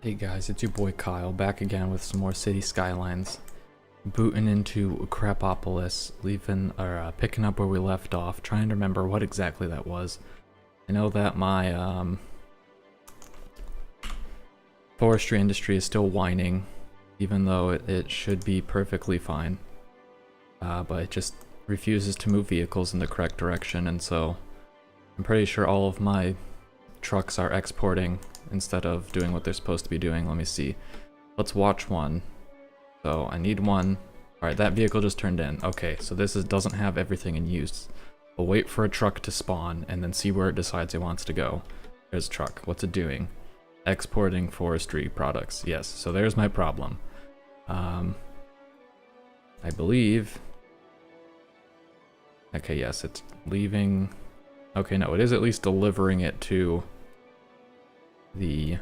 Hey guys, it's your boy Kyle, back again with some more City Skylines. Booting into Crapopolis, picking up where we left off, trying to remember what exactly that was. I know that my forestry industry is still whining, even though it should be perfectly fine. But it just refuses to move vehicles in the correct direction, and so I'm pretty sure all of my trucks are exporting instead of doing what they're supposed to be doing. Let me see. Let's watch one. So I need one. Alright, that vehicle just turned in. Okay, so this doesn't have everything in use. We'll wait for a truck to spawn and then see where it decides it wants to go. There's a truck. What's it doing? Exporting forestry products. Yes, so there's my problem. I believe... Okay, yes, it's leaving... Okay, no, it is at least delivering it to the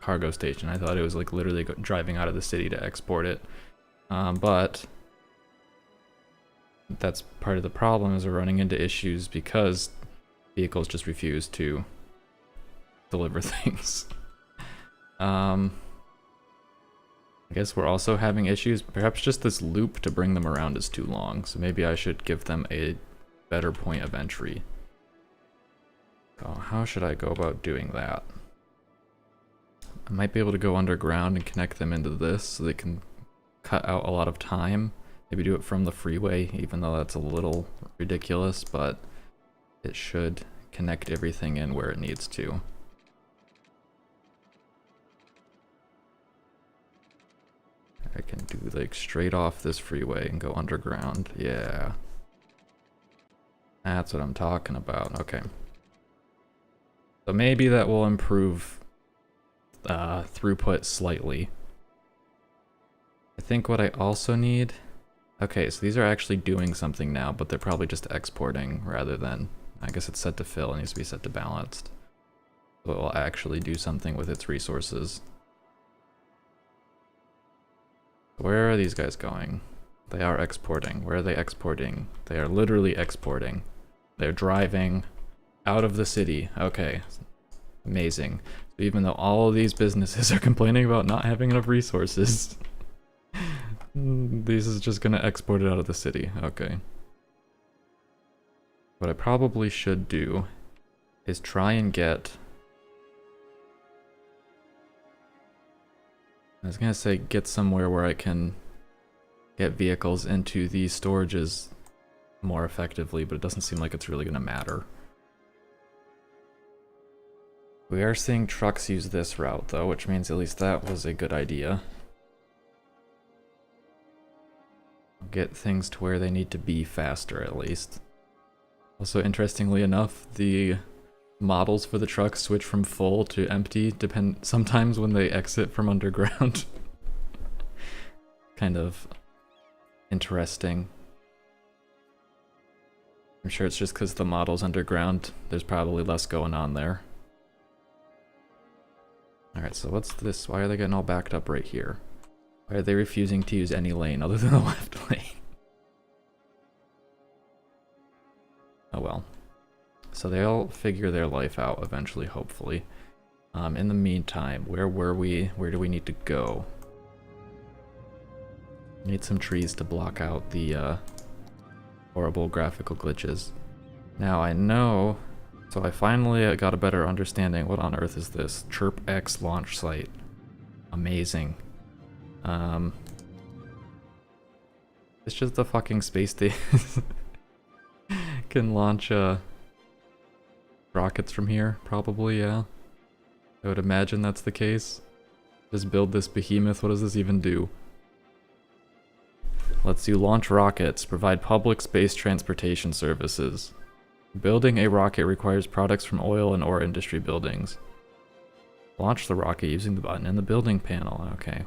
cargo station. I thought it was like literally driving out of the city to export it. But that's part of the problem, is we're running into issues because vehicles just refuse to deliver things. I guess we're also having issues. Perhaps just this loop to bring them around is too long, so maybe I should give them a better point of entry. So how should I go about doing that? I might be able to go underground and connect them into this so they can cut out a lot of time. Maybe do it from the freeway, even though that's a little ridiculous, but it should connect everything in where it needs to. I can do like straight off this freeway and go underground. Yeah. That's what I'm talking about. Okay. So maybe that will improve throughput slightly. I think what I also need... Okay, so these are actually doing something now, but they're probably just exporting rather than... I guess it's set to fill, it needs to be set to balanced. So it will actually do something with its resources. Where are these guys going? They are exporting. Where are they exporting? They are literally exporting. They're driving out of the city. Okay. Amazing. So even though all of these businesses are complaining about not having enough resources, this is just gonna export it out of the city. Okay. What I probably should do is try and get... I was gonna say get somewhere where I can get vehicles into these storages more effectively, but it doesn't seem like it's really gonna matter. We are seeing trucks use this route though, which means at least that was a good idea. Get things to where they need to be faster at least. Also, interestingly enough, the models for the trucks switch from full to empty sometimes when they exit from underground. Kind of interesting. I'm sure it's just because the model's underground, there's probably less going on there. Alright, so what's this? Why are they getting all backed up right here? Why are they refusing to use any lane other than the left lane? Oh well. So they'll figure their life out eventually, hopefully. In the meantime, where were we? Where do we need to go? Need some trees to block out the horrible graphical glitches. Now I know, so I finally got a better understanding. What on earth is this? Chirp X launch site. Amazing. It's just a fucking space station. Can launch rockets from here, probably, yeah. I would imagine that's the case. Just build this behemoth. What does this even do? Lets you launch rockets, provide public space transportation services. Building a rocket requires products from oil and ore industry buildings. Launch the rocket using the button in the building panel. Okay.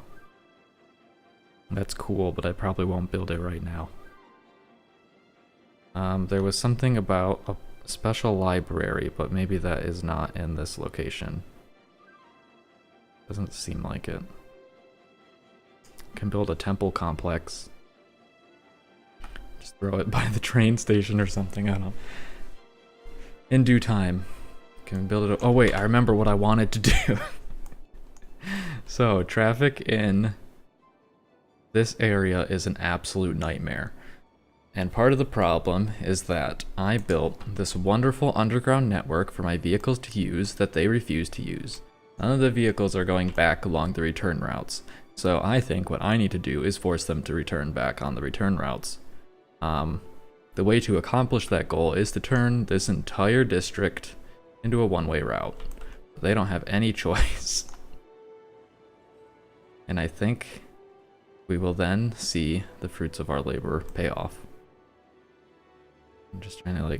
That's cool, but I probably won't build it right now. There was something about a special library, but maybe that is not in this location. Doesn't seem like it. Can build a temple complex. Just throw it by the train station or something, I don't know. In due time. Can we build it? Oh wait, I remember what I wanted to do. So, traffic in this area is an absolute nightmare. And part of the problem is that I built this wonderful underground network for my vehicles to use that they refuse to use. None of the vehicles are going back along the return routes. So I think what I need to do is force them to return back on the return routes. The way to accomplish that goal is to turn this entire district into a one-way route. They don't have any choice. And I think we will then see the fruits of our labor pay off. I'm just trying to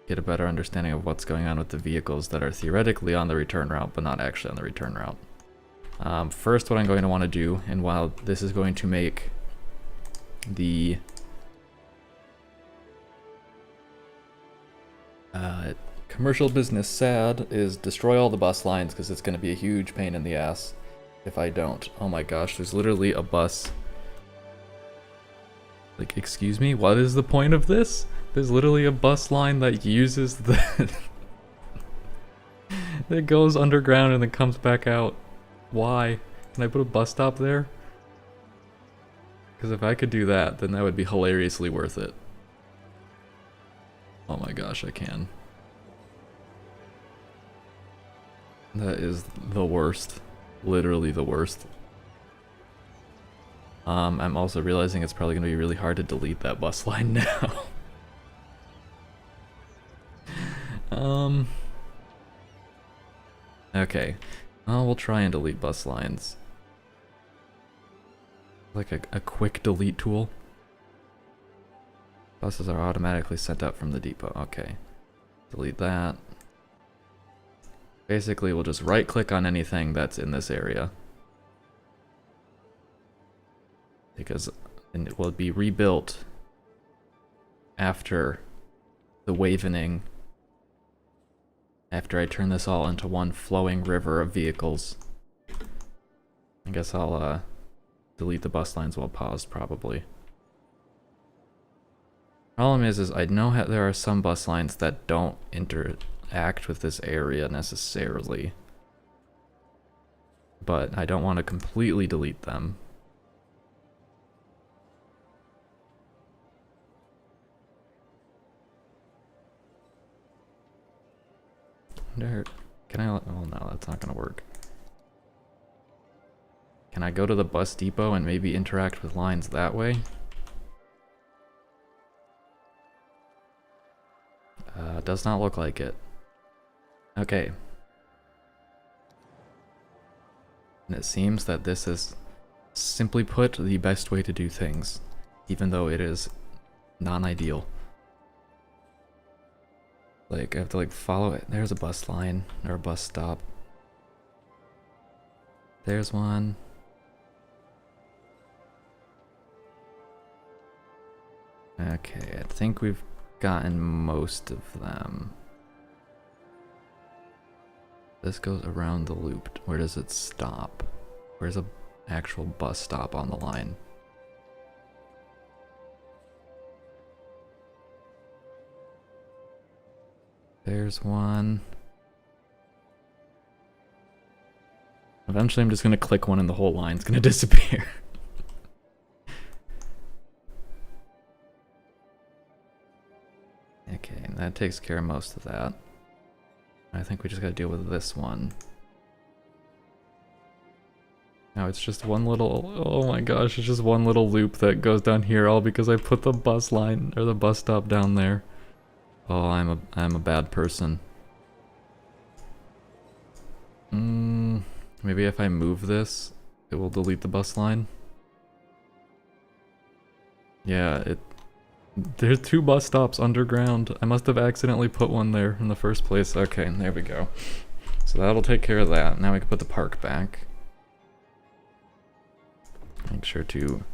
get a better understanding of what's going on with the vehicles that are theoretically on the return route but not actually on the return route. First, what I'm going to want to do, and while this is going to make the commercial business sad, is destroy all the bus lines, because it's going to be a huge pain in the ass if I don't. Oh my gosh, there's literally a bus. Excuse me, what is the point of this? There's literally a bus line that uses the that goes underground and then comes back out. Why? Can I put a bus stop there? Because if I could do that, then that would be hilariously worth it. Oh my gosh, I can. That is the worst. Literally the worst. I'm also realizing it's probably going to be really hard to delete that bus line now. Okay. Well, we'll try and delete bus lines. Like a quick delete tool. Buses are automatically sent out from the depot. Okay. Delete that. Basically, we'll just right-click on anything that's in this area. Because it will be rebuilt after the Wavening. After I turn this all into one flowing river of vehicles. I guess I'll delete the bus lines while paused, probably. Problem is I know there are some bus lines that don't interact with this area necessarily. But I don't want to completely delete them. Can I? Oh no, that's not gonna work. Can I go to the bus depot and maybe interact with lines that way? Does not look like it. Okay. And it seems that this is, simply put, the best way to do things, even though it is non-ideal. I have to follow it. There's a bus line, or a bus stop. There's one. Okay, I think we've gotten most of them. This goes around the loop. Where does it stop? Where's a actual bus stop on the line? There's one. Eventually I'm just gonna click one and the whole line's gonna disappear. Okay, and that takes care of most of that. I think we just gotta deal with this one. Now it's just one little, oh my gosh, it's just one little loop that goes down here, all because I put the bus line, or the bus stop down there. Oh, I'm a bad person. Maybe if I move this, it will delete the bus line. Yeah, there's two bus stops underground. I must have accidentally put one there in the first place. Okay, there we go. So that'll take care of that. Now we can put the park back. Make sure to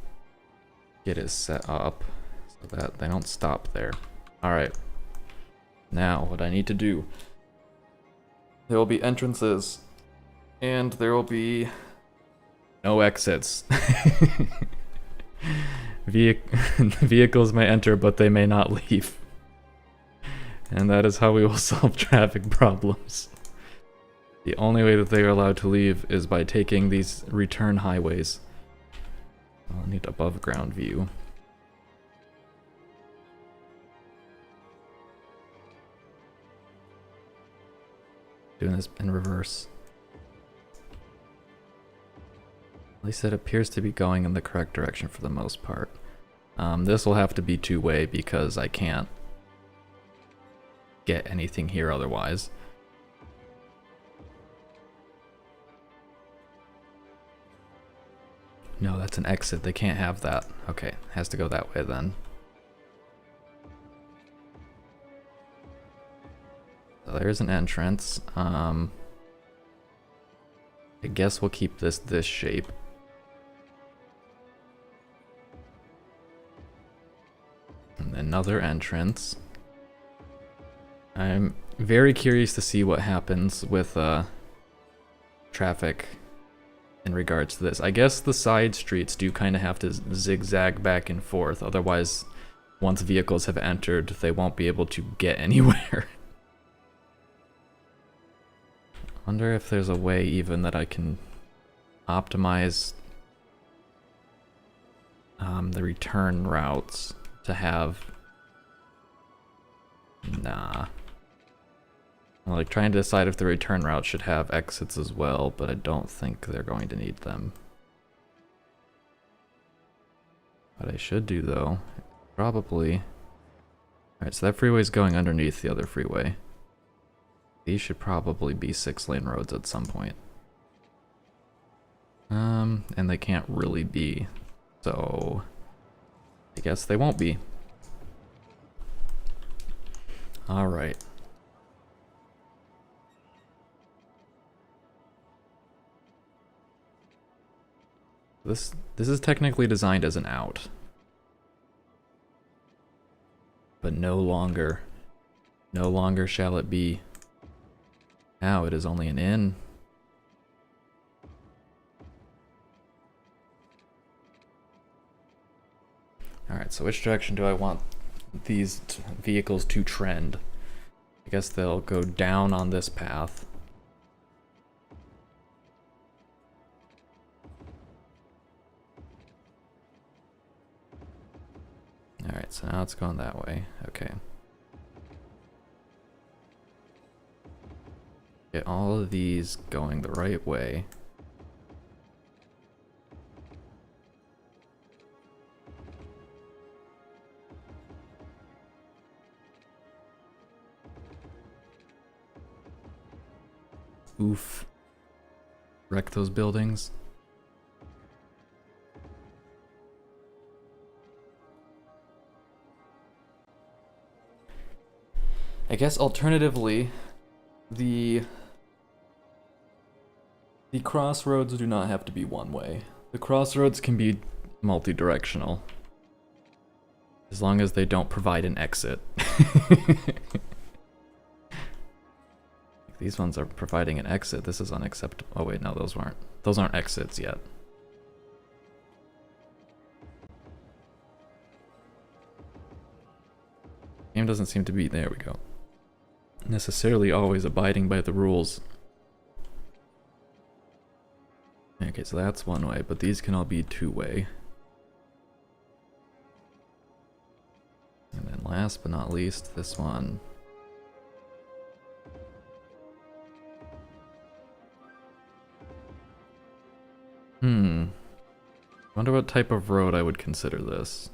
get it set up so that they don't stop there. Alright. Now, what I need to do, there will be entrances, and there will be no exits. Vehicles may enter, but they may not leave. And that is how we will solve traffic problems. The only way that they are allowed to leave is by taking these return highways. I'll need above ground view. Doing this in reverse. At least it appears to be going in the correct direction for the most part. This will have to be two-way because I can't get anything here otherwise. No, that's an exit. They can't have that. Okay, has to go that way then. So there's an entrance. I guess we'll keep this shape. And another entrance. I'm very curious to see what happens with traffic in regards to this. I guess the side streets do kind of have to zigzag back and forth, otherwise once vehicles have entered they won't be able to get anywhere. Wonder if there's a way even that I can optimize the return routes to have... Nah. I'm like trying to decide if the return route should have exits as well, but I don't think they're going to need them. What I should do though, probably... Alright, so that freeway is going underneath the other freeway. These should probably be 6-lane roads at some point. And they can't really be, so I guess they won't be. Alright. This is technically designed as an out. But no longer shall it be. Now it is only an in. Alright, so which direction do I want these vehicles to trend? I guess they'll go down on this path. Alright, so now it's going that way. Okay. Get all of these going the right way. Oof. Wreck those buildings. I guess alternatively, the crossroads do not have to be one way. The crossroads can be multi-directional. As long as they don't provide an exit. These ones are providing an exit. This is unacceptable. Oh wait, no, those aren't exits yet. Game doesn't seem to be, there we go, necessarily always abiding by the rules. Okay, so that's one way, but these can all be two-way. And then last but not least, this one. Wonder what type of road I would consider this.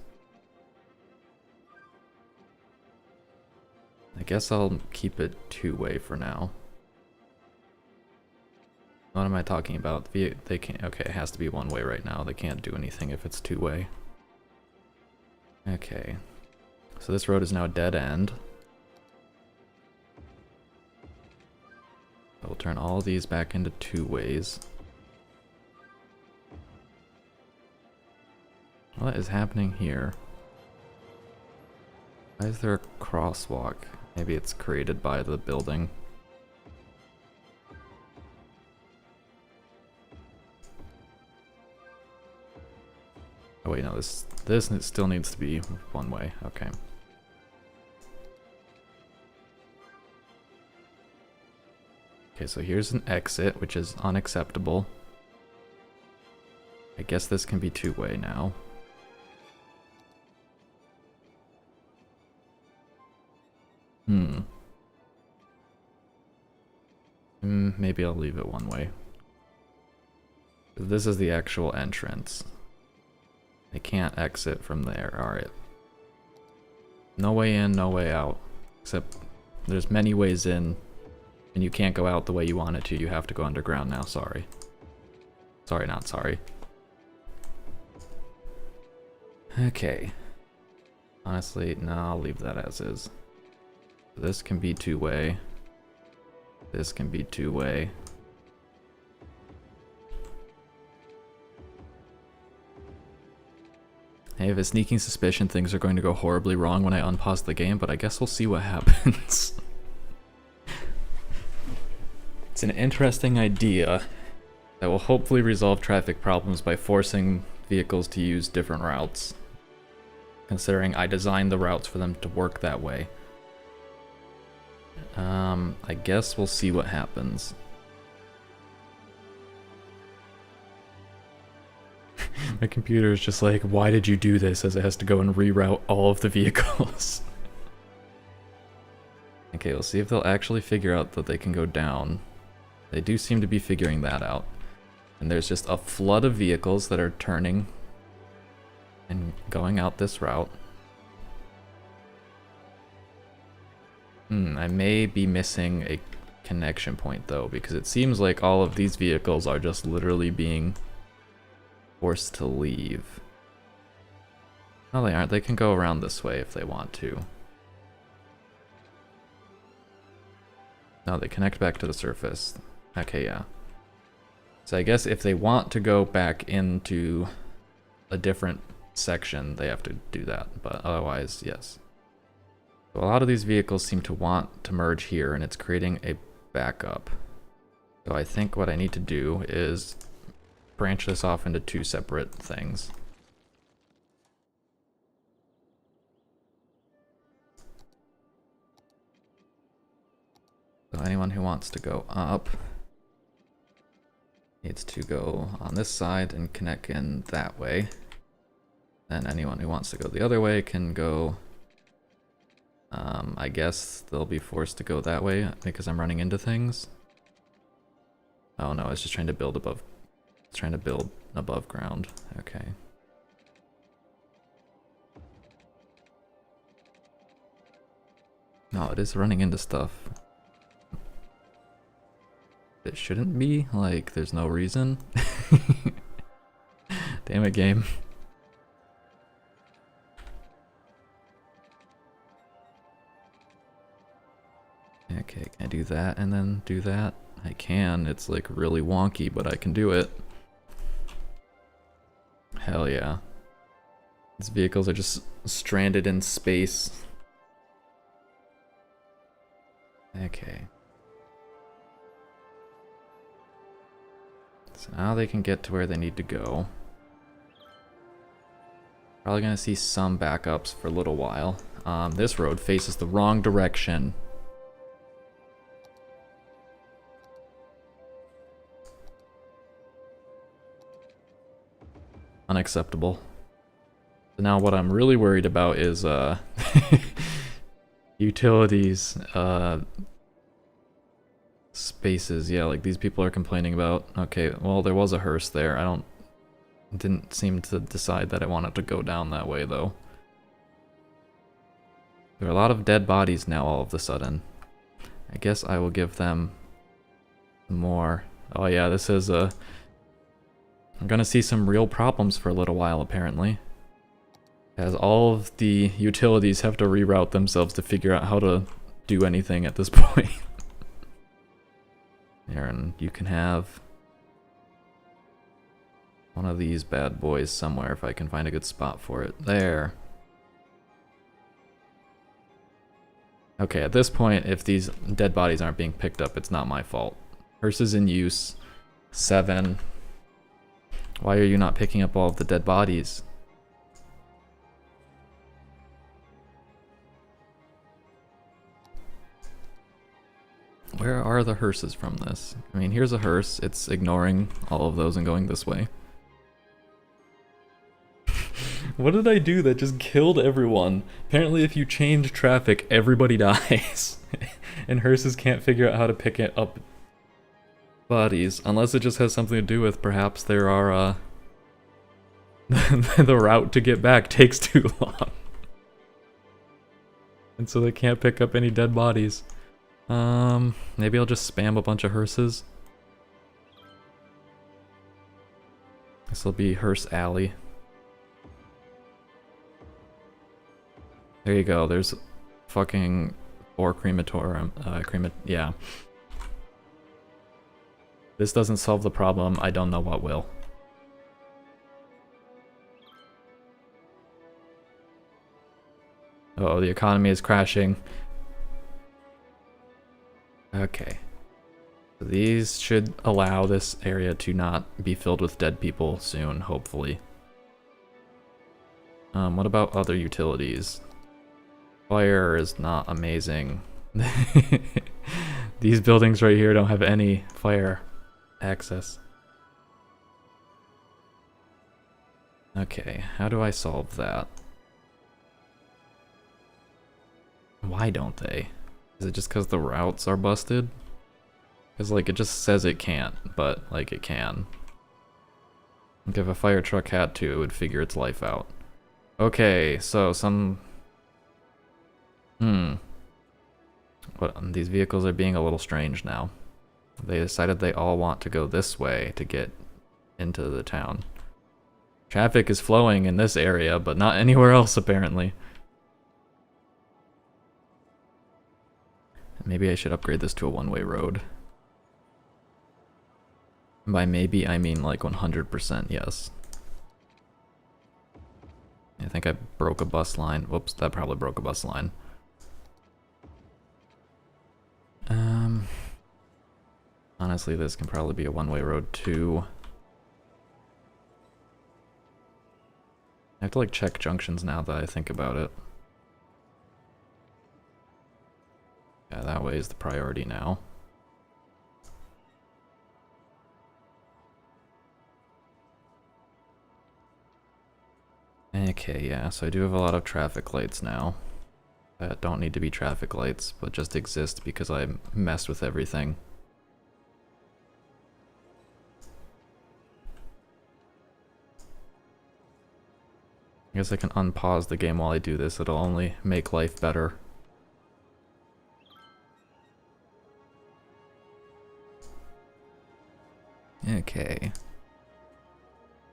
I guess I'll keep it two-way for now. What am I talking about? They can't. Okay, it has to be one way right now. They can't do anything if it's two-way. Okay. So this road is now a dead end. We'll turn all these back into two-ways. What is happening here? Why is there a crosswalk? Maybe it's created by the building. Oh wait, no, this still needs to be one way. Okay. Okay, so here's an exit, which is unacceptable. I guess this can be two-way now. Maybe I'll leave it one way. This is the actual entrance. They can't exit from there. Alright. No way in, no way out. Except there's many ways in, and you can't go out the way you want it to. You have to go underground now, sorry. Sorry, not sorry. Okay. Honestly, no, I'll leave that as is. This can be two-way. This can be two-way. I have a sneaking suspicion things are going to go horribly wrong when I unpause the game, but I guess we'll see what happens. It's an interesting idea that will hopefully resolve traffic problems by forcing vehicles to use different routes, considering I designed the routes for them to work that way. I guess we'll see what happens. My computer is just like, why did you do this, as it has to go and reroute all of the vehicles. Okay, we'll see if they'll actually figure out that they can go down. They do seem to be figuring that out. And there's just a flood of vehicles that are turning and going out this route. I may be missing a connection point though, because it seems like all of these vehicles are just literally being forced to leave. No, they aren't. They can go around this way if they want to. No, they connect back to the surface. Okay, yeah. So I guess if they want to go back into a different section, they have to do that, but otherwise, yes. So a lot of these vehicles seem to want to merge here, and it's creating a backup. So I think what I need to do is branch this off into two separate things. So anyone who wants to go up needs to go on this side and connect in that way. Then anyone who wants to go the other way can go, I guess they'll be forced to go that way because I'm running into things. Oh no, I was just trying to build above. It's trying to build above ground. Okay. No, it is running into stuff. It shouldn't be, like, there's no reason. Damn it, game. Okay, can I do that and then do that? I can. It's like really wonky, but I can do it. Hell yeah. These vehicles are just stranded in space. Okay. So now they can get to where they need to go. Probably gonna see some backups for a little while. This road faces the wrong direction. Unacceptable. So now what I'm really worried about is utilities, spaces. Yeah, like these people are complaining about. Okay, well there was a hearse there. Didn't seem to decide that I wanted to go down that way though. There are a lot of dead bodies now all of a sudden. I guess I will give them more. Oh yeah, this is a... I'm gonna see some real problems for a little while, apparently. As all of the utilities have to reroute themselves to figure out how to do anything at this point. Aaron, you can have one of these bad boys somewhere if I can find a good spot for it. There. Okay, at this point, if these dead bodies aren't being picked up, it's not my fault. Hearse is in use. 7. Why are you not picking up all of the dead bodies? Where are the hearses from this? I mean, here's a hearse. It's ignoring all of those and going this way. What did I do that just killed everyone? Apparently if you change traffic, everybody dies. And hearses can't figure out how to pick it up bodies. Unless it just has something to do with perhaps there are, the route to get back takes too long. And so they can't pick up any dead bodies. Maybe I'll just spam a bunch of hearses. This'll be Hearse Alley. There you go, there's fucking 4 crematorium, yeah. This doesn't solve the problem, I don't know what will. Oh, the economy is crashing. Okay. So these should allow this area to not be filled with dead people soon, hopefully. What about other utilities? Fire is not amazing. These buildings right here don't have any fire access. Okay, how do I solve that? Why don't they? Is it just because the routes are busted? Because, like, it just says it can't, but, like, it can. Like, if a fire truck had to, it would figure its life out. Okay, so some... But these vehicles are being a little strange now. They decided they all want to go this way to get into the town. Traffic is flowing in this area, but not anywhere else, apparently. Maybe I should upgrade this to a one-way road. By maybe, I mean like 100% yes. I think I broke a bus line. Whoops, that probably broke a bus line. Honestly, this can probably be a one-way road too. I have to like check junctions now that I think about it. Yeah, that way is the priority now. Okay, yeah, so I do have a lot of traffic lights now. That don't need to be traffic lights, but just exist because I messed with everything. I guess I can unpause the game while I do this, it'll only make life better. Okay.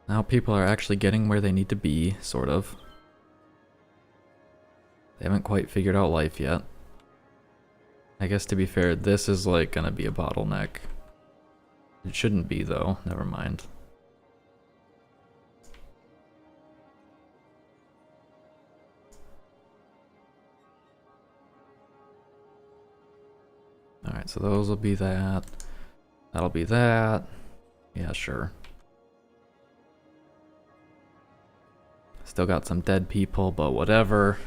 Now people are actually getting where they need to be, sort of. They haven't quite figured out life yet. I guess to be fair, this is like gonna be a bottleneck. It shouldn't be though, never mind. Alright, so those will be that. That'll be that. Yeah, sure. Still got some dead people, but whatever.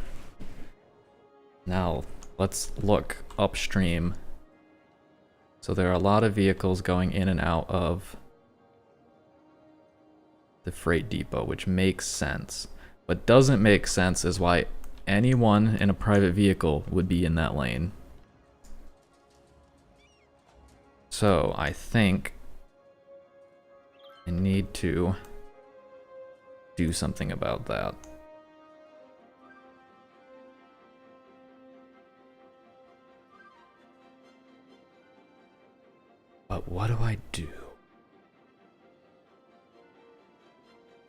Now, let's look upstream. So there are a lot of vehicles going in and out of the freight depot, which makes sense. What doesn't make sense is why anyone in a private vehicle would be in that lane. So I think I need to do something about that. But what do I do?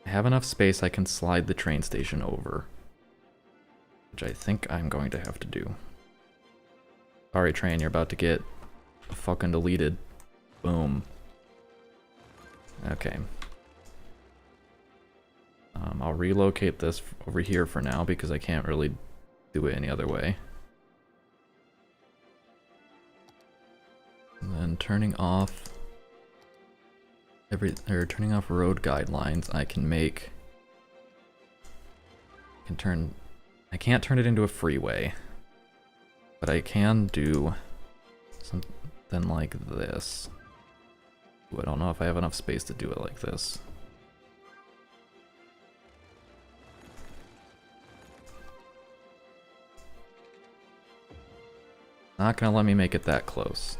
I have enough space I can slide the train station over, which I think I'm going to have to do. Sorry train, you're about to get fucking deleted. Boom. Okay. I'll relocate this over here for now because I can't really do it any other way. And then turning off turning off road guidelines, I can make I can't turn it into a freeway, but I can do Then like this. Ooh, I don't know if I have enough space to do it like this. Not gonna let me make it that close.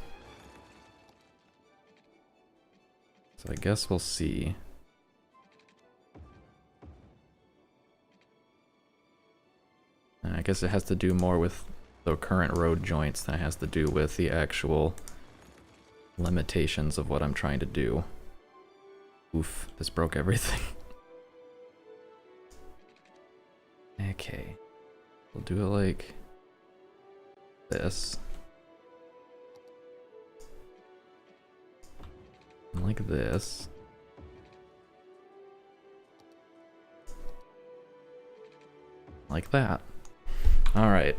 So I guess we'll see. And I guess it has to do more with the current road joints than it has to do with the actual limitations of what I'm trying to do. Oof, this broke everything. Okay. We'll do it like this. And like this. Like that. Alright.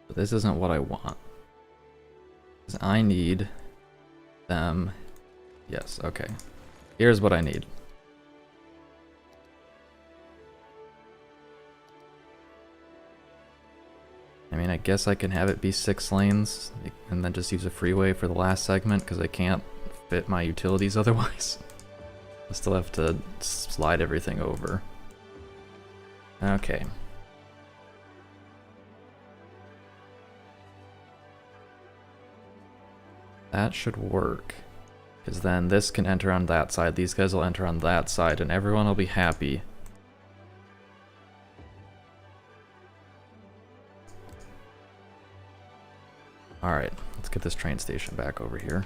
But this isn't what I want. 'Cause I need them. Yes, okay. Here's what I need. I mean, I guess I can have it be 6 lanes and then just use a freeway for the last segment because I can't fit my utilities otherwise. I still have to slide everything over. Okay. That should work. Because then this can enter on that side, these guys will enter on that side, and everyone will be happy. Alright, let's get this train station back over here.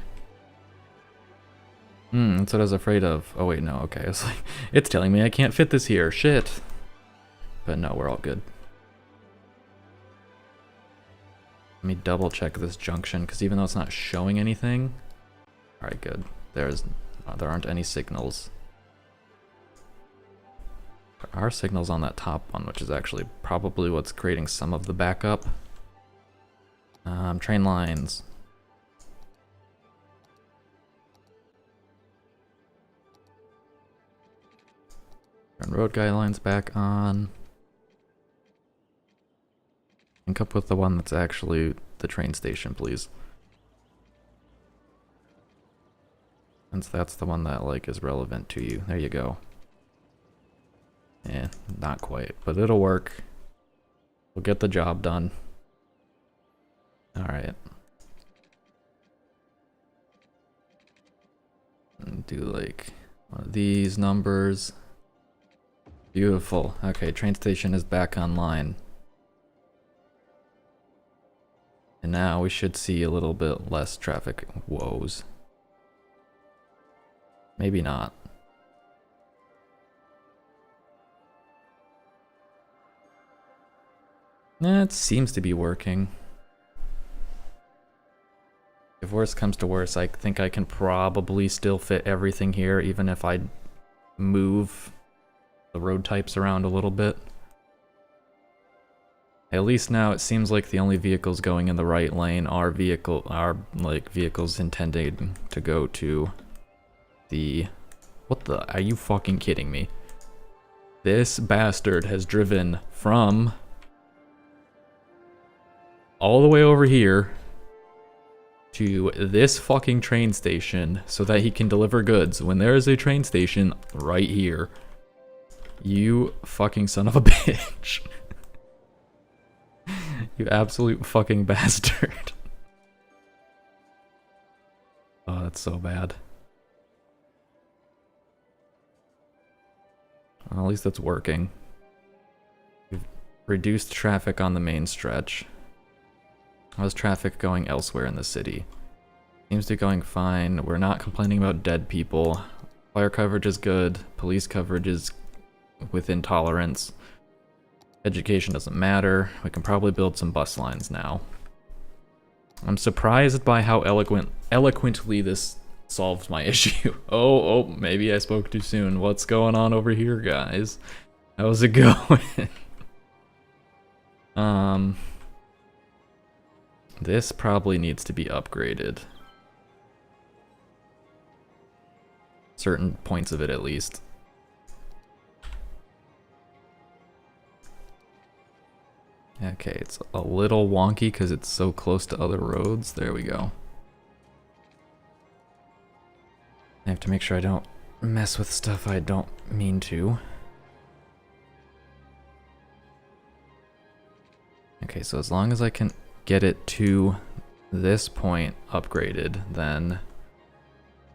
That's what I was afraid of. Oh wait, no, okay. I was like, it's telling me I can't fit this here. Shit. But no, we're all good. Let me double check this junction, because even though it's not showing anything... Alright, good. There aren't any signals. There are signals on that top one, which is actually probably what's creating some of the backup. Train lines. Turn road guidelines back on. Link up with the one that's actually the train station, please. Since that's the one that, like, is relevant to you. There you go. Eh, not quite, but it'll work. We'll get the job done. Alright. Do, like, one of these numbers. Beautiful. Okay, train station is back online. And now we should see a little bit less traffic woes. Maybe not. It seems to be working. If worse comes to worse, I think I can probably still fit everything here, even if I move the road types around a little bit. At least now it seems like the only vehicles going in the right lane are vehicles intended to go to the... What the... Are you fucking kidding me? This bastard has driven from all the way over here to this fucking train station so that he can deliver goods when there is a train station right here. You fucking son of a bitch. You absolute fucking bastard. Oh, that's so bad. Well, at least it's working. We've reduced traffic on the main stretch. How's traffic going elsewhere in the city? Seems to be going fine. We're not complaining about dead people. Fire coverage is good. Police coverage is within tolerance. Education doesn't matter. We can probably build some bus lines now. I'm surprised by how eloquently this solves my issue. Oh, maybe I spoke too soon. What's going on over here, guys? How's it going? This probably needs to be upgraded. Certain points of it, at least. Okay, it's a little wonky because it's so close to other roads. There we go. I have to make sure I don't mess with stuff I don't mean to. Okay, so as long as I can get it to this point upgraded, then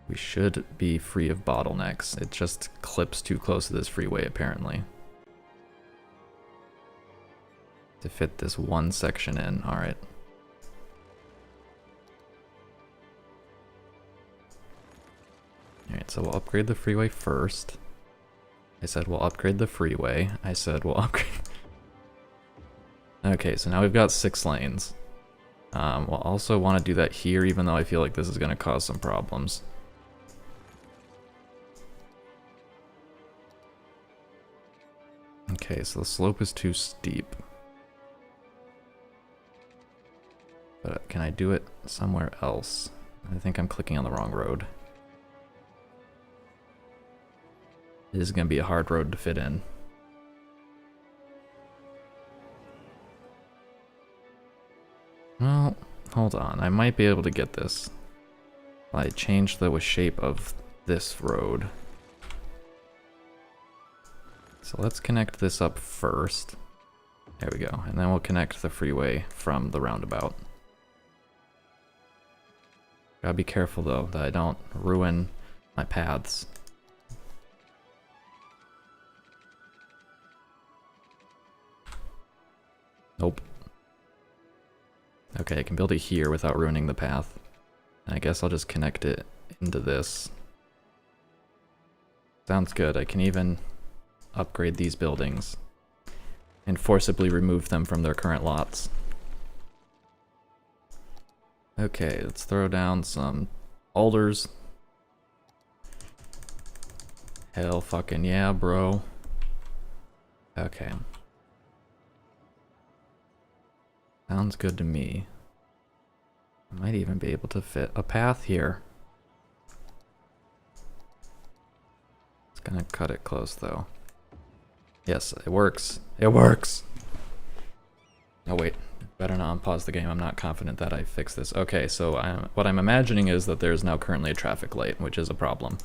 we should be free of bottlenecks. It just clips too close to this freeway, apparently, to fit this one section in. Alright. Alright, so we'll upgrade the freeway first. I said we'll upgrade the freeway. I said we'll upgrade... Okay, so now we've got 6 lanes. We'll also want to do that here, even though I feel like this is going to cause some problems. Okay, so the slope is too steep. But can I do it somewhere else? I think I'm clicking on the wrong road. This is going to be a hard road to fit in. Well, hold on. I might be able to get this. I change the shape of this road. So let's connect this up first. There we go. And then we'll connect the freeway from the roundabout. Gotta be careful though that I don't ruin my paths. Nope. Okay, I can build it here without ruining the path. And I guess I'll just connect it into this. Sounds good. I can even upgrade these buildings and forcibly remove them from their current lots. Okay, let's throw down some alders. Hell fucking yeah, bro. Okay. Sounds good to me. I might even be able to fit a path here. It's gonna cut it close though. Yes, it works. It works! Oh wait, better not unpause the game. I'm not confident that I fixed this. Okay, so what I'm imagining is that there's now currently a traffic light, which is a problem.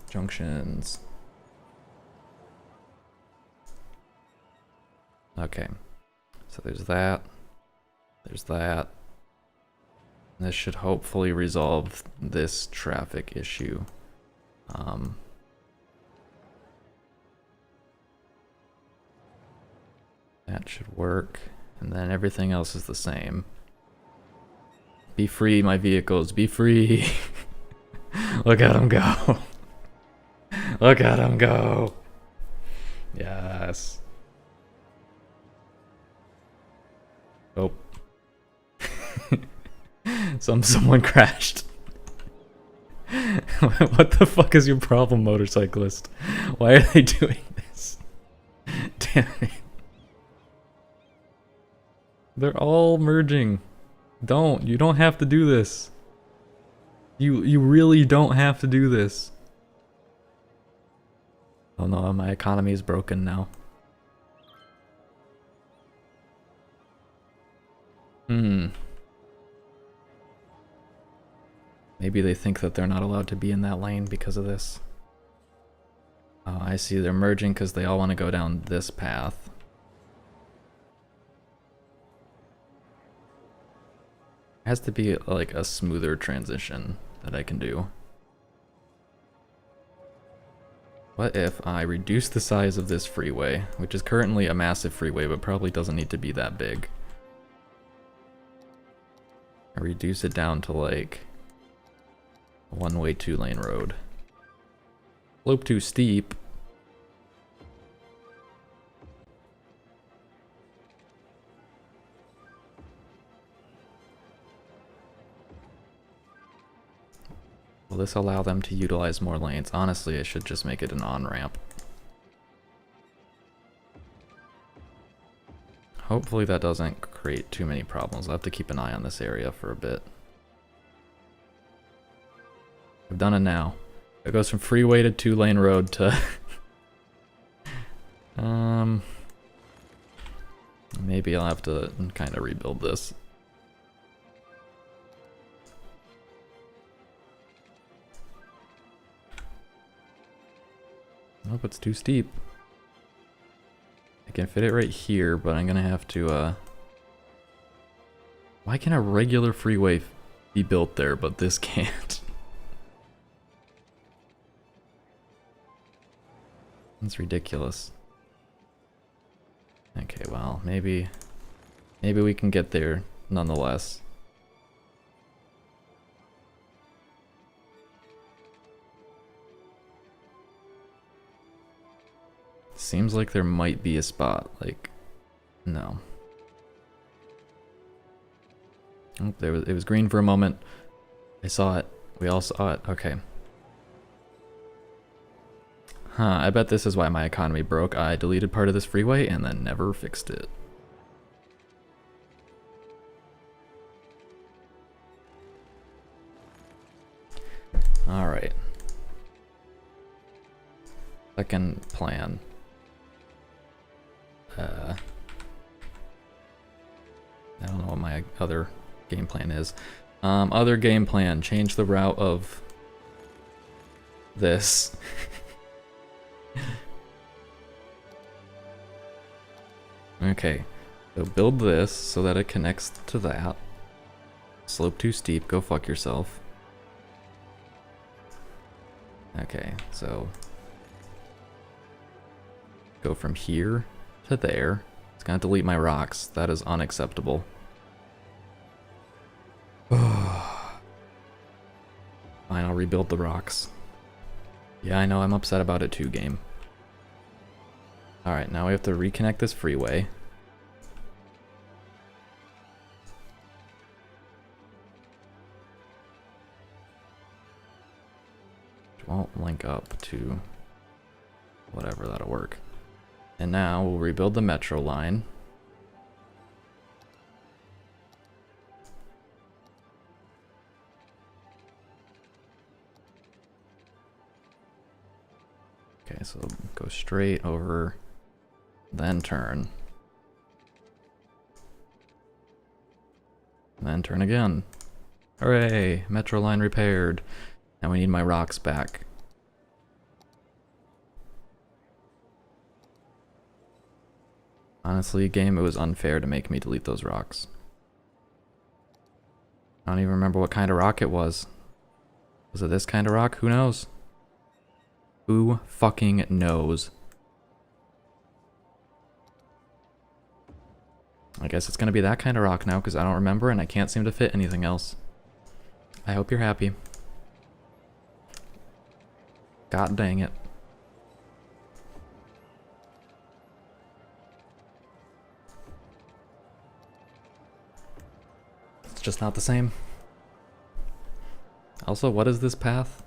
Junctions. Okay, so there's that. There's that. This should hopefully resolve this traffic issue. That should work, and then everything else is the same. Be free, my vehicles, be free! Look at them go! Look at them go! Yes. Oh. Someone crashed. What the fuck is your problem, motorcyclist? Why are they doing this? Damn it. They're all merging. You don't have to do this. You really don't have to do this. Oh no, my economy is broken now. Maybe they think that they're not allowed to be in that lane because of this. Oh, I see. They're merging because they all want to go down this path. It has to be like a smoother transition that I can do. What if I reduce the size of this freeway, which is currently a massive freeway but probably doesn't need to be that big. I reduce it down to like a one-way 2-lane road. Slope too steep. Will this allow them to utilize more lanes? Honestly, I should just make it an on-ramp. Hopefully that doesn't create too many problems. I'll have to keep an eye on this area for a bit. I've done it now. It goes from freeway to 2-lane road to... maybe I'll have to kind of rebuild this. Nope, it's too steep. I can fit it right here, but I'm gonna have to, why can a regular freeway be built there, but this can't? That's ridiculous. Okay, well, maybe we can get there nonetheless. Seems like there might be a spot, like, no. Oh, it was green for a moment. I saw it. We all saw it. Okay. Huh, I bet this is why my economy broke. I deleted part of this freeway and then never fixed it. Alright. Second plan. I don't know what my other game plan is. Other game plan, change the route of this. Okay, so build this so that it connects to that. Slope too steep, go fuck yourself. Okay, so go from here to there. It's gonna delete my rocks. That is unacceptable. Fine, I'll rebuild the rocks. Yeah, I know, I'm upset about it too, game. Alright, now we have to reconnect this freeway. Which won't link up to whatever, that'll work. And now we'll rebuild the metro line. Okay, so go straight over, then turn. Then turn again. Hooray! Metro line repaired. Now we need my rocks back. Honestly, game, it was unfair to make me delete those rocks. I don't even remember what kind of rock it was. Was it this kind of rock? Who knows? Who fucking knows? I guess it's gonna be that kind of rock now because I don't remember and I can't seem to fit anything else. I hope you're happy. God dang it. It's just not the same. Also, what is this path?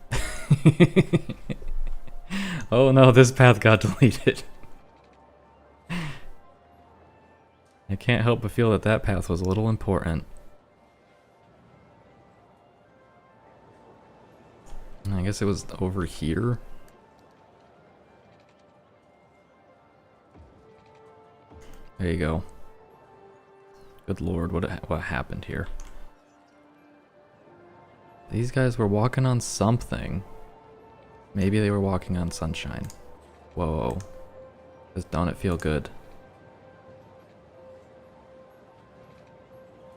Oh no, this path got deleted. I can't help but feel that that path was a little important. I guess it was over here. There you go. Good lord, what happened here? These guys were walking on something. Maybe they were walking on sunshine. Whoa. Just don't it feel good?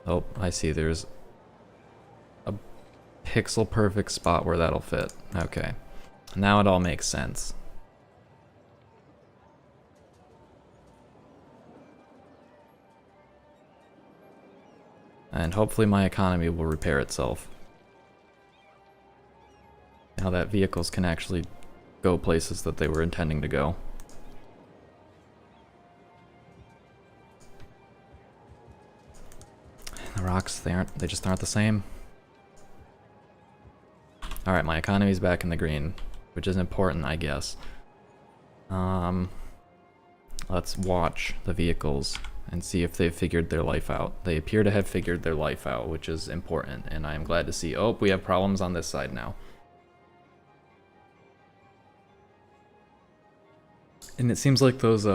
Oh, I see. There's a pixel perfect spot where that'll fit. Okay. Now it all makes sense. And hopefully my economy will repair itself. Now that vehicles can actually go places that they were intending to go. The rocks, they just aren't the same. Alright, my economy's back in the green, which is important, I guess. Let's watch the vehicles and see if they've figured their life out. They appear to have figured their life out, which is important, and I am glad to see. Oh, we have problems on this side now. And it seems like those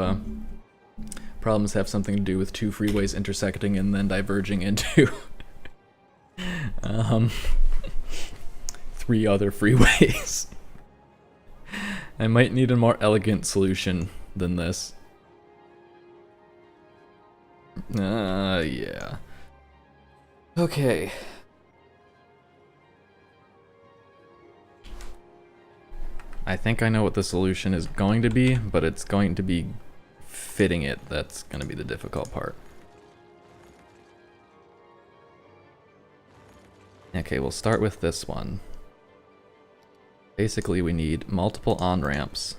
problems have something to do with two freeways intersecting and then diverging into three other freeways. I might need a more elegant solution than this. Yeah. Okay. I think I know what the solution is going to be, but it's going to be fitting it that's going to be the difficult part. Okay, we'll start with this one. Basically, we need multiple on-ramps.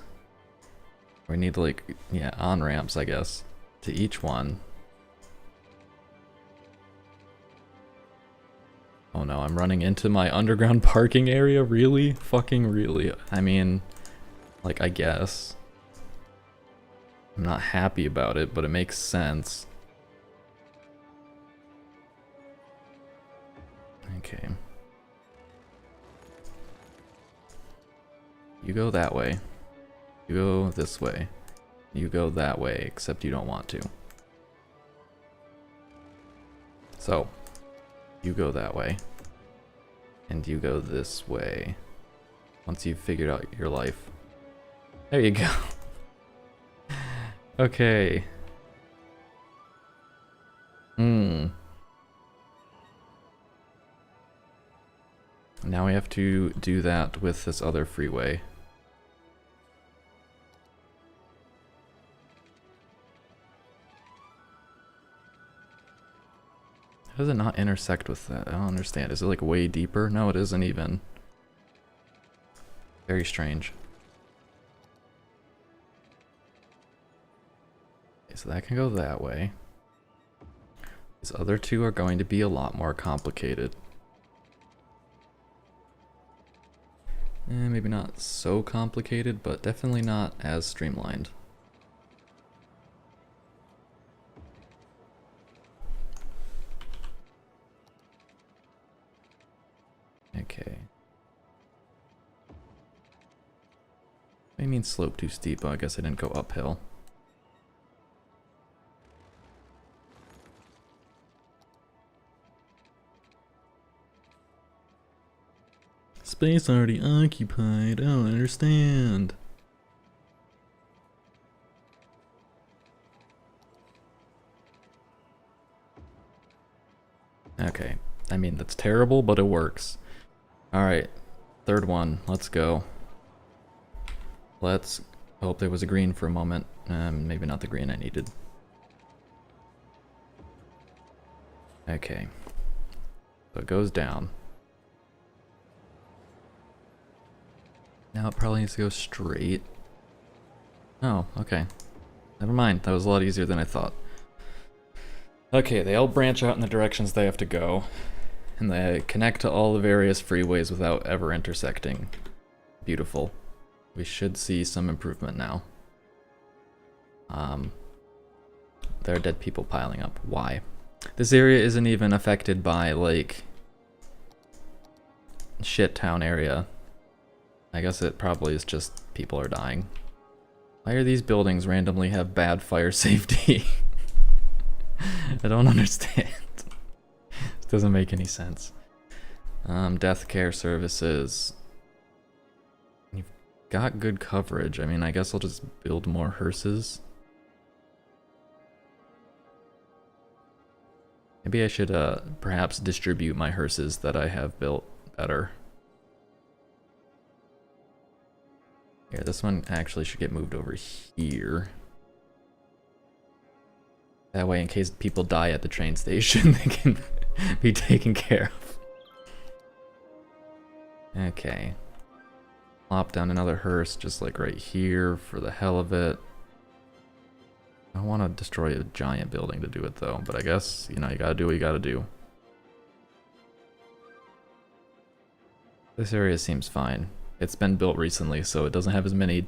We need, like, yeah, on-ramps, I guess, to each one. Oh no, I'm running into my underground parking area? Really? Fucking really? I mean, like, I guess. I'm not happy about it, but it makes sense. Okay. You go that way. You go this way. You go that way, except you don't want to. So, you go that way. And you go this way. Once you've figured out your life. There you go. Okay. Now we have to do that with this other freeway. How does it not intersect with that? I don't understand. Is it like way deeper? No, it isn't even. Very strange. Okay, so that can go that way. These other two are going to be a lot more complicated. Maybe not so complicated, but definitely not as streamlined. Okay. I mean slope too steep. Oh, I guess I didn't go uphill. Space already occupied. I don't understand. Okay. I mean, that's terrible, but it works. Alright. Third one. Let's go. Let's hope there was a green for a moment. Maybe not the green I needed. Okay. So it goes down. Now it probably needs to go straight. Oh, okay. Never mind. That was a lot easier than I thought. Okay, they all branch out in the directions they have to go. And they connect to all the various freeways without ever intersecting. Beautiful. We should see some improvement now. There are dead people piling up. Why? This area isn't even affected by, like, shit town area. I guess it probably is just people are dying. Why are these buildings randomly have bad fire safety? I don't understand. This doesn't make any sense. Death care services. You've got good coverage. I mean, I guess I'll just build more hearses. Maybe I should perhaps distribute my hearses that I have built better. Here, this one actually should get moved over here. That way, in case people die at the train station, they can be taken care of. Okay. Plop down another hearse, just like right here, for the hell of it. I don't want to destroy a giant building to do it, though, but I guess, you know, you gotta do what you gotta do. This area seems fine. It's been built recently, so it doesn't have as many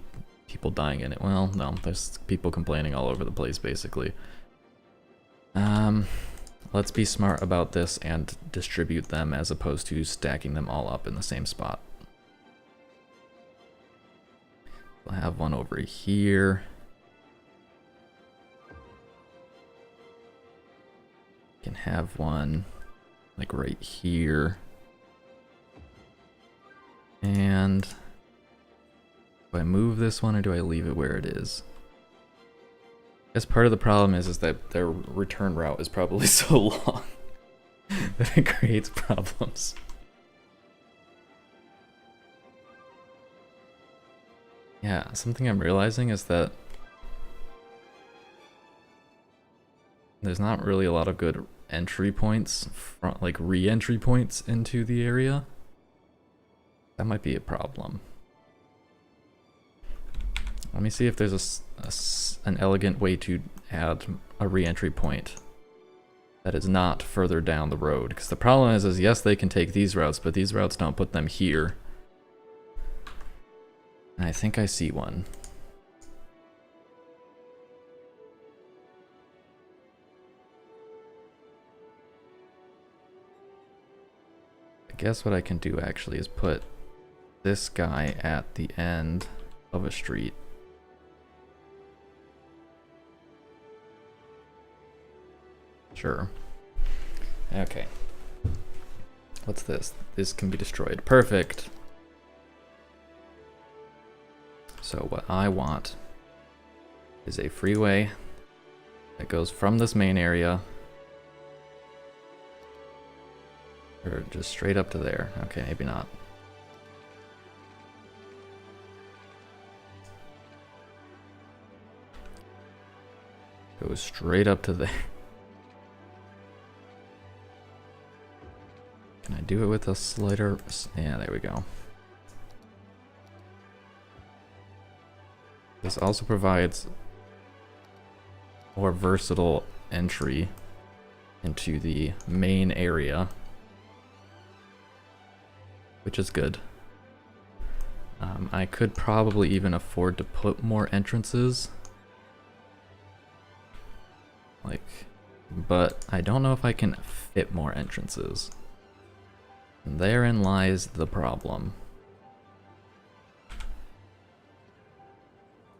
people dying in it. Well, no, there's people complaining all over the place, basically. Let's be smart about this and distribute them as opposed to stacking them all up in the same spot. We'll have one over here. can have one like right here. And do I move this one or do I leave it where it is? I guess part of the problem is that their return route is probably so long that it creates problems. Yeah, something I'm realizing is that there's not really a lot of good entry points, like re-entry points into the area. That might be a problem. Let me see if there's an elegant way to add a re-entry point that is not further down the road. Because the problem is yes, they can take these routes, but these routes don't put them here. And I think I see one. I guess what I can do actually is put this guy at the end of a street. Sure. Okay. What's this? This can be destroyed. Perfect. So what I want is a freeway that goes from this main area or just straight up to there. Okay, maybe not. Goes straight up to there. Can I do it with a slider? Yeah, there we go. This also provides more versatile entry into the main area, which is good. I could probably even afford to put more entrances. But I don't know if I can fit more entrances. And therein lies the problem.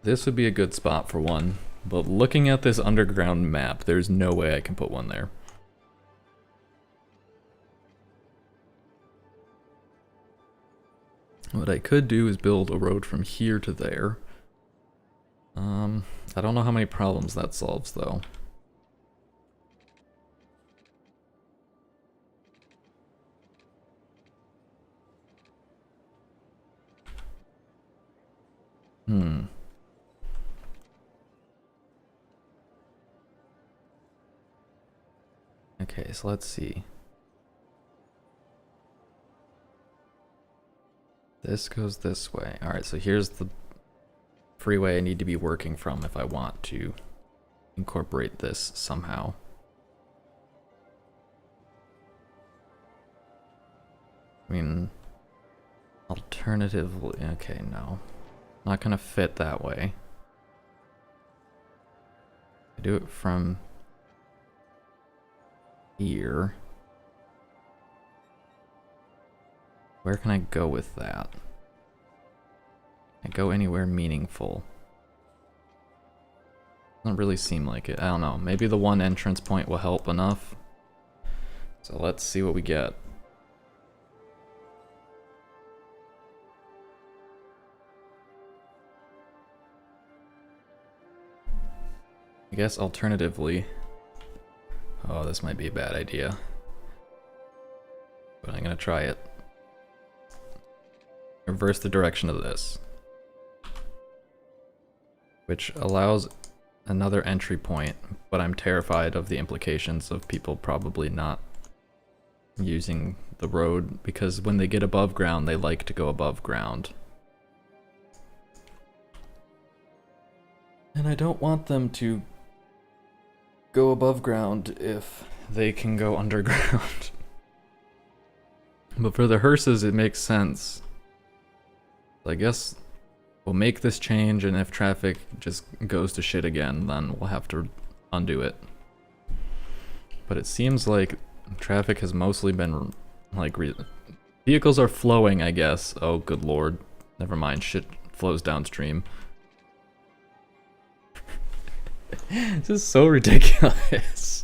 This would be a good spot for one, but looking at this underground map, there's no way I can put one there. What I could do is build a road from here to there. I don't know how many problems that solves though. Okay, so let's see. This goes this way. Alright, so here's the freeway I need to be working from if I want to incorporate this somehow. I mean, alternatively, okay, no. Not gonna fit that way. I do it from here. Where can I go with that? Can I go anywhere meaningful? Doesn't really seem like it. I don't know. Maybe the one entrance point will help enough. So let's see what we get. I guess alternatively... Oh, this might be a bad idea. But I'm gonna try it. Reverse the direction of this. Which allows another entry point, but I'm terrified of the implications of people probably not using the road, because when they get above ground, they like to go above ground. And I don't want them to go above ground if they can go underground. But for the hearses, it makes sense. I guess we'll make this change, and if traffic just goes to shit again, then we'll have to undo it. But it seems like traffic has mostly been, like, vehicles are flowing, I guess. Oh, good lord. Never mind, shit flows downstream. This is so ridiculous.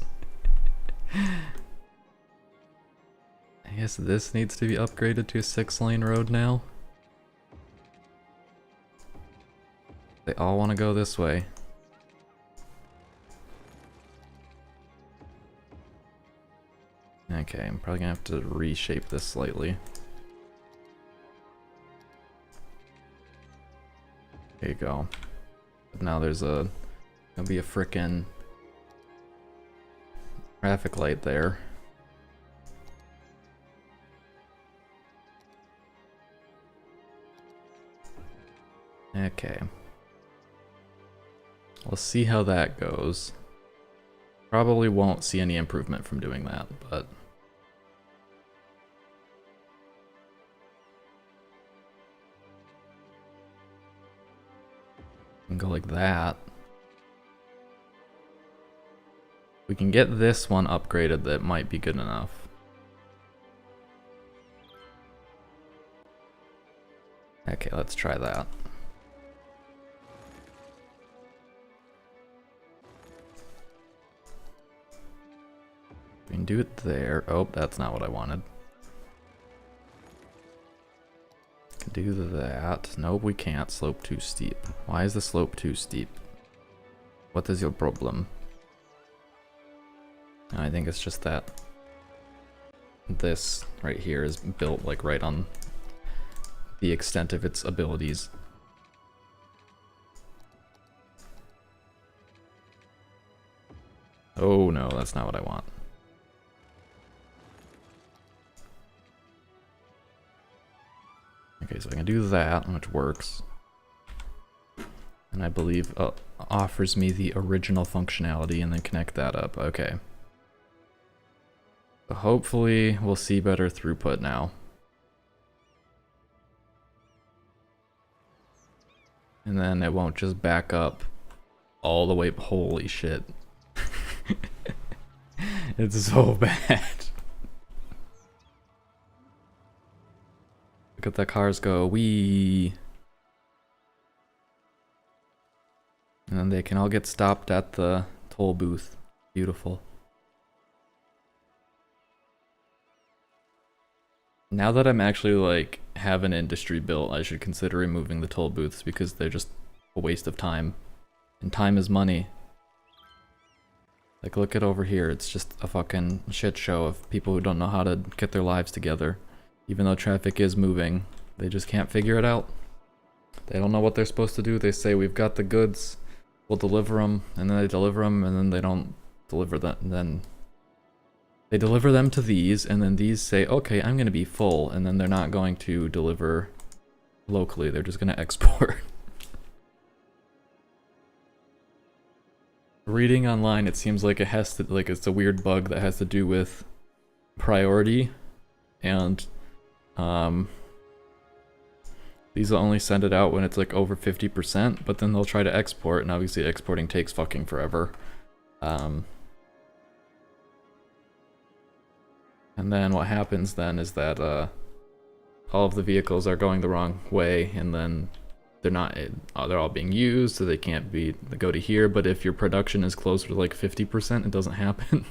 I guess this needs to be upgraded to a 6-lane road now. They all want to go this way. Okay, I'm probably gonna have to reshape this slightly. There you go. But now there's gonna be a frickin' traffic light there. Okay. We'll see how that goes. Probably won't see any improvement from doing that, but... can go like that. We can get this one upgraded, that might be good enough. Okay, let's try that. We can do it there. Oh, that's not what I wanted. Can do that. Nope, we can't. Slope too steep. Why is the slope too steep? What is your problem? I think it's just that this right here is built like right on the extent of its abilities. Oh no, that's not what I want. Okay, so I can do that, which works. And I believe offers me the original functionality, and then connect that up. Okay. So hopefully we'll see better throughput now. And then it won't just back up all the way. Holy shit. It's so bad. Look at the cars go, wee. And then they can all get stopped at the toll booth. Beautiful. Now that I'm actually like have an industry built, I should consider removing the toll booths because they're just a waste of time. And time is money. Like, look at over here, it's just a fucking shit show of people who don't know how to get their lives together. Even though traffic is moving, they just can't figure it out. They don't know what they're supposed to do. They say, we've got the goods, we'll deliver them, and then they deliver them, and then they don't deliver them. And then they deliver them to these, and then these say, okay, I'm going to be full, and then they're not going to deliver locally, they're just going to export. Reading online, it seems like it has to, like, it's a weird bug that has to do with priority, and these will only send it out when it's like over 50%, but then they'll try to export, and obviously exporting takes fucking forever. And then what happens then is that all of the vehicles are going the wrong way, and then they're all being used, so they can't go to here. But if your production is closer to like 50%, it doesn't happen.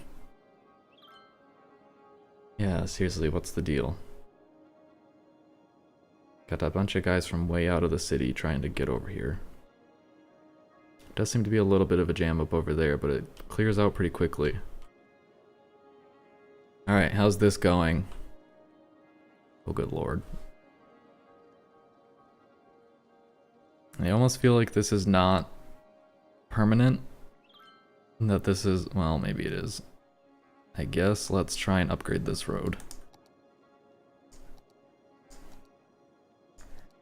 Yeah, seriously, what's the deal? Got a bunch of guys from way out of the city trying to get over here. Does seem to be a little bit of a jam up over there, but it clears out pretty quickly. Alright, how's this going? Oh, good lord. I almost feel like this is not permanent. That this is, well, maybe it is. I guess let's try and upgrade this road.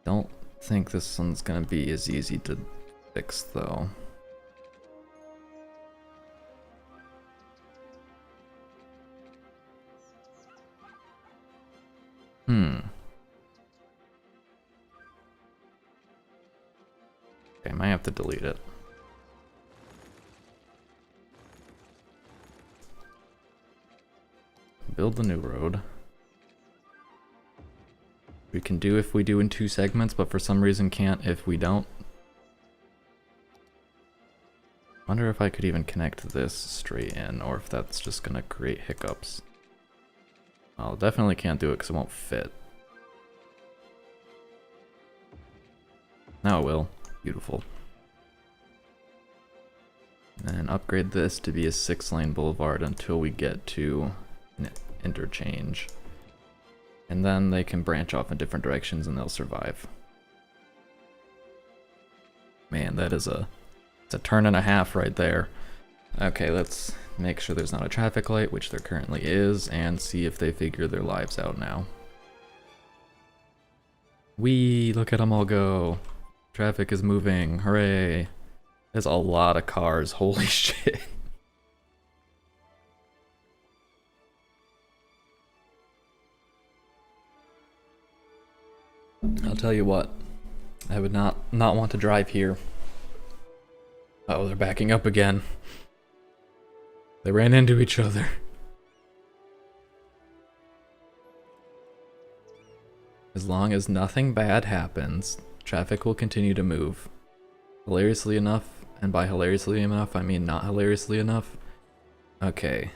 Don't think this one's gonna be as easy to fix, though. Okay, I might have to delete it. Build the new road. We can do if we do in 2 segments, but for some reason can't if we don't. Wonder if I could even connect this straight in, or if that's just gonna create hiccups. I'll definitely can't do it because it won't fit. Now it will. Beautiful. And upgrade this to be a 6-lane boulevard until we get to an interchange. And then they can branch off in different directions and they'll survive. Man, that is it's a turn and a half right there. Okay, let's make sure there's not a traffic light, which there currently is, and see if they figure their lives out now. Whee! Look at them all go. Traffic is moving. Hooray! There's a lot of cars. Holy shit. I'll tell you what. I would not want to drive here. Uh-oh, they're backing up again. They ran into each other. As long as nothing bad happens, traffic will continue to move. Hilariously enough, and by hilariously enough, I mean not hilariously enough. Okay.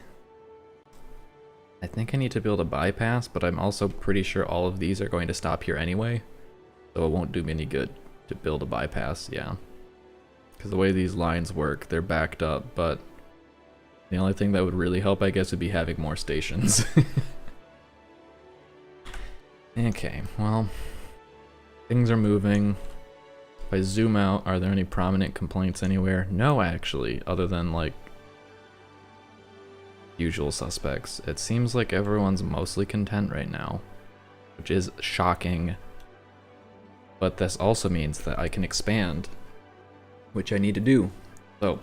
I think I need to build a bypass, but I'm also pretty sure all of these are going to stop here anyway. So it won't do me any good to build a bypass, yeah. Because the way these lines work, they're backed up, but the only thing that would really help, I guess, would be having more stations. Okay, well, things are moving. If I zoom out, are there any prominent complaints anywhere? No, actually, other than, like, usual suspects. It seems like everyone's mostly content right now, which is shocking. But this also means that I can expand, which I need to do. So,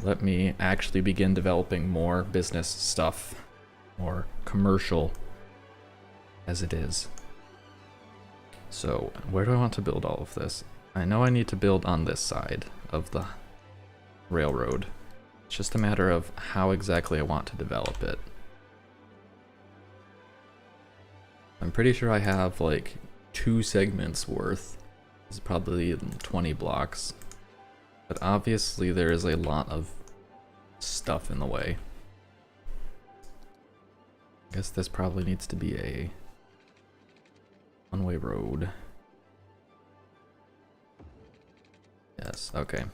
let me actually begin developing more business stuff, more commercial as it is. So, where do I want to build all of this? I know I need to build on this side of the railroad. It's just a matter of how exactly I want to develop it. I'm pretty sure I have like 2 segments worth. This is probably 20 blocks. But obviously there is a lot of stuff in the way. I guess this probably needs to be a one-way road. Yes, okay.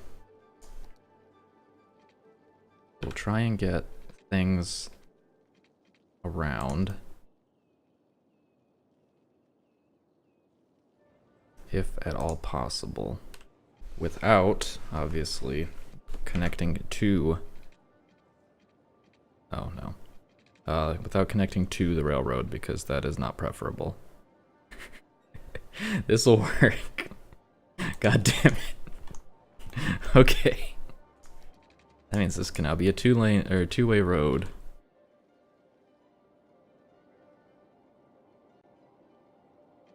We'll try and get things around, if at all possible, without, obviously, connecting to... Oh, no. Without connecting to the railroad, because that is not preferable. This'll work. God damn it. Okay. That means this can now be a 2-lane or 2-way road.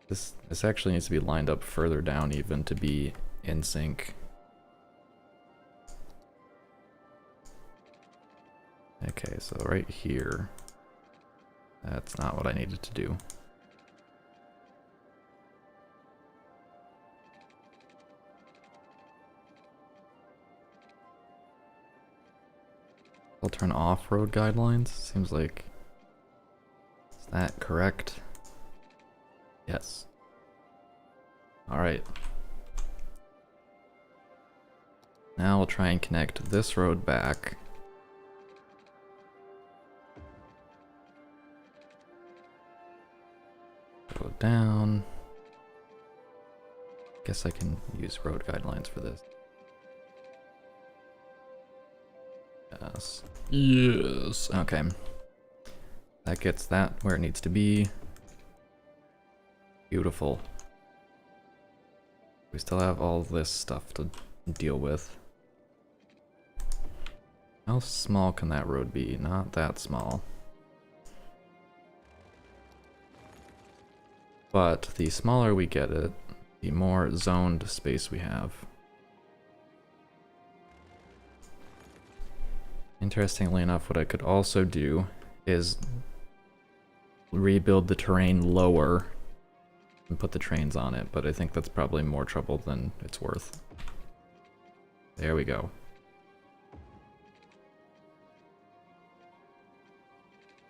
This actually needs to be lined up further down even to be in sync. Okay, so right here. That's not what I needed to do. I'll turn off road guidelines. Seems like... Is that correct? Yes. Alright. Now we'll try and connect this road back. Go down. Guess I can use road guidelines for this. Yes. Yes. Okay. That gets that where it needs to be. Beautiful. We still have all this stuff to deal with. How small can that road be? Not that small. But the smaller we get it, the more zoned space we have. Interestingly enough, what I could also do is rebuild the terrain lower and put the trains on it, but I think that's probably more trouble than it's worth. There we go.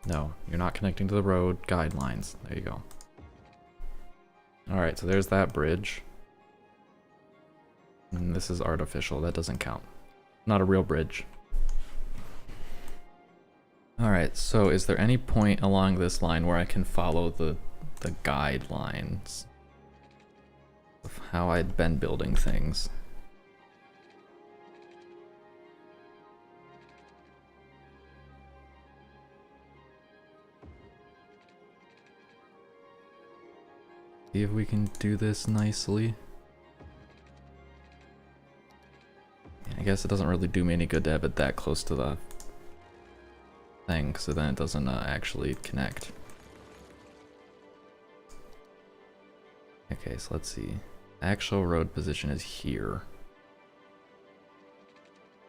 No, you're not connecting to the road guidelines. There you go. Alright, so there's that bridge. And this is artificial, that doesn't count. Not a real bridge. Alright, so is there any point along this line where I can follow the guidelines of how I'd been building things? See if we can do this nicely. I guess it doesn't really do me any good to have it that close to the thing, so then it doesn't actually connect. Okay, so let's see. Actual road position is here,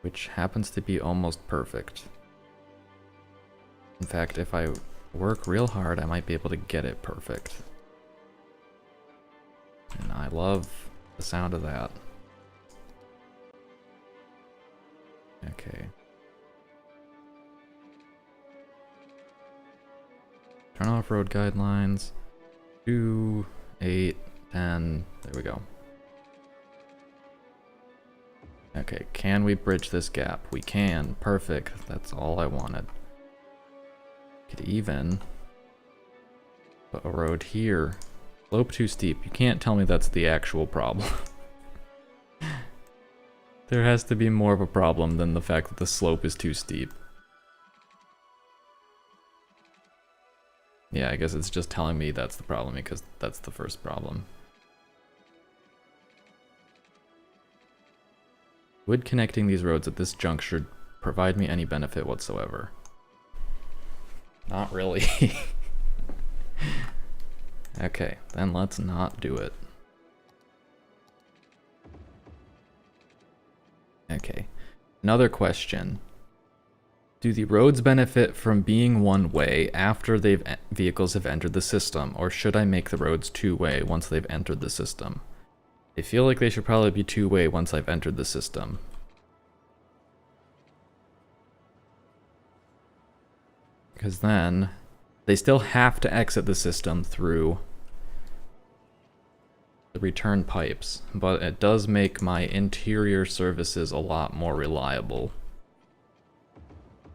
which happens to be almost perfect. In fact, if I work real hard, I might be able to get it perfect. And I love the sound of that. Okay. Turn off road guidelines. 2, 8, 10. There we go. Okay, can we bridge this gap? We can. Perfect. That's all I wanted. Could even put a road here. Slope too steep. You can't tell me that's the actual problem. There has to be more of a problem than the fact that the slope is too steep. Yeah, I guess it's just telling me that's the problem because that's the first problem. Would connecting these roads at this juncture provide me any benefit whatsoever? Not really. Okay, then let's not do it. Okay, another question. Do the roads benefit from being one way after vehicles have entered the system, or should I make the roads two-way once they've entered the system? I feel like they should probably be two-way once I've entered the system. Because then they still have to exit the system through the return pipes, but it does make my interior services a lot more reliable.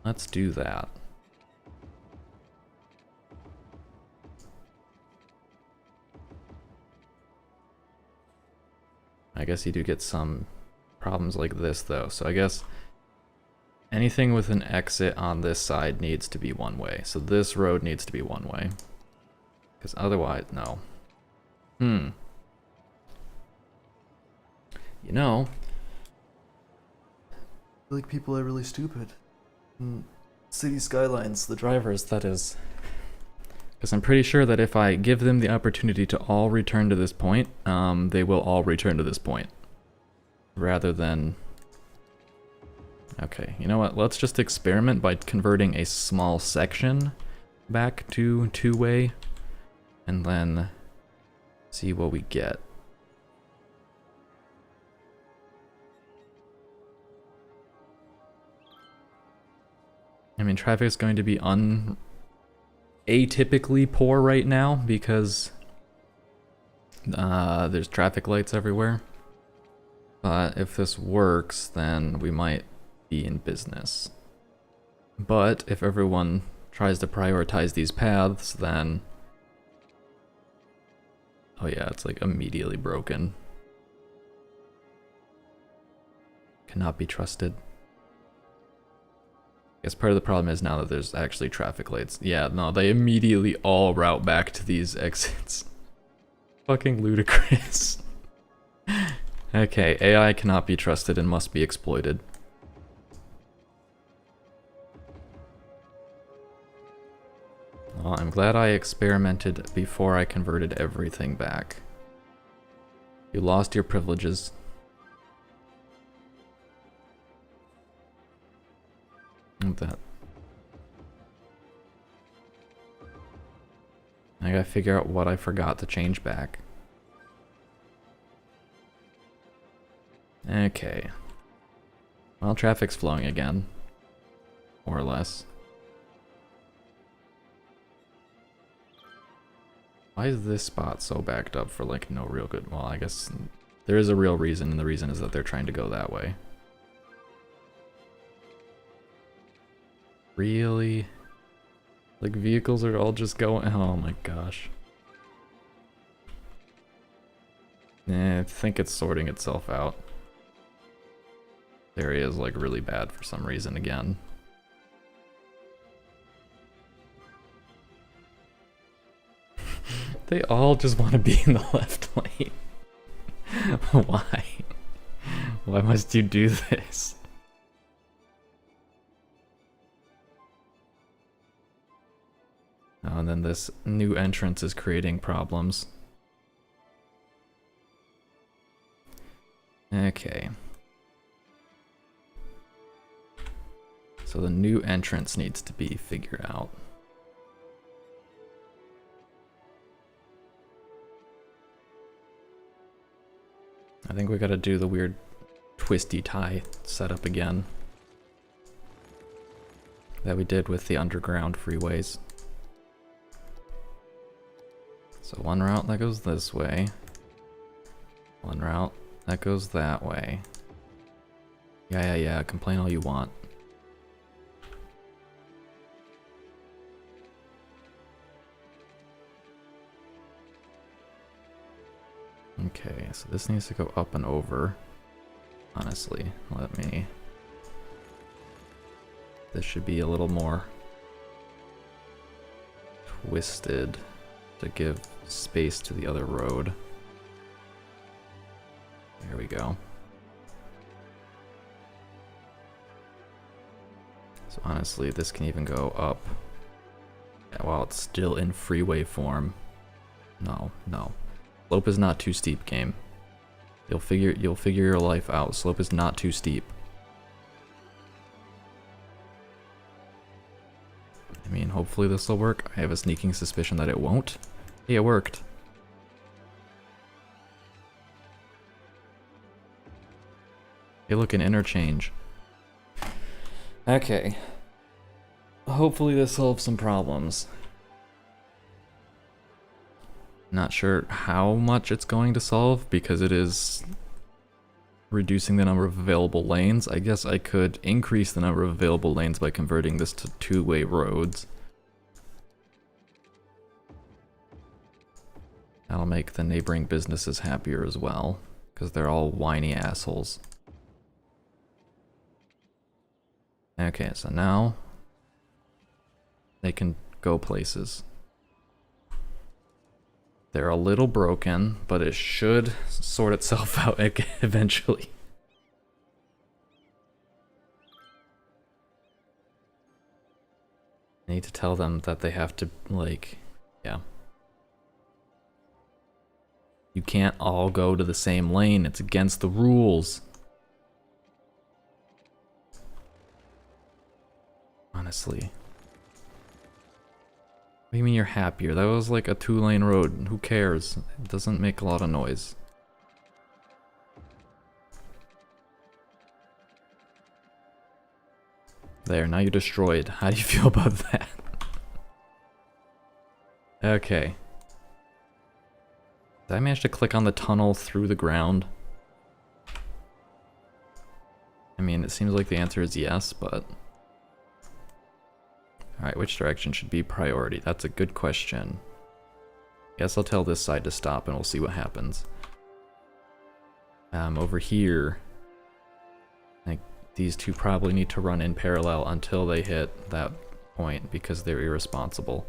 Let's do that. I guess you do get some problems like this though, so I guess anything with an exit on this side needs to be one way. So this road needs to be one way. Because otherwise, no. You know, I feel like people are really stupid. City Skylines, the drivers, that is. Because I'm pretty sure that if I give them the opportunity to all return to this point, they will all return to this point. Rather than... Okay, you know what? Let's just experiment by converting a small section back to two-way, and then see what we get. I mean, traffic is going to be atypically poor right now because there's traffic lights everywhere. But if this works, then we might be in business. But if everyone tries to prioritize these paths, then... Oh yeah, it's like immediately broken. Cannot be trusted. I guess part of the problem is now that there's actually traffic lights. Yeah, no, they immediately all route back to these exits. Fucking ludicrous. Okay, AI cannot be trusted and must be exploited. Well, I'm glad I experimented before I converted everything back. You lost your privileges. What that? I gotta figure out what I forgot to change back. Okay. Well, traffic's flowing again. More or less. Why is this spot so backed up for like no real good? Well, I guess there is a real reason, and the reason is that they're trying to go that way. Really? Like vehicles are all just going, oh my gosh. I think it's sorting itself out. The area is like really bad for some reason again. They all just want to be in the left lane. Why? Why must you do this? Oh, and then this new entrance is creating problems. Okay. So the new entrance needs to be figured out. I think we gotta do the weird twisty tie setup again that we did with the underground freeways. So one route that goes this way, one route that goes that way. Yeah, complain all you want. Okay, so this needs to go up and over. Honestly, let me... This should be a little more twisted to give space to the other road. There we go. So honestly, this can even go up while it's still in freeway form. No. Slope is not too steep, game. You'll figure your life out. Slope is not too steep. I mean, hopefully this will work. I have a sneaking suspicion that it won't. Hey, it worked. Hey, look, an interchange. Okay. Hopefully this solves some problems. Not sure how much it's going to solve because it is reducing the number of available lanes. I guess I could increase the number of available lanes by converting this to two-way roads. That'll make the neighboring businesses happier as well, because they're all whiny assholes. Okay, so now they can go places. They're a little broken, but it should sort itself out eventually. I need to tell them that they have to, like, yeah. You can't all go to the same lane. It's against the rules. Honestly. What do you mean you're happier? That was like a 2-lane road. Who cares? It doesn't make a lot of noise. There, now you're destroyed. How do you feel about that? Okay. Did I manage to click on the tunnel through the ground? I mean, it seems like the answer is yes, but... Alright, which direction should be priority? That's a good question. Guess I'll tell this side to stop and we'll see what happens. Over here, like, these two probably need to run in parallel until they hit that point because they're irresponsible.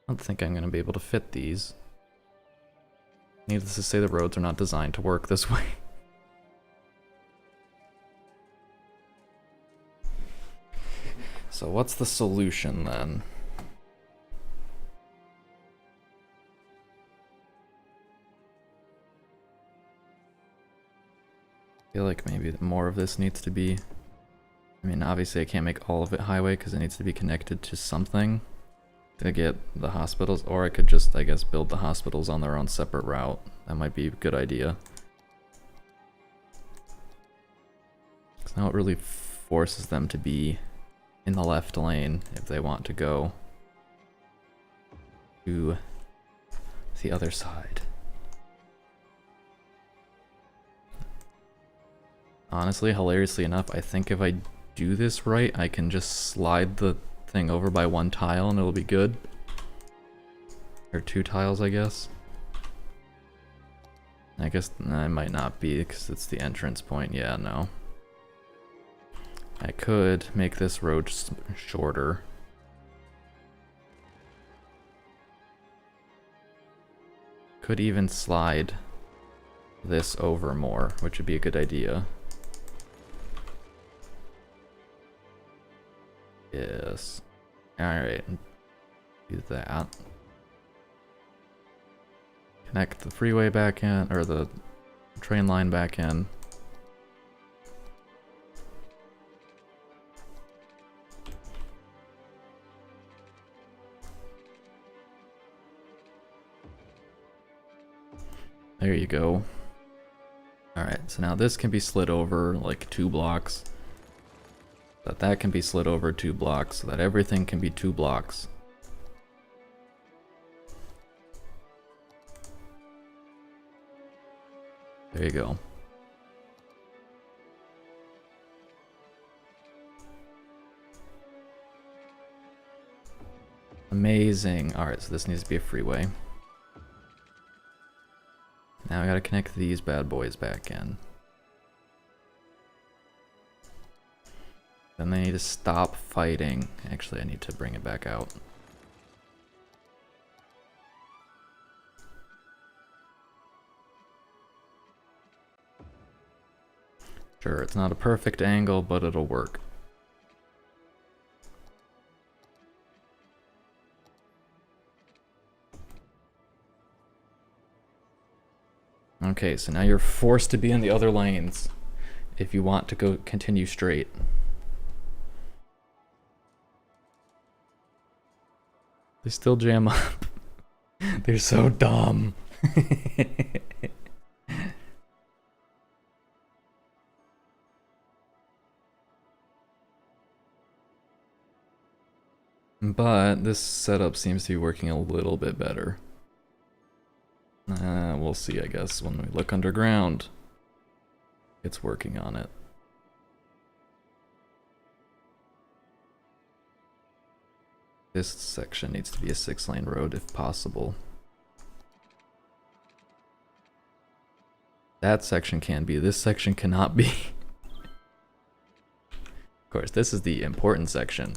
I don't think I'm going to be able to fit these. Needless to say, the roads are not designed to work this way. So what's the solution then? I feel like maybe more of this needs to be... I mean, obviously I can't make all of it highway because it needs to be connected to something. to get the hospitals, or I could just, I guess, build the hospitals on their own separate route. That might be a good idea. Because now it really forces them to be in the left lane if they want to go to the other side. Honestly, hilariously enough, I think if I do this right, I can just slide the thing over by one tile and it'll be good. Or 2 tiles, I guess. I guess it might not be because it's the entrance point. Yeah, no. I could make this road shorter. Could even slide this over more, which would be a good idea. Yes. Alright. Do that. Connect the freeway back in, or the train line back in. There you go. Alright, so now this can be slid over like 2 blocks. That can be slid over 2 blocks, so that everything can be 2 blocks. There you go. Amazing. Alright, so this needs to be a freeway. Now I gotta connect these bad boys back in. Then they need to stop fighting. Actually, I need to bring it back out. Sure, it's not a perfect angle, but it'll work. Okay, so now you're forced to be in the other lanes if you want to go continue straight. They still jam up. They're so dumb. But this setup seems to be working a little bit better. We'll see, I guess, when we look underground. It's working on it. This section needs to be a 6-lane road if possible. That section can be. This section cannot be. Of course, this is the important section.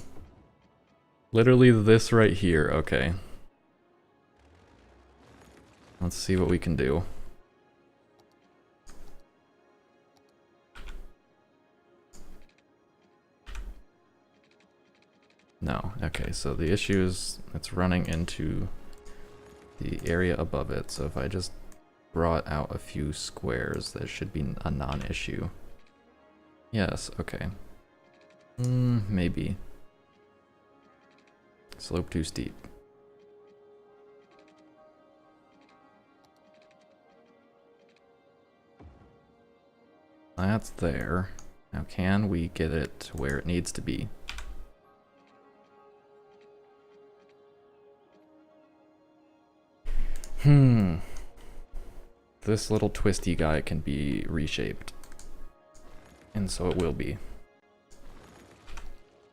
Literally this right here. Okay. Let's see what we can do. No. Okay, so the issue is it's running into the area above it. So if I just brought out a few squares, that should be a non-issue. Yes, okay. Maybe. Slope too steep. That's there. Now can we get it to where it needs to be? This little twisty guy can be reshaped. And so it will be.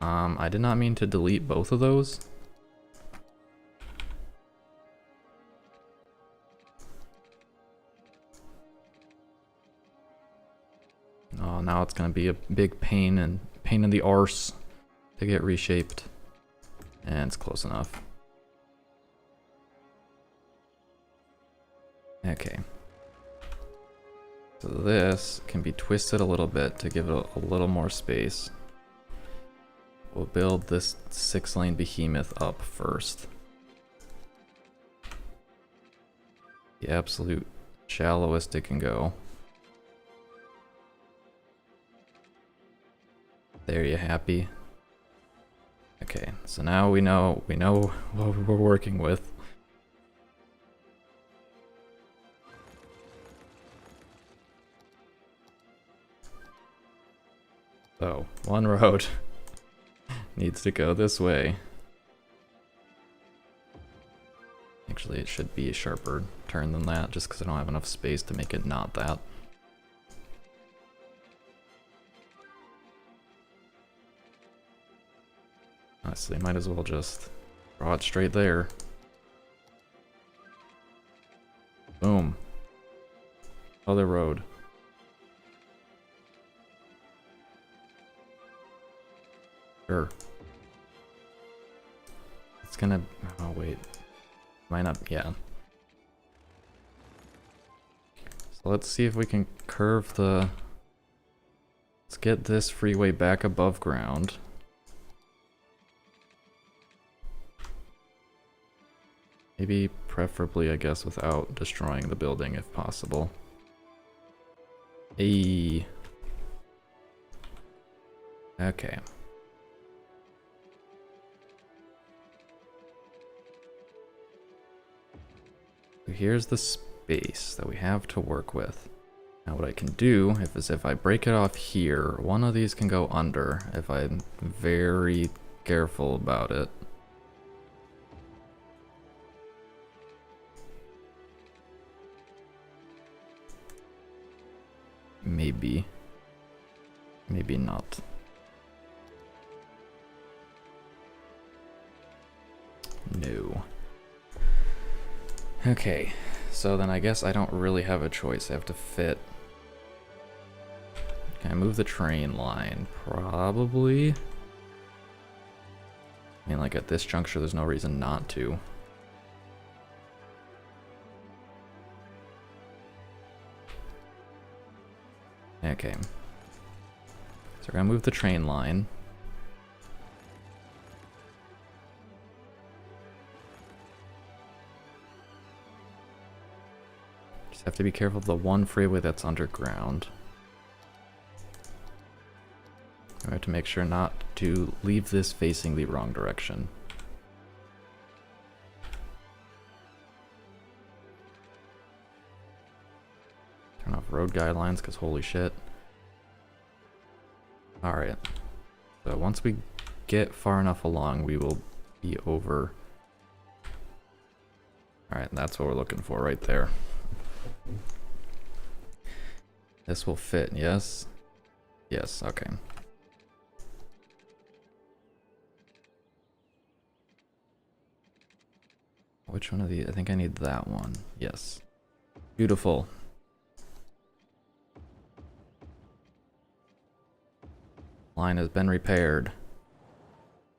I did not mean to delete both of those. Oh, now it's gonna be a big pain in the arse to get reshaped. And it's close enough. Okay. So this can be twisted a little bit to give it a little more space. We'll build this 6-lane behemoth up first. The absolute shallowest it can go. There, you happy? Okay, so now we know what we're working with. So, one road needs to go this way. Actually, it should be a sharper turn than that, just because I don't have enough space to make it not that. Honestly, might as well just draw it straight there. Boom. Other road. Sure. It's gonna... oh, wait. Might not... yeah. So let's see if we can curve the... let's get this freeway back above ground. Maybe preferably, I guess, without destroying the building if possible. Hey. Okay. So here's the space that we have to work with. Now what I can do is if I break it off here, one of these can go under if I'm very careful about it. Maybe. Maybe not. No. Okay, so then I guess I don't really have a choice. I have to fit. Can I move the train line? Probably. I mean, like at this juncture, there's no reason not to. Okay. So we're gonna move the train line. Just have to be careful of the one freeway that's underground. We have to make sure not to leave this facing the wrong direction. Turn off road guidelines, because holy shit. Alright. So once we get far enough along, we will be over. Alright, that's what we're looking for right there. This will fit, yes? Yes, okay. Which one of these? I think I need that one. Yes. Beautiful. Line has been repaired.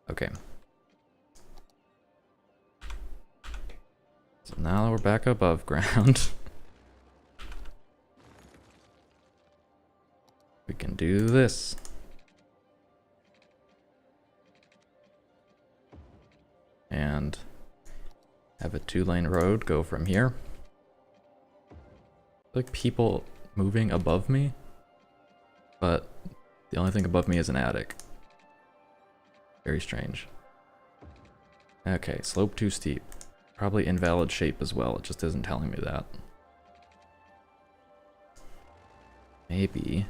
Okay. So now we're back above ground. We can do this. And have a 2-lane road go from here. Like people moving above me, but the only thing above me is an attic. Very strange. Okay, slope too steep. Probably invalid shape as well, it just isn't telling me that. Maybe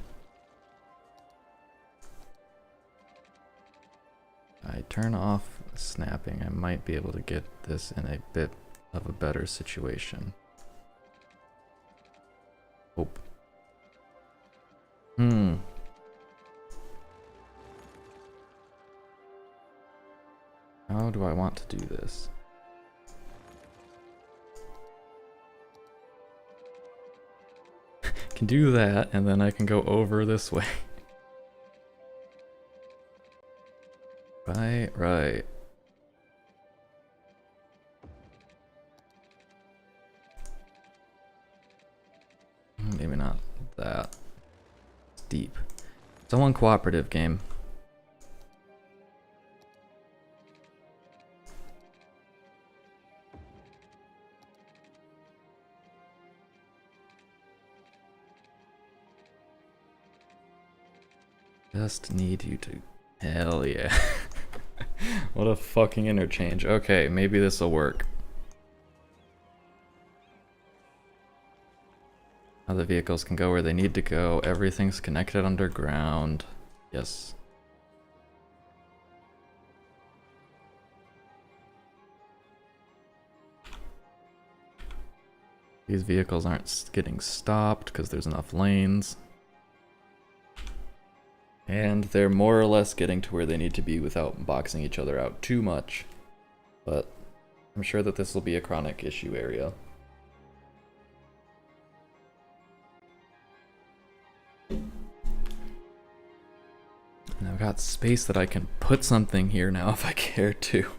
I turn off snapping, I might be able to get this in a bit of a better situation. Hope. How do I want to do this? Can do that, and then I can go over this way. Right. Maybe not that. It's deep. It's a one cooperative game. Just need you to... hell yeah. What a fucking interchange. Okay, maybe this will work. Now the vehicles can go where they need to go. Everything's connected underground. Yes. These vehicles aren't getting stopped because there's enough lanes. And they're more or less getting to where they need to be without boxing each other out too much. But I'm sure that this will be a chronic issue area. And I've got space that I can put something here now if I care to.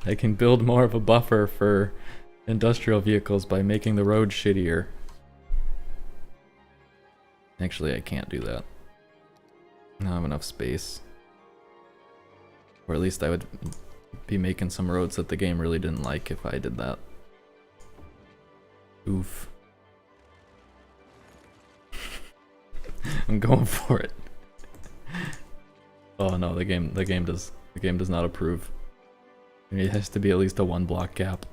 I can build more of a buffer for industrial vehicles by making the road shittier. Actually, I can't do that. I don't have enough space. Or at least I would be making some roads that the game really didn't like if I did that. Oof. I'm going for it. Oh no, the game does not approve. It has to be at least a 1 block gap.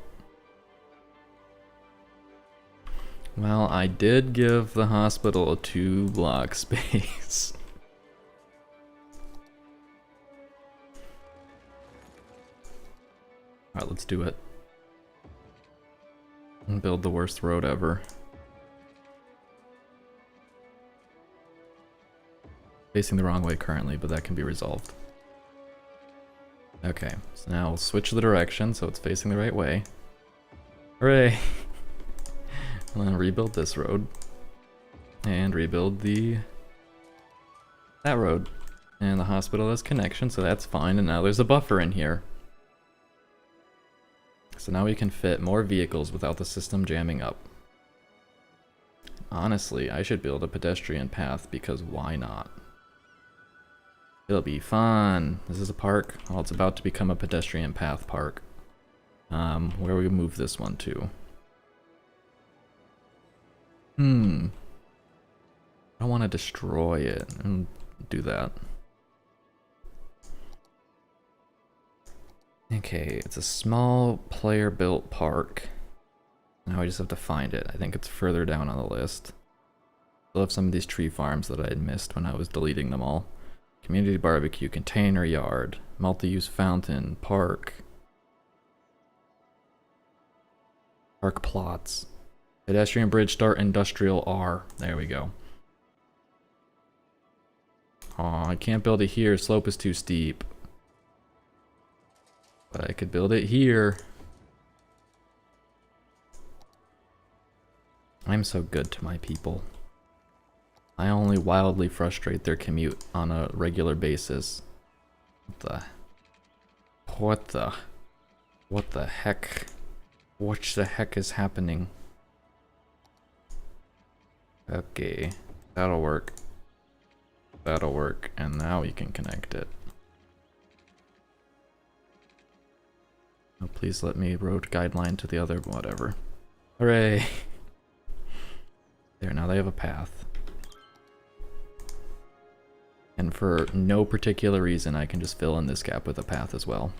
Well, I did give the hospital a 2 block space. Alright, let's do it. And build the worst road ever. Facing the wrong way currently, but that can be resolved. Okay, so now we'll switch the direction so it's facing the right way. Hooray! And then rebuild this road. And rebuild that road. And the hospital has connection, so that's fine, and now there's a buffer in here. So now we can fit more vehicles without the system jamming up. Honestly, I should build a pedestrian path because why not? It'll be fun. This is a park. Well, it's about to become a pedestrian path park. Where we move this one to? I don't want to destroy it and do that. Okay, it's a small player-built park. Now I just have to find it. I think it's further down on the list. Still have some of these tree farms that I had missed when I was deleting them all. Community barbecue, container yard, multi-use fountain, park. Park plots. Pedestrian bridge start industrial R. There we go. Aw, I can't build it here. Slope is too steep. But I could build it here. I'm so good to my people. I only wildly frustrate their commute on a regular basis. What the heck? What the heck is happening? Okay, that'll work. That'll work, and now we can connect it. Oh, please let me road guideline to the other whatever. Hooray! There, now they have a path. And for no particular reason, I can just fill in this gap with a path as well.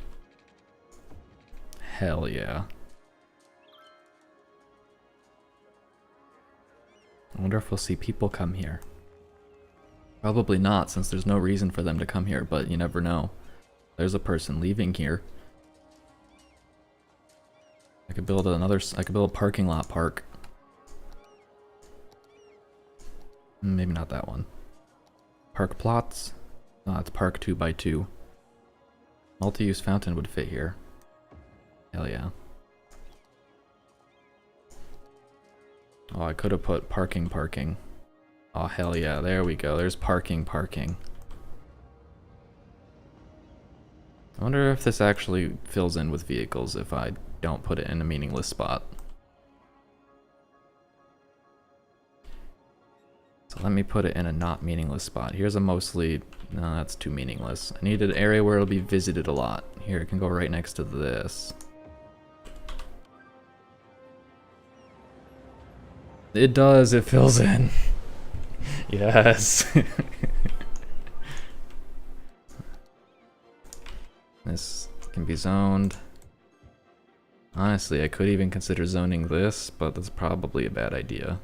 Hell yeah. I wonder if we'll see people come here. Probably not, since there's no reason for them to come here, but you never know. There's a person leaving here. I could build a parking lot park. Maybe not that one. Park plots. Oh, it's park 2x2. Multi-use fountain would fit here. Hell yeah. Oh, I could have put parking. Oh, hell yeah. There we go. There's parking. I wonder if this actually fills in with vehicles if I don't put it in a meaningless spot. So let me put it in a not meaningless spot. Here's a mostly... No, that's too meaningless. I need an area where it'll be visited a lot. Here, it can go right next to this. It does, it fills in. Yes. This can be zoned. Honestly, I could even consider zoning this, but that's probably a bad idea.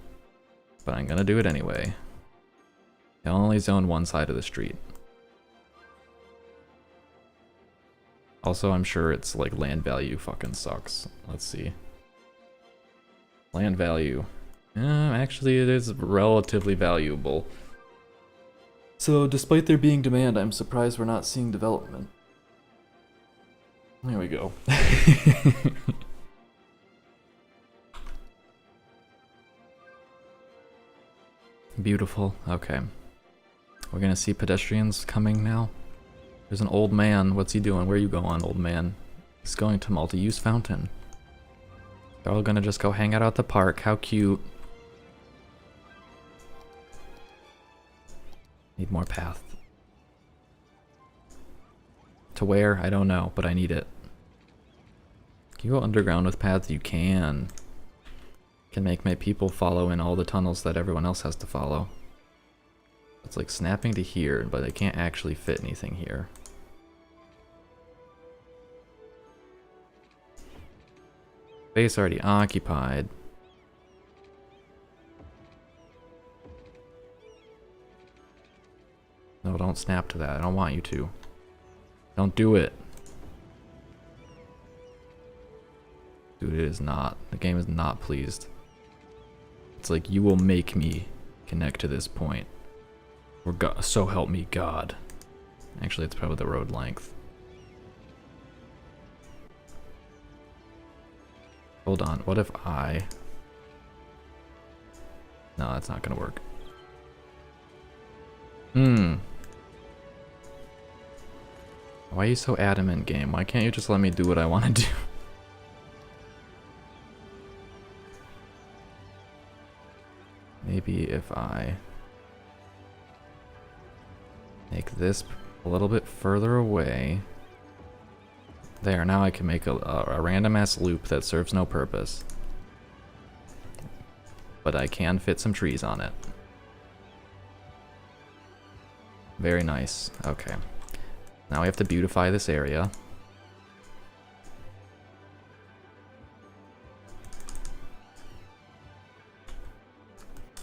But I'm gonna do it anyway. I only zone one side of the street. Also, I'm sure it's like land value fucking sucks. Let's see. Land value. Actually, it is relatively valuable. So, despite there being demand, I'm surprised we're not seeing development. There we go. Beautiful. Okay. We're gonna see pedestrians coming now. There's an old man. What's he doing? Where are you going, old man? He's going to multi-use fountain. They're all gonna just go hang out at the park. How cute. Need more path. To where? I don't know, but I need it. Can you go underground with paths? You can. Can make my people follow in all the tunnels that everyone else has to follow. It's like snapping to here, but I can't actually fit anything here. Space already occupied. No, don't snap to that. I don't want you to. Don't do it. Dude, it is not. The game is not pleased. It's like, you will make me connect to this point. Or so help me God. Actually, it's probably the road length. Hold on, what if I... No, that's not gonna work. Why are you so adamant, game? Why can't you just let me do what I want to do? Maybe if I make this a little bit further away. There, now I can make a random ass loop that serves no purpose. But I can fit some trees on it. Very nice. Okay. Now we have to beautify this area.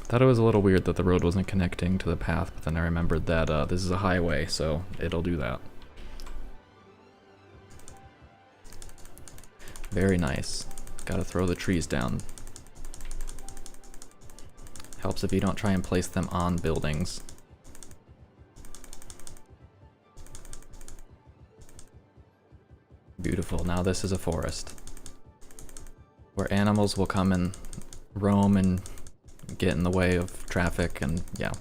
Thought it was a little weird that the road wasn't connecting to the path, but then I remembered that this is a highway, so it'll do that. Very nice. Gotta throw the trees down. Helps if you don't try and place them on buildings. Beautiful. Now this is a forest. Where animals will come and roam and get in the way of traffic and yeah.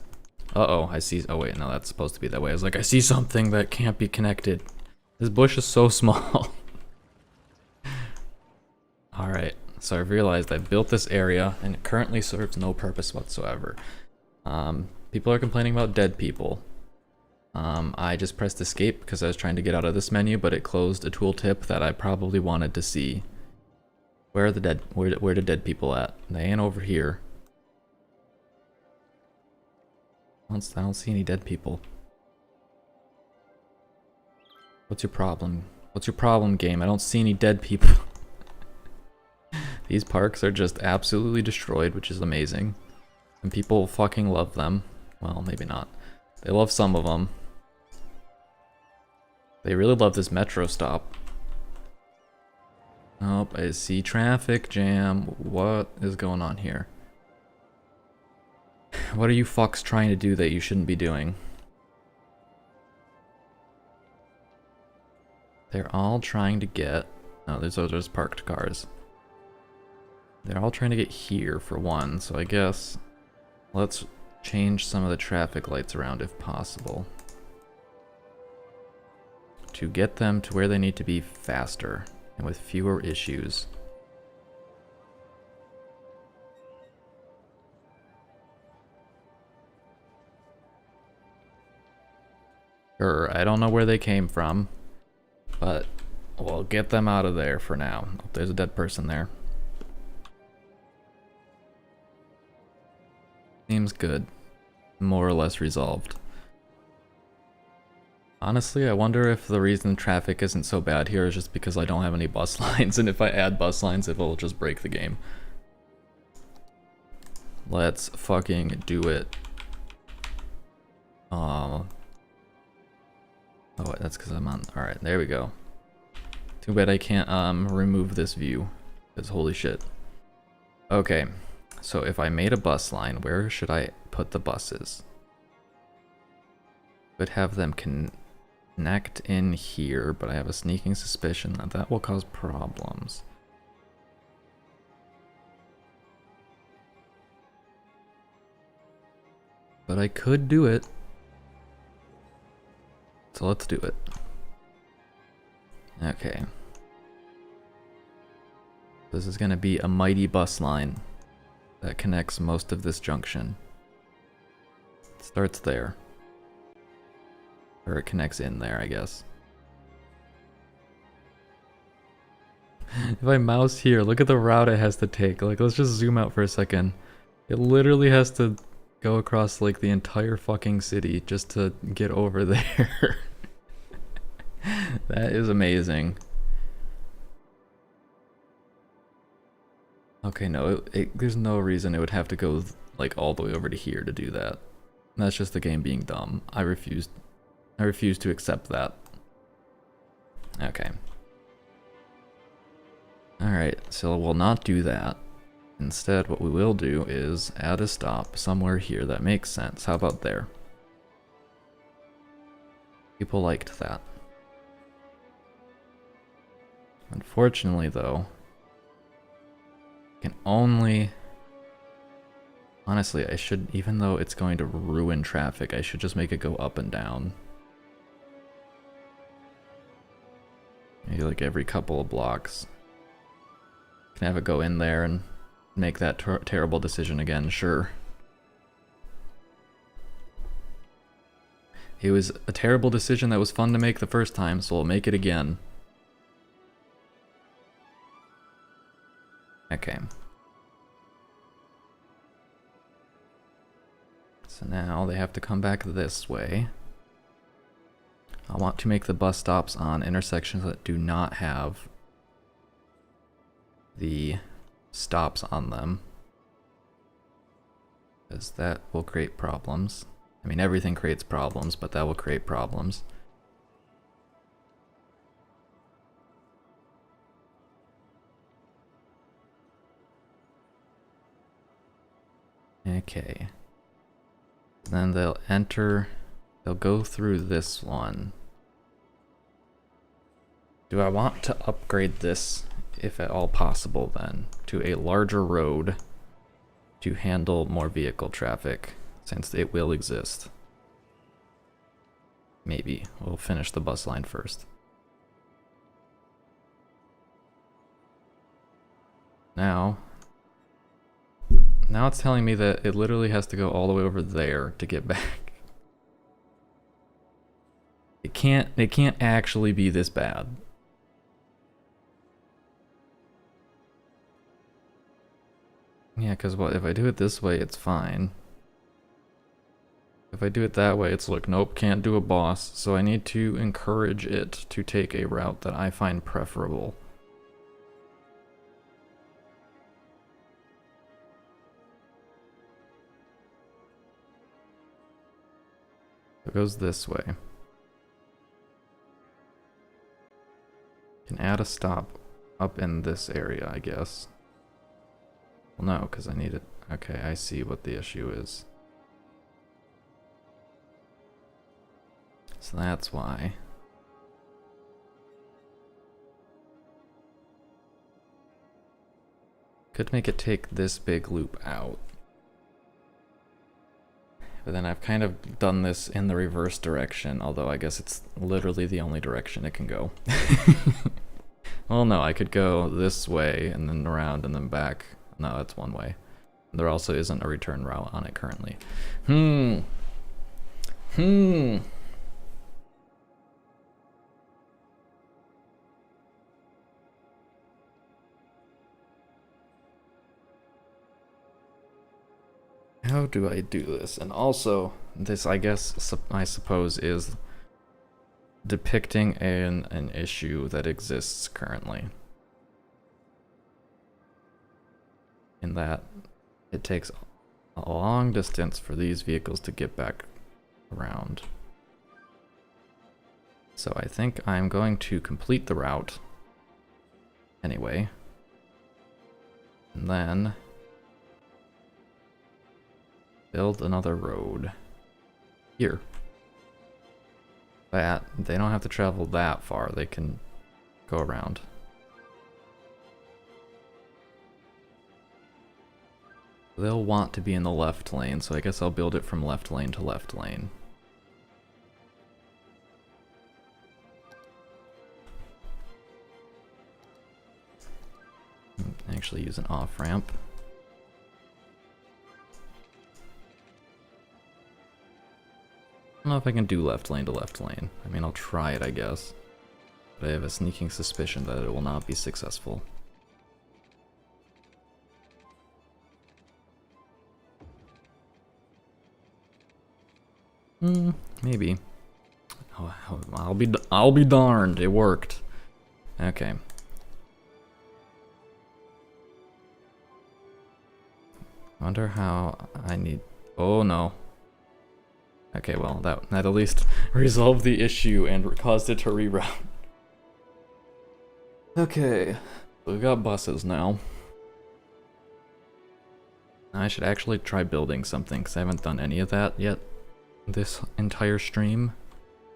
Uh-oh, I see. Oh wait, no, that's supposed to be that way. I was like, I see something that can't be connected. This bush is so small. Alright, so I've realized I built this area and it currently serves no purpose whatsoever. People are complaining about dead people. I just pressed escape because I was trying to get out of this menu, but it closed a tooltip that I probably wanted to see. Where are the dead? Where the dead people at? They ain't over here. I don't see any dead people. What's your problem? What's your problem, game? I don't see any dead people. These parks are just absolutely destroyed, which is amazing. And people fucking love them. Well, maybe not. They love some of them. They really love this metro stop. Oh, I see traffic jam. What is going on here? What are you fucks trying to do that you shouldn't be doing? They're all trying to get... No, those are just parked cars. They're all trying to get here for one, so I guess let's change some of the traffic lights around if possible. To get them to where they need to be faster and with fewer issues. Sure, I don't know where they came from, but we'll get them out of there for now. Oh, there's a dead person there. Seems good. More or less resolved. Honestly, I wonder if the reason traffic isn't so bad here is just because I don't have any bus lines, and if I add bus lines, it will just break the game. Let's fucking do it. Oh, wait, that's because I'm on. Alright, there we go. Too bad I can't remove this view, because holy shit. Okay, so if I made a bus line, where should I put the buses? Could have them connect in here, but I have a sneaking suspicion that that will cause problems. But I could do it. So let's do it. Okay. This is gonna be a mighty bus line that connects most of this junction. It starts there. Or it connects in there, I guess. If I mouse here, look at the route it has to take. Like, let's just zoom out for a second. It literally has to go across, like, the entire fucking city just to get over there. That is amazing. Okay, no, there's no reason it would have to go, like, all the way over to here to do that. That's just the game being dumb. I refuse to accept that. Okay. Alright, so we'll not do that. Instead, what we will do is add a stop somewhere here that makes sense. How about there? People liked that. Unfortunately, though, I can only... Honestly, I should, even though it's going to ruin traffic, I should just make it go up and down. Maybe like every couple of blocks. Can have it go in there and make that terrible decision again, sure. It was a terrible decision that was fun to make the first time, so we'll make it again. Okay. So now they have to come back this way. I want to make the bus stops on intersections that do not have the stops on them, because that will create problems. I mean, everything creates problems, but that will create problems. Okay. Then they'll go through this one. Do I want to upgrade this, if at all possible then, to a larger road to handle more vehicle traffic, since it will exist? Maybe. We'll finish the bus line first. Now it's telling me that it literally has to go all the way over there to get back. It can't actually be this bad. Yeah, because what if I do it this way, it's fine. If I do it that way, it's like, nope, can't do a boss, so I need to encourage it to take a route that I find preferable. It goes this way. Can add a stop up in this area, I guess. Well, no, because I need it. Okay, I see what the issue is. So that's why. Could make it take this big loop out. But then I've kind of done this in the reverse direction, although I guess it's literally the only direction it can go. Well, no, I could go this way and then around and then back. No, that's one way. There also isn't a return route on it currently. How do I do this? And also, this, I guess, I suppose, is depicting an issue that exists currently. In that it takes a long distance for these vehicles to get back around. So I think I'm going to complete the route anyway. And then build another road here. That they don't have to travel that far, they can go around. They'll want to be in the left lane, so I guess I'll build it from left lane to left lane. Actually use an off-ramp. I don't know if I can do left lane to left lane. I mean, I'll try it, I guess. But I have a sneaking suspicion that it will not be successful. Maybe. Oh, I'll be darned. It worked. Okay. Wonder how I need. Oh no. Okay, well that at least resolved the issue and caused it to reroute. Okay, we've got buses now. I should actually try building something because I haven't done any of that yet. This entire stream.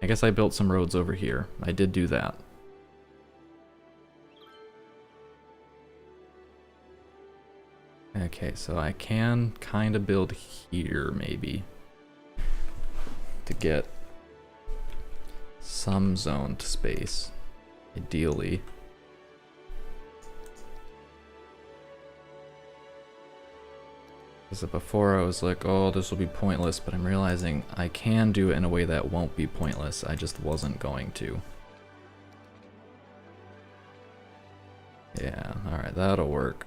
I guess I built some roads over here. I did do that. Okay, so I can kind of build here maybe to get some zoned space, ideally. Because before I was like, oh, this will be pointless, but I'm realizing I can do it in a way that won't be pointless. I just wasn't going to. Yeah, alright, that'll work.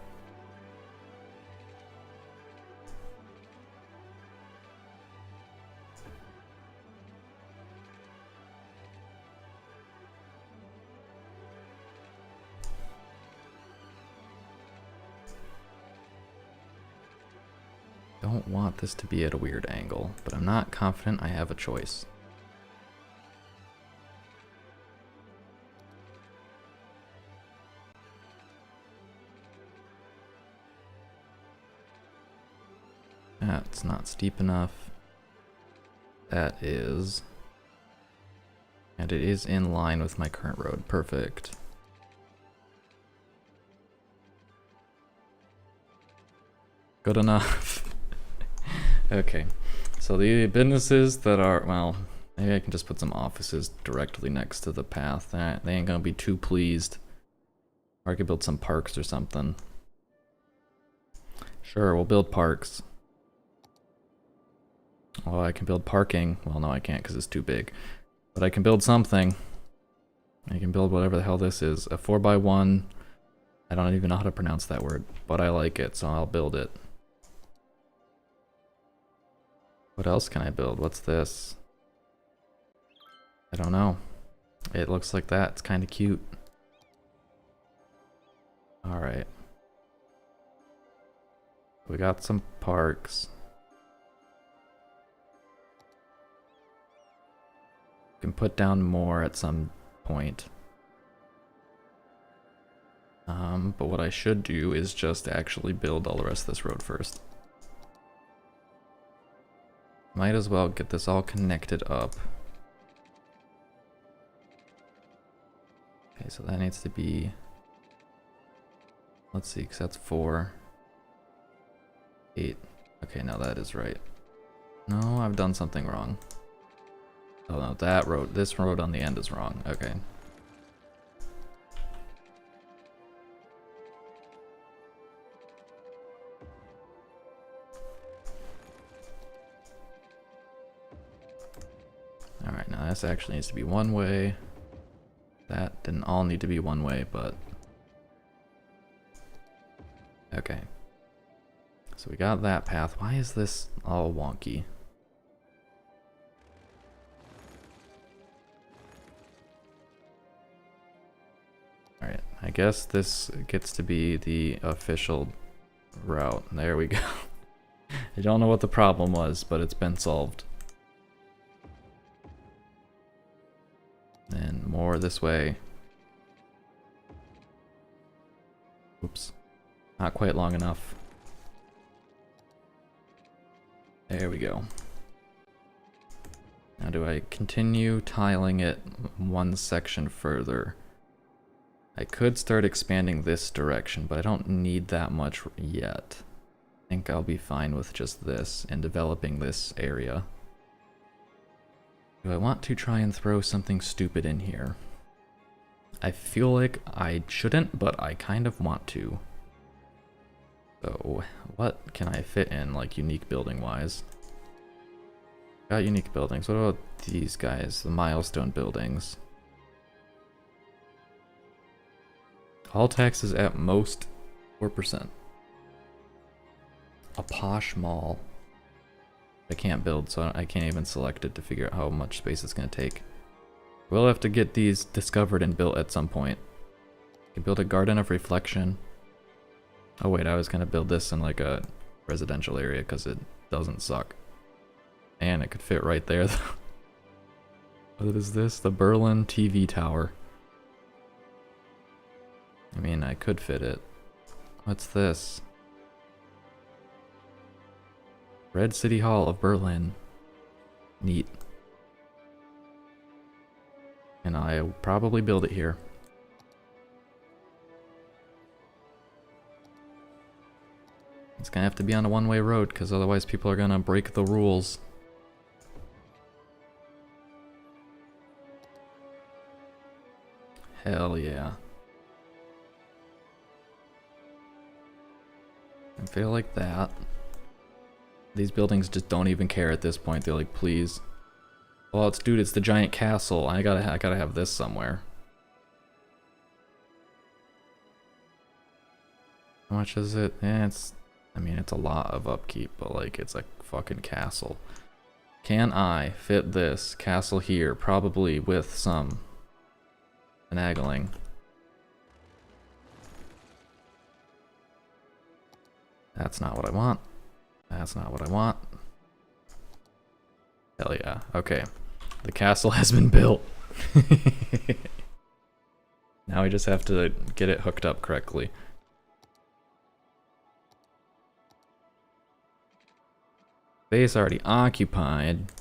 Don't want this to be at a weird angle, but I'm not confident I have a choice. That's not steep enough. That is. And it is in line with my current road. Perfect. Good enough. Okay, so the businesses that are, well, maybe I can just put some offices directly next to the path. They ain't gonna be too pleased. Or I could build some parks or something. Sure, we'll build parks. Oh, I can build parking. Well, no, I can't because it's too big. But I can build something. I can build whatever the hell this is. A 4x1. I don't even know how to pronounce that word, but I like it, so I'll build it. What else can I build? What's this? I don't know. It looks like that. It's kind of cute. Alright. We got some parks. Can put down more at some point. But what I should do is just actually build all the rest of this road first. Might as well get this all connected up. Okay, so that needs to be, let's see, because that's 4, 8. Okay, now that is right. No, I've done something wrong. Oh no, that road, this road on the end is wrong. Okay. Alright, now this actually needs to be one way. That didn't all need to be one way, but... Okay. So we got that path. Why is this all wonky? I guess this gets to be the official route. There we go. I don't know what the problem was, but it's been solved. And more this way. Oops. Not quite long enough. There we go. Now do I continue tiling it one section further? I could start expanding this direction, but I don't need that much yet. I think I'll be fine with just this and developing this area. Do I want to try and throw something stupid in here? I feel like I shouldn't, but I kind of want to. So, what can I fit in, like, unique building-wise? Got unique buildings. What about these guys? The milestone buildings. All taxes at most 4%. A posh mall. I can't build, so I can't even select it to figure out how much space it's going to take. We'll have to get these discovered and built at some point. You can build a garden of reflection. Oh wait, I was going to build this in like a residential area because it doesn't suck. And it could fit right there though. What is this? The Berlin TV tower. I mean, I could fit it. What's this? Red City Hall of Berlin. Neat. And I'll probably build it here. It's gonna have to be on a one-way road, because otherwise people are gonna break the rules. Hell yeah. I feel like that. These buildings just don't even care at this point. They're like, please. Well, it's the giant castle. I gotta have this somewhere. How much is it? I mean, it's a lot of upkeep, but like, it's a fucking castle. Can I fit this castle here? Probably with some finagling. That's not what I want. That's not what I want. Hell yeah. Okay. The castle has been built. Now we just have to get it hooked up correctly. Base already occupied.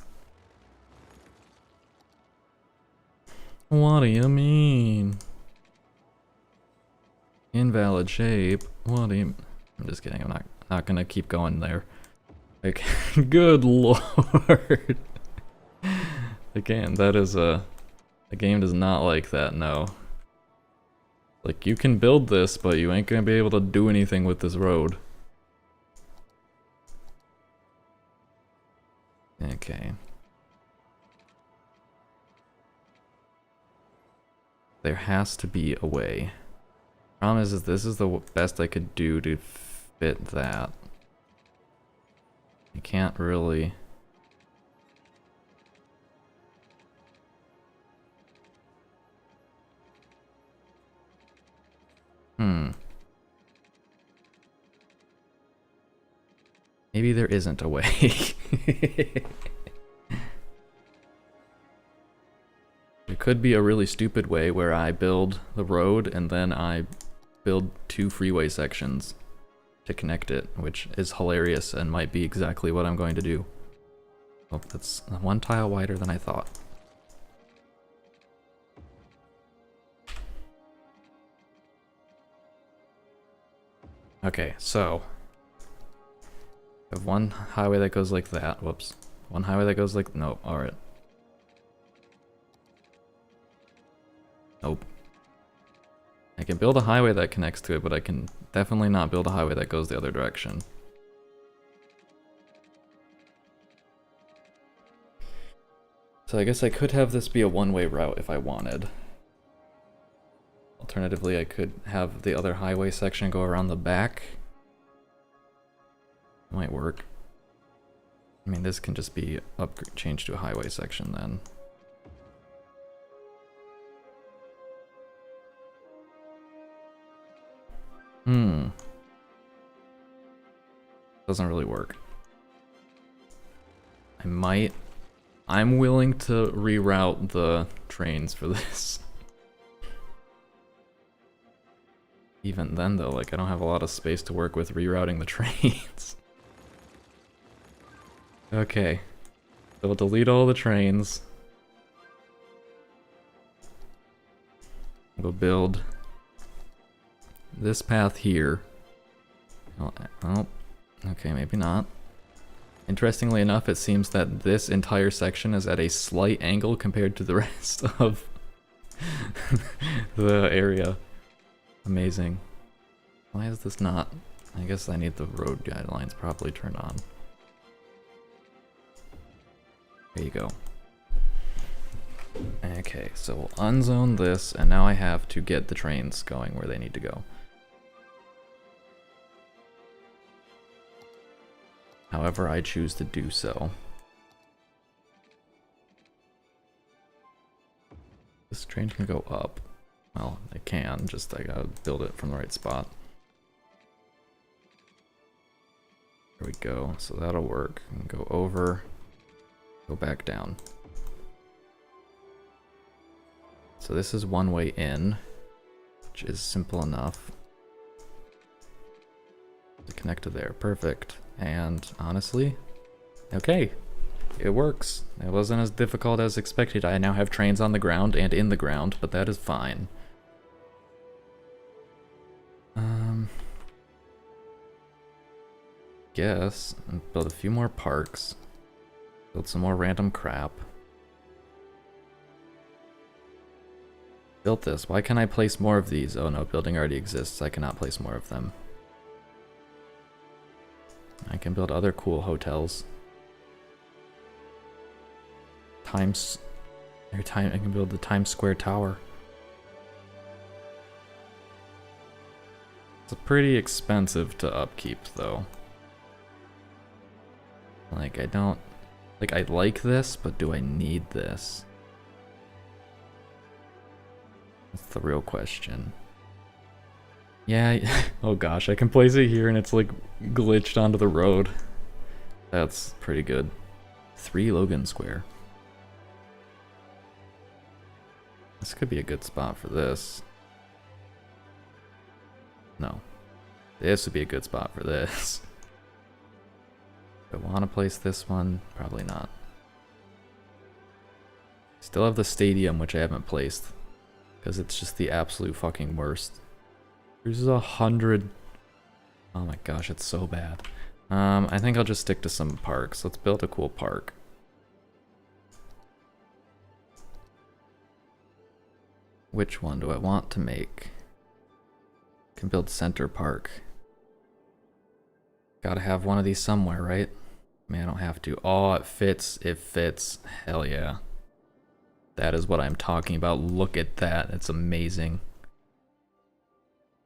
What do you mean? Invalid shape. What do you... I'm just kidding. I'm not gonna keep going there. Like, good lord. Again, that is the game does not like that, no. Like, you can build this, but you ain't gonna be able to do anything with this road. Okay. There has to be a way. Problem is this is the best I could do to fit that. I can't really... Maybe there isn't a way. There could be a really stupid way where I build the road and then I build 2 freeway sections to connect it, which is hilarious and might be exactly what I'm going to do. Oh, that's 1 tile wider than I thought. Okay, so I have 1 highway that goes like that. Whoops. 1 highway that goes like... Nope. Alright. Nope. I can build a highway that connects to it, but I can definitely not build a highway that goes the other direction. So I guess I could have this be a one-way route if I wanted. Alternatively, I could have the other highway section go around the back. Might work. I mean, this can just be changed to a highway section then. Doesn't really work. I'm willing to reroute the trains for this. Even then though, like, I don't have a lot of space to work with rerouting the trains. Okay. So we'll delete all the trains. We'll build this path here. Oh, okay, maybe not. Interestingly enough, it seems that this entire section is at a slight angle compared to the rest of the area. Amazing. Why is this not? I guess I need the road guidelines properly turned on. There you go. Okay, so we'll unzone this, and now I have to get the trains going where they need to go. However I choose to do so. This train can go up. Well, it can, just I gotta build it from the right spot. There we go, so that'll work. And go over, go back down. So this is one way in, which is simple enough to connect to there. Perfect. And honestly, okay, it works. It wasn't as difficult as expected. I now have trains on the ground and in the ground, but that is fine. Guess build a few more parks, build some more random crap. Built this. Why can't I place more of these? Oh no, building already exists. I cannot place more of them. I can build other cool hotels. I can build the Times Square Tower. It's pretty expensive to upkeep though. Like I like this, but do I need this? That's the real question. Yeah, oh gosh, I can place it here and it's like glitched onto the road. That's pretty good. 3 Logan Square. This could be a good spot for this. No. This would be a good spot for this. Do I want to place this one? Probably not. Still have the stadium, which I haven't placed. Because it's just the absolute fucking worst. There's 100. Oh my gosh, it's so bad. I think I'll just stick to some parks. Let's build a cool park. Which one do I want to make? Can build Center Park. Gotta have one of these somewhere, right? I mean, I don't have to. Oh, it fits. It fits. Hell yeah. That is what I'm talking about. Look at that. It's amazing.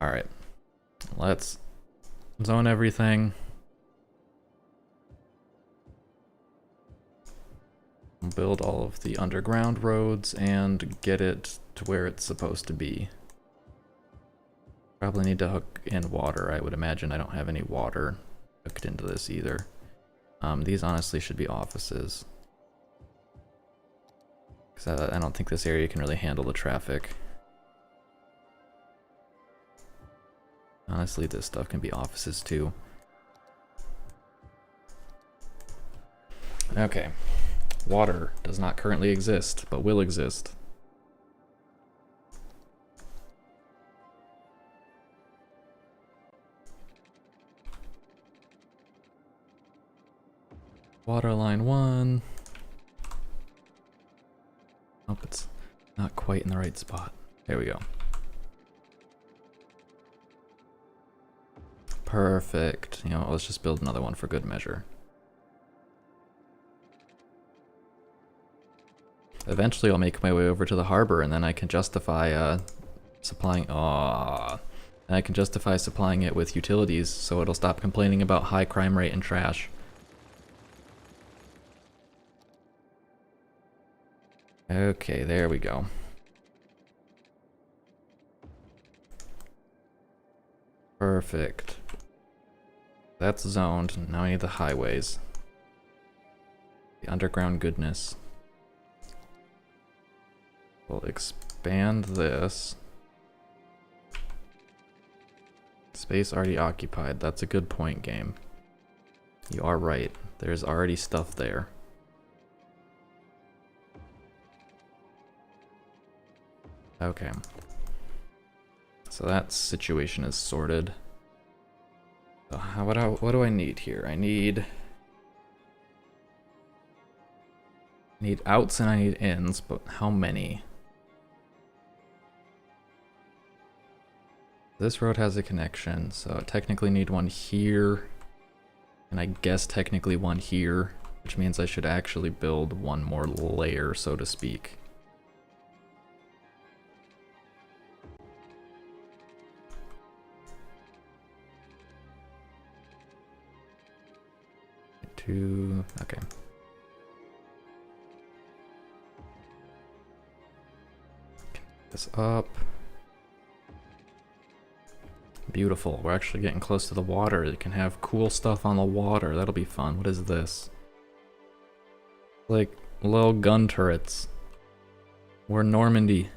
Alright. Let's zone everything. Build all of the underground roads and get it to where it's supposed to be. Probably need to hook in water. I would imagine I don't have any water hooked into this either. These honestly should be offices. Because I don't think this area can really handle the traffic. Honestly, this stuff can be offices too. Okay. Water does not currently exist, but will exist. Water line 1. Nope, it's not quite in the right spot. There we go. Perfect. You know, let's just build another one for good measure. Eventually I'll make my way over to the harbor and then I can justify supplying I can justify supplying it with utilities so it'll stop complaining about high crime rate and trash. Okay, there we go. Perfect. That's zoned. Now I need the highways. The underground goodness. We'll expand this. Space already occupied. That's a good point, game. You are right. There's already stuff there. Okay. So that situation is sorted. So what do I need here? I need outs and I need ins, but how many? This road has a connection, so I technically need one here, and I guess technically one here, which means I should actually build one more layer, so to speak. Okay. This up. Beautiful. We're actually getting close to the water. You can have cool stuff on the water. That'll be fun. What is this? Like little gun turrets. We're Normandy.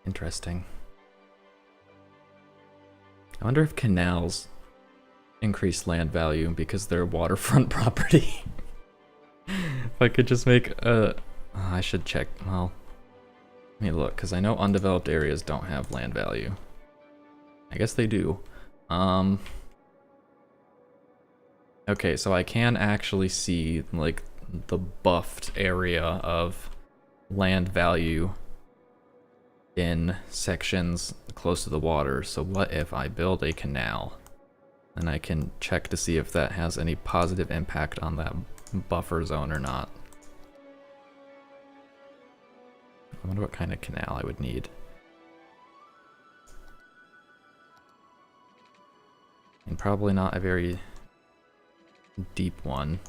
Interesting. I wonder if canals increase land value because they're waterfront property. If I could just make a... I should check. Well, let me look, because I know undeveloped areas don't have land value. I guess they do. Okay, so I can actually see, like, the buffed area of land value in sections close to the water. So what if I build a canal? And I can check to see if that has any positive impact on that buffer zone or not. I wonder what kind of canal I would need. And probably not a very deep one.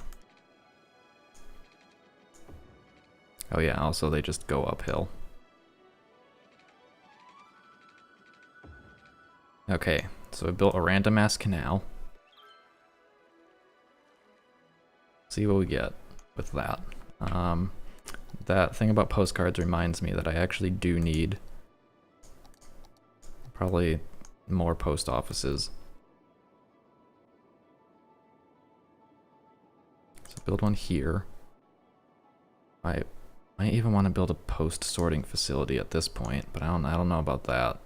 Oh yeah, also they just go uphill. Okay, so I built a random ass canal. See what we get with that. That thing about postcards reminds me that I actually do need probably more post offices. So build one here. I might even want to build a post sorting facility at this point, but I don't know about that.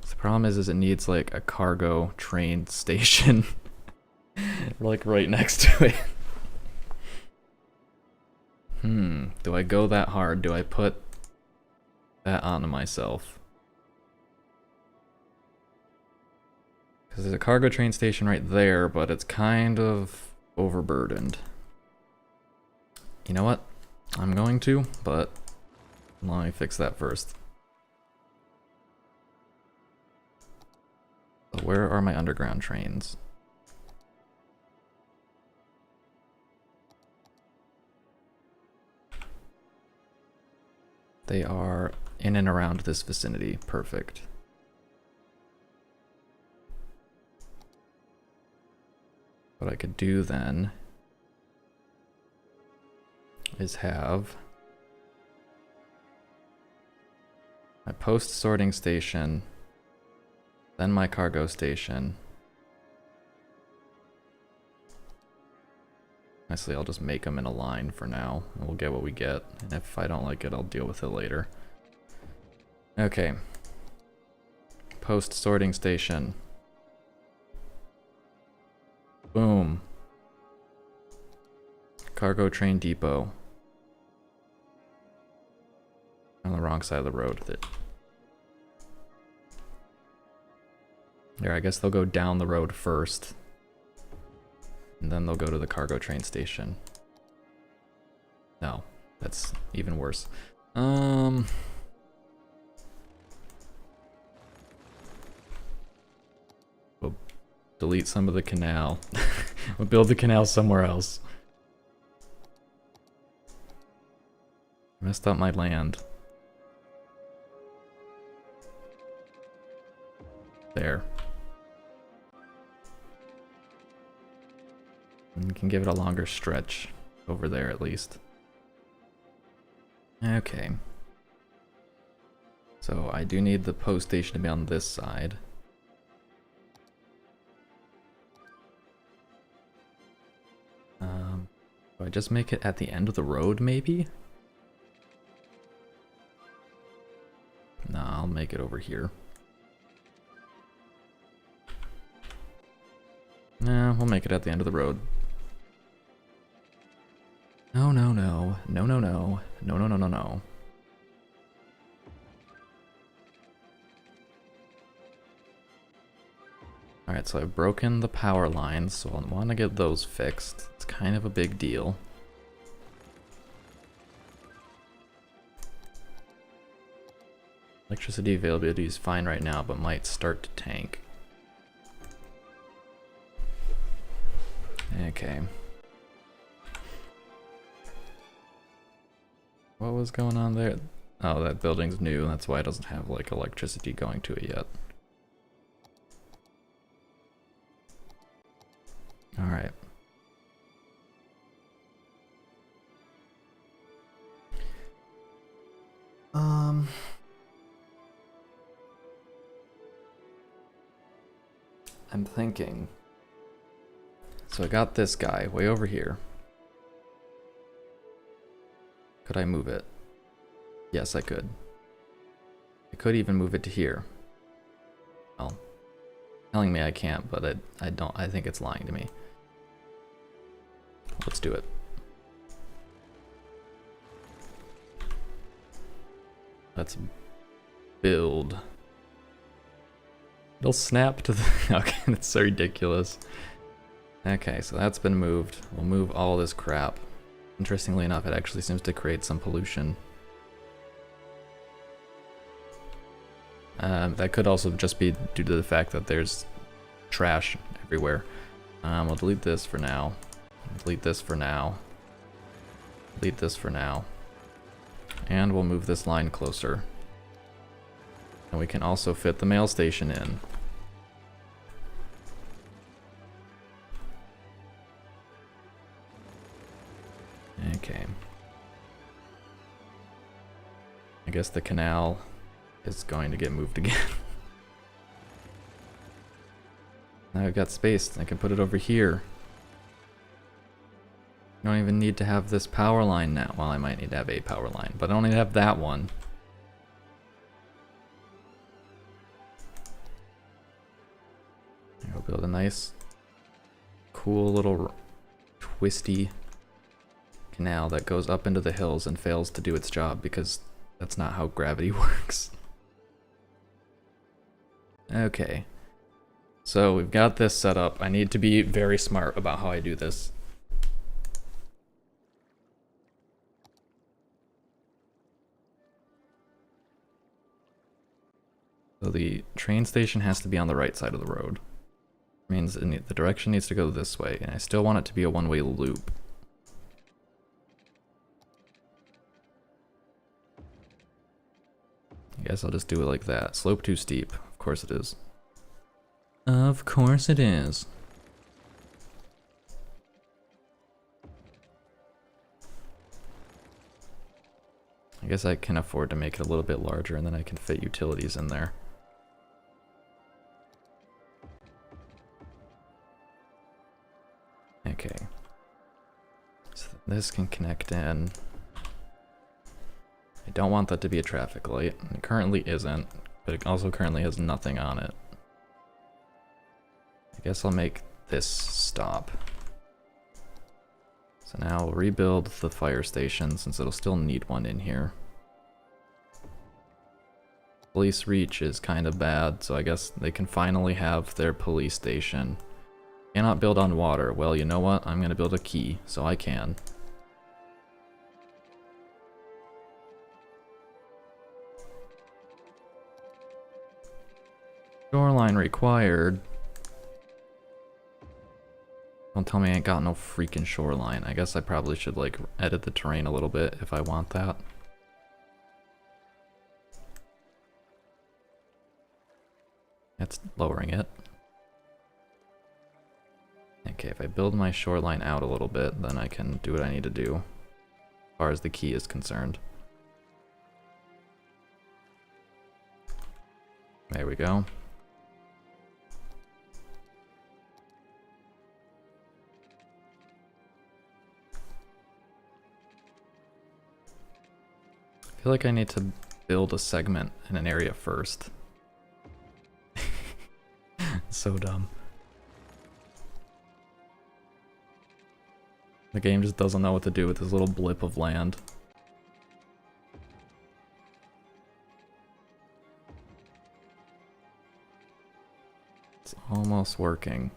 The problem is it needs like a cargo train station like right next to it. Do I go that hard? Do I put that onto myself? Because there's a cargo train station right there, but it's kind of overburdened. You know what? I'm going to, but let me fix that first. So where are my underground trains? They are in and around this vicinity. Perfect. What I could do then is have my post sorting station, then my cargo station. Honestly, I'll just make them in a line for now, and we'll get what we get. And if I don't like it, I'll deal with it later. Okay. Post sorting station. Boom. Cargo train depot. On the wrong side of the road. There, I guess they'll go down the road first. And then they'll go to the cargo train station. No, that's even worse. We'll delete some of the canal. We'll build the canal somewhere else. Messed up my land. There. And we can give it a longer stretch over there at least. Okay. So I do need the post station to be on this side. Do I just make it at the end of the road maybe? Nah, I'll make it over here. Nah, we'll make it at the end of the road. No, no, no. No, no, no. No, no, no, no, no. Alright, so I've broken the power lines, so I want to get those fixed. It's kind of a big deal. Electricity availability is fine right now, but might start to tank. Okay. What was going on there? Oh, that building's new, that's why it doesn't have like electricity going to it yet. Alright. I'm thinking. So I got this guy way over here. Could I move it? Yes, I could. I could even move it to here. Well, telling me I can't, but I don't. I think it's lying to me. Let's do it. Let's build. It'll snap to the... Okay, that's so ridiculous. Okay, so that's been moved. We'll move all this crap. Interestingly enough, it actually seems to create some pollution. That could also just be due to the fact that there's trash everywhere. We'll delete this for now. Delete this for now. Delete this for now. And we'll move this line closer. And we can also fit the mail station in. Okay. I guess the canal is going to get moved again. Now I've got space. I can put it over here. I don't even need to have this power line now. Well, I might need to have a power line, but I don't need to have that one. I'll build a nice, cool little twisty canal that goes up into the hills and fails to do its job because that's not how gravity works. Okay. So we've got this set up. I need to be very smart about how I do this. So the train station has to be on the right side of the road. Means the direction needs to go this way, and I still want it to be a one-way loop. I guess I'll just do it like that. Slope too steep. Of course it is. Of course it is. I guess I can afford to make it a little bit larger, and then I can fit utilities in there. Okay. So this can connect in. I don't want that to be a traffic light. It currently isn't, but it also currently has nothing on it. I guess I'll make this stop. So now we'll rebuild the fire station since it'll still need one in here. Police reach is kind of bad, so I guess they can finally have their police station. Cannot build on water. Well, you know what? I'm gonna build a key, so I can. Shoreline required. Don't tell me I ain't got no freaking shoreline. I guess I probably should like edit the terrain a little bit if I want that. That's lowering it. Okay, if I build my shoreline out a little bit, then I can do what I need to do, as far as the key is concerned. There we go. I feel like I need to build a segment in an area first. So dumb. The game just doesn't know what to do with this little blip of land. It's almost working.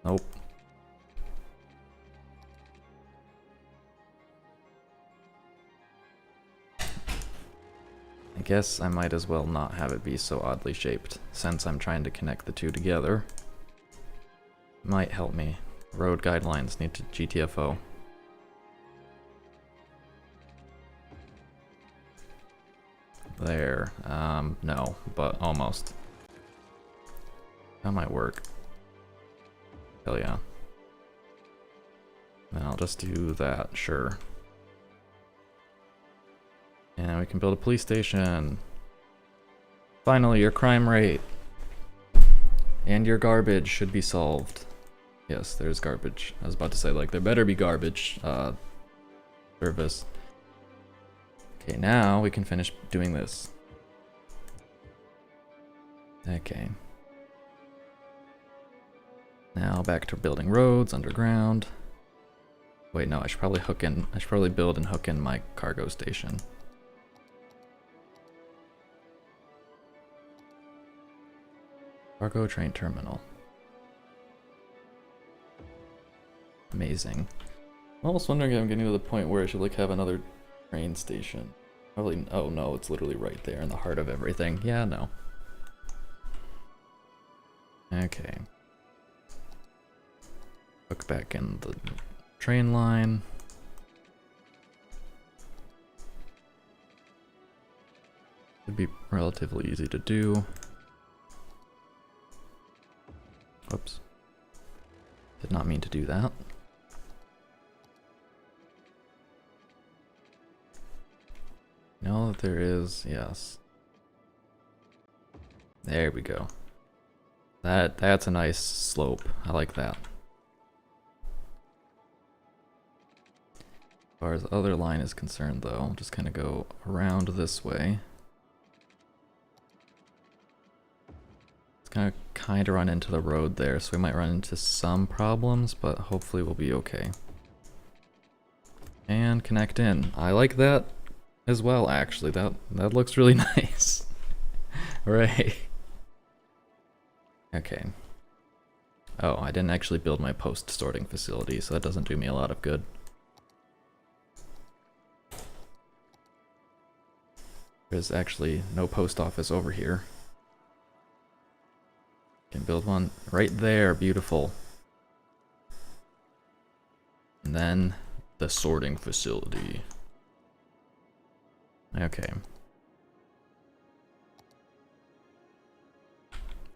Nope. I guess I might as well not have it be so oddly shaped, since I'm trying to connect the two together. Might help me. Road guidelines need to GTFO. There. No, but almost. That might work. Hell yeah. Then I'll just do that, sure. And we can build a police station. Finally, your crime rate and your garbage should be solved. Yes, there's garbage. I was about to say, like, there better be garbage service. Okay, now we can finish doing this. Okay. Now back to building roads underground. Wait, no, I should probably build and hook in my cargo station. Cargo train terminal. Amazing. I'm almost wondering if I'm getting to the point where I should like have another train station. Probably. Oh no, it's literally right there in the heart of everything. Yeah, no. Okay. Hook back in the train line. Should be relatively easy to do. Oops. Did not mean to do that. Know that there is, yes. There we go. That's a nice slope. I like that. As far as the other line is concerned though, I'll just kind of go around this way. It's gonna kind of run into the road there, so we might run into some problems, but hopefully we'll be okay. And connect in. I like that as well, actually. That looks really nice. Right. Okay. Oh, I didn't actually build my post sorting facility, so that doesn't do me a lot of good. There's actually no post office over here. Can build one right there, beautiful. And then the sorting facility. Okay.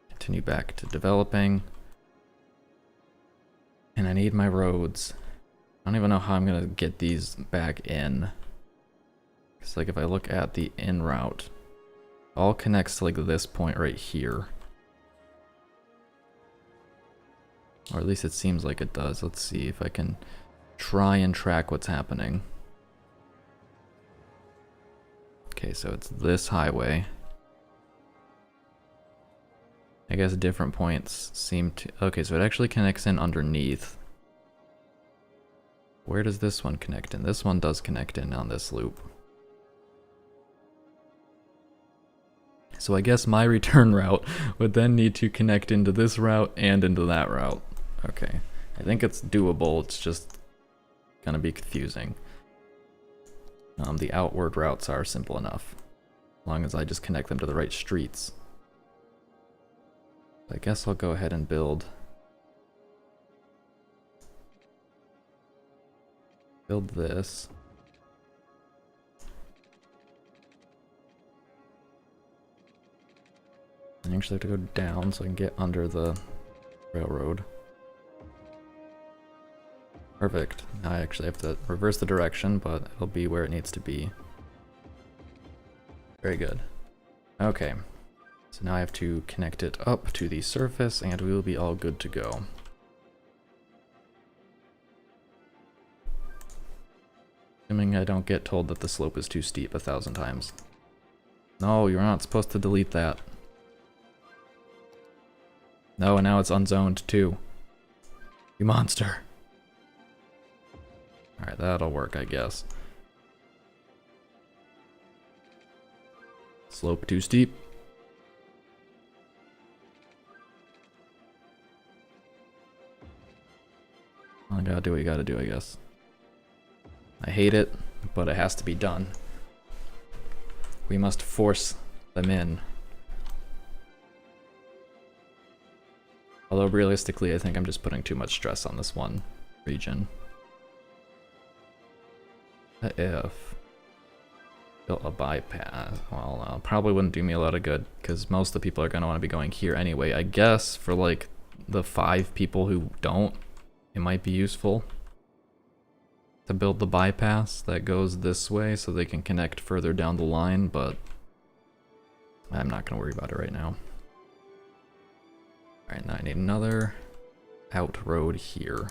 Continue back to developing. And I need my roads. I don't even know how I'm gonna get these back in. It's like if I look at the in route, it all connects to like this point right here. Or at least it seems like it does. Let's see if I can try and track what's happening. Okay, so it's this highway. I guess different points seem to... Okay, so it actually connects in underneath. Where does this one connect in? This one does connect in on this loop. So I guess my return route would then need to connect into this route and into that route. Okay, I think it's doable, it's just gonna be confusing. The outward routes are simple enough, as long as I just connect them to the right streets. I guess I'll go ahead and build this. I actually have to go down so I can get under the railroad. Perfect. Now I actually have to reverse the direction, but it'll be where it needs to be. Very good. Okay. So now I have to connect it up to the surface and we will be all good to go. Assuming I don't get told that the slope is too steep 1,000 times. No, you're not supposed to delete that. No, and now it's unzoned too. You monster. Alright, that'll work, I guess. Slope too steep. I gotta do what you gotta do, I guess. I hate it, but it has to be done. We must force them in. Although realistically, I think I'm just putting too much stress on this one region. If built a bypass, well, probably wouldn't do me a lot of good because most of the people are going to want to be going here anyway. I guess for like the 5 people who don't, it might be useful to build the bypass that goes this way so they can connect further down the line, but I'm not going to worry about it right now. Alright, now I need another out road here.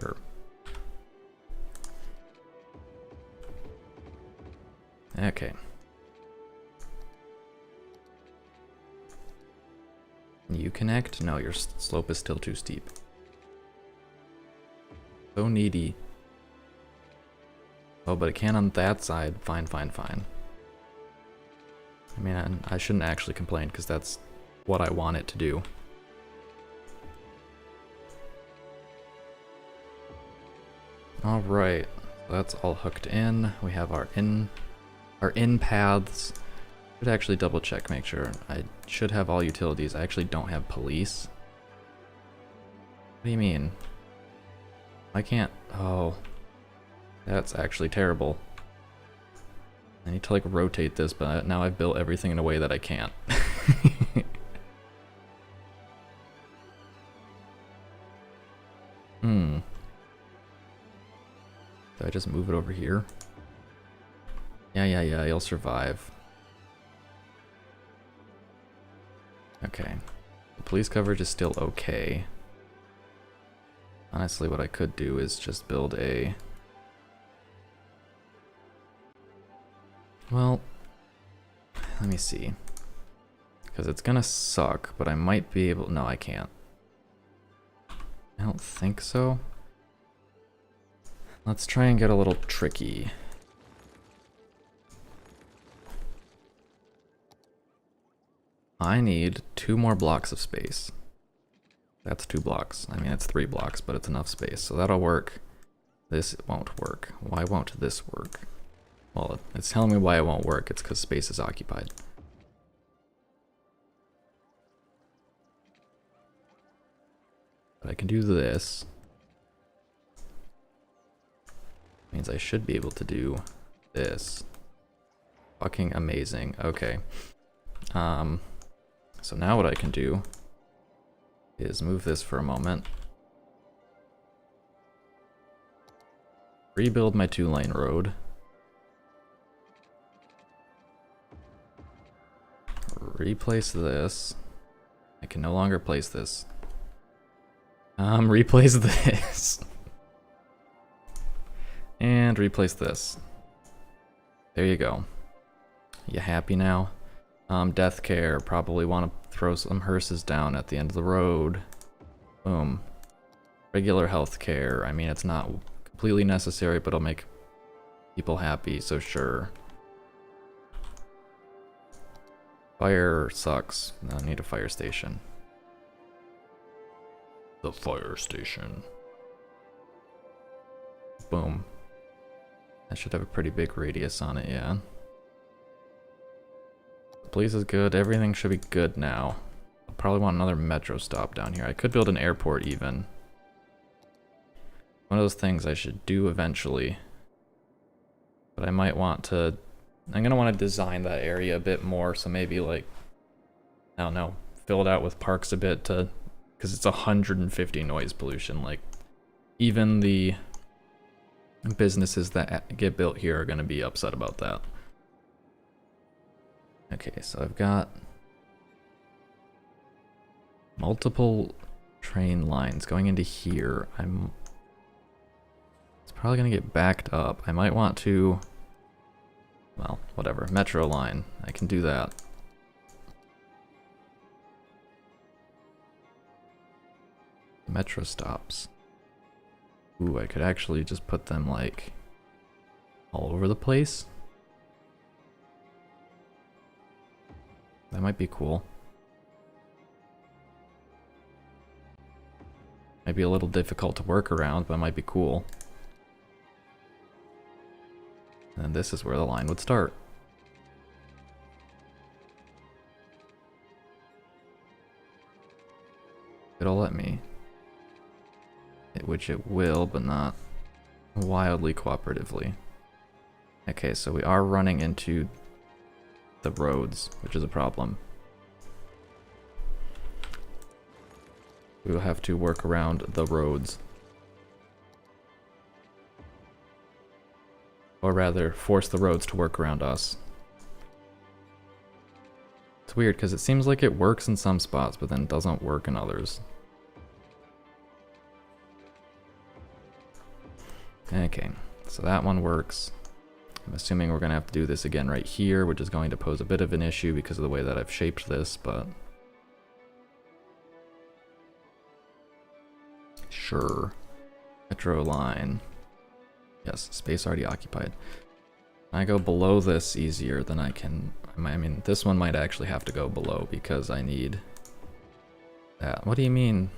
Sure. Okay. You connect? No, your slope is still too steep. So needy. Oh, but it can on that side. Fine, fine, fine. I mean, I shouldn't actually complain because that's what I want it to do. Alright, so that's all hooked in. We have our in paths. Should actually double check, make sure. I should have all utilities. I actually don't have police. What do you mean? I can't. Oh, that's actually terrible. I need to like rotate this, but now I've built everything in a way that I can't. Did I just move it over here? Yeah, you'll survive. Okay. The police coverage is still okay. Honestly, what I could do is just build a... Well, let me see. Because it's gonna suck, but I might be able... No, I can't. I don't think so. Let's try and get a little tricky. I need 2 more blocks of space. That's 2 blocks. I mean, it's 3 blocks, but it's enough space, so that'll work. This won't work. Why won't this work? Well, it's telling me why it won't work. It's because space is occupied. But I can do this. Means I should be able to do this. Fucking amazing. Okay. So now what I can do is move this for a moment. Rebuild my 2-lane road. Replace this. I can no longer place this. Replace this. And replace this. There you go. You happy now? Death care. Probably want to throw some hearses down at the end of the road. Boom. Regular health care. I mean, it's not completely necessary, but it'll make people happy, so sure. Fire sucks. I need a fire station. The fire station. Boom. That should have a pretty big radius on it, yeah. The police is good. Everything should be good now. I'll probably want another metro stop down here. I could build an airport even. one of those things I should do eventually. But I might want to... I'm going to want to design that area a bit more, so maybe like... I don't know, fill it out with parks a bit to... Because it's 150 noise pollution, like... Even the businesses that get built here are going to be upset about that. Okay, so I've got multiple train lines going into here. It's probably going to get backed up. I might want to, well, whatever, metro line. I can do that. Metro stops. Ooh, I could actually just put them like all over the place. That might be cool. Might be a little difficult to work around, but it might be cool. And this is where the line would start. It'll let me. Which it will, but not wildly cooperatively. Okay, so we are running into the roads, which is a problem. We will have to work around the roads. Or rather, force the roads to work around us. It's weird, because it seems like it works in some spots, but then doesn't work in others. Okay, so that one works. I'm assuming we're going to have to do this again right here, which is going to pose a bit of an issue because of the way that I've shaped this, but... Sure. Metro line. Yes, space already occupied. I go below this easier than I can... I mean, this one might actually have to go below because I need that. What do you mean?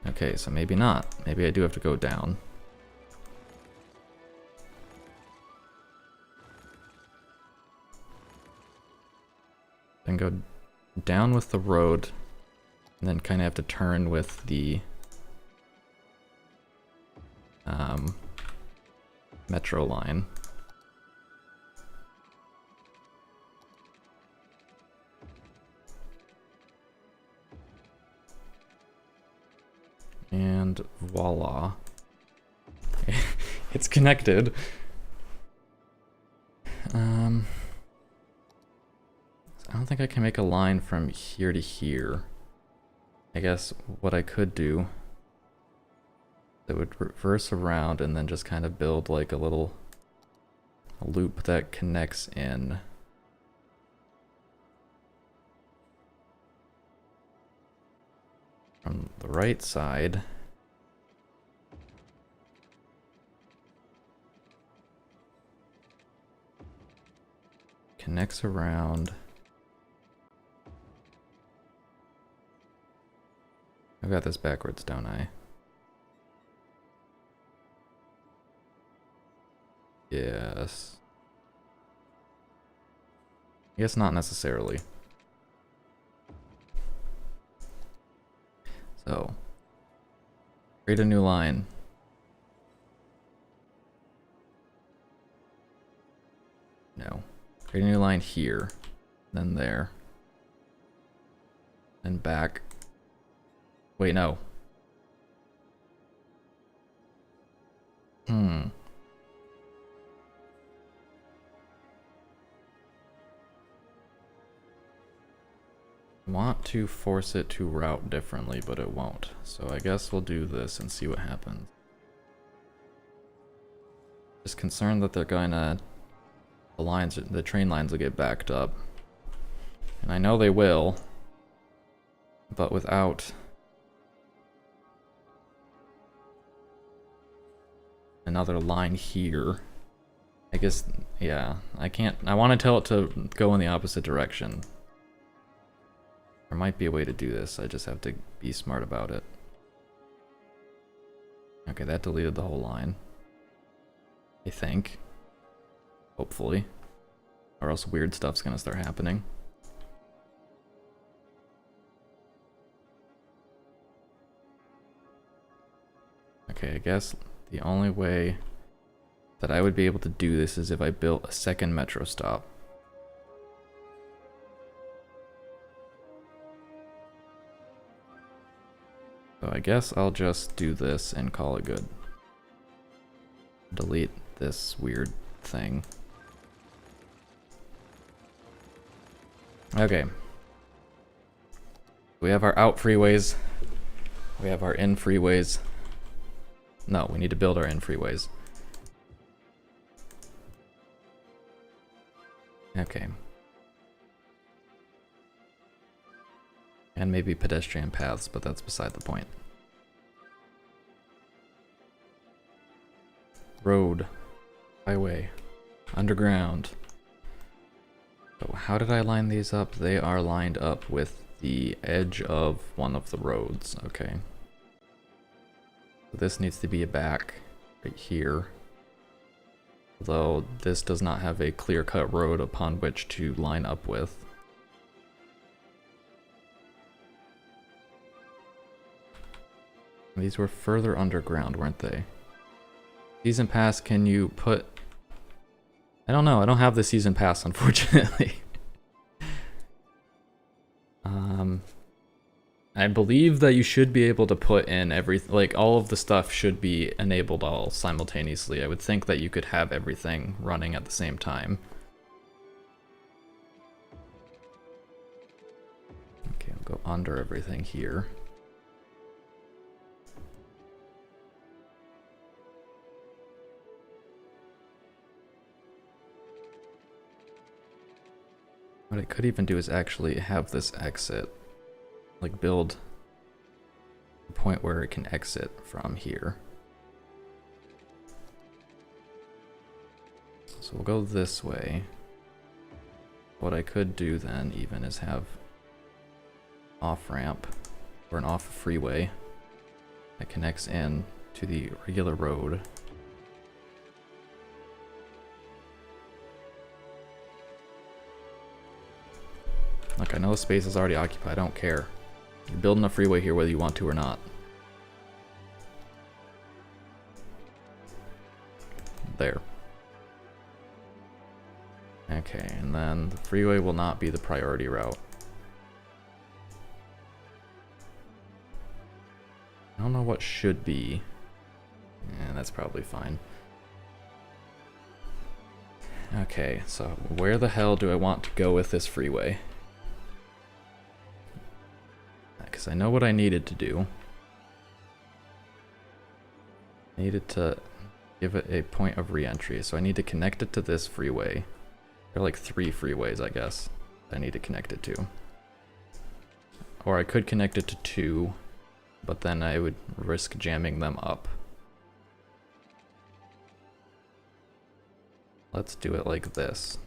Okay, so maybe not. Maybe I do have to go down. Then go down with the road, and then kind of have to turn with the metro line. And voila. It's connected. I don't think I can make a line from here to here. I guess what I could do, it would reverse around and then just kind of build like a little loop that connects in. From the right side. Connects around. I've got this backwards, don't I? Yes. I guess not necessarily. So, create a new line. No. Create a new line here, then there, then back. Wait, no. Want to force it to route differently, but it won't. So I guess we'll do this and see what happens. Just concerned that they're gonna... the train lines will get backed up. And I know they will, but without another line here, I guess, yeah, I can't, I want to tell it to go in the opposite direction. There might be a way to do this, I just have to be smart about it. Okay, that deleted the whole line. I think. Hopefully. Or else weird stuff's gonna start happening. Okay, I guess the only way that I would be able to do this is if I built a second metro stop. So I guess I'll just do this and call it good. Delete this weird thing. Okay. We have our out freeways. We have our in freeways. No, we need to build our in freeways. Okay. And maybe pedestrian paths, but that's beside the point. Road. Highway. Underground. So how did I line these up? They are lined up with the edge of one of the roads. Okay. So this needs to be a back right here. Although this does not have a clear-cut road upon which to line up with. These were further underground, weren't they? Season pass, can you put... I don't know, I don't have the season pass, unfortunately. I believe that you should be able to put in everything, like all of the stuff should be enabled all simultaneously. I would think that you could have everything running at the same time. Okay, I'll go under everything here. What I could even do is actually have this exit, like build a point where it can exit from here. So we'll go this way. What I could do then even is have off-ramp or an off freeway that connects in to the regular road. Look, I know the space is already occupied, I don't care. You're building a freeway here whether you want to or not. There. Okay, and then the freeway will not be the priority route. I don't know what should be. Yeah, that's probably fine. Okay, so where the hell do I want to go with this freeway? Because I know what I needed to do. I needed to give it a point of re-entry, so I need to connect it to this freeway. There are like 3 freeways, I guess, I need to connect it to. Or I could connect it to 2, but then I would risk jamming them up. Let's do it like this.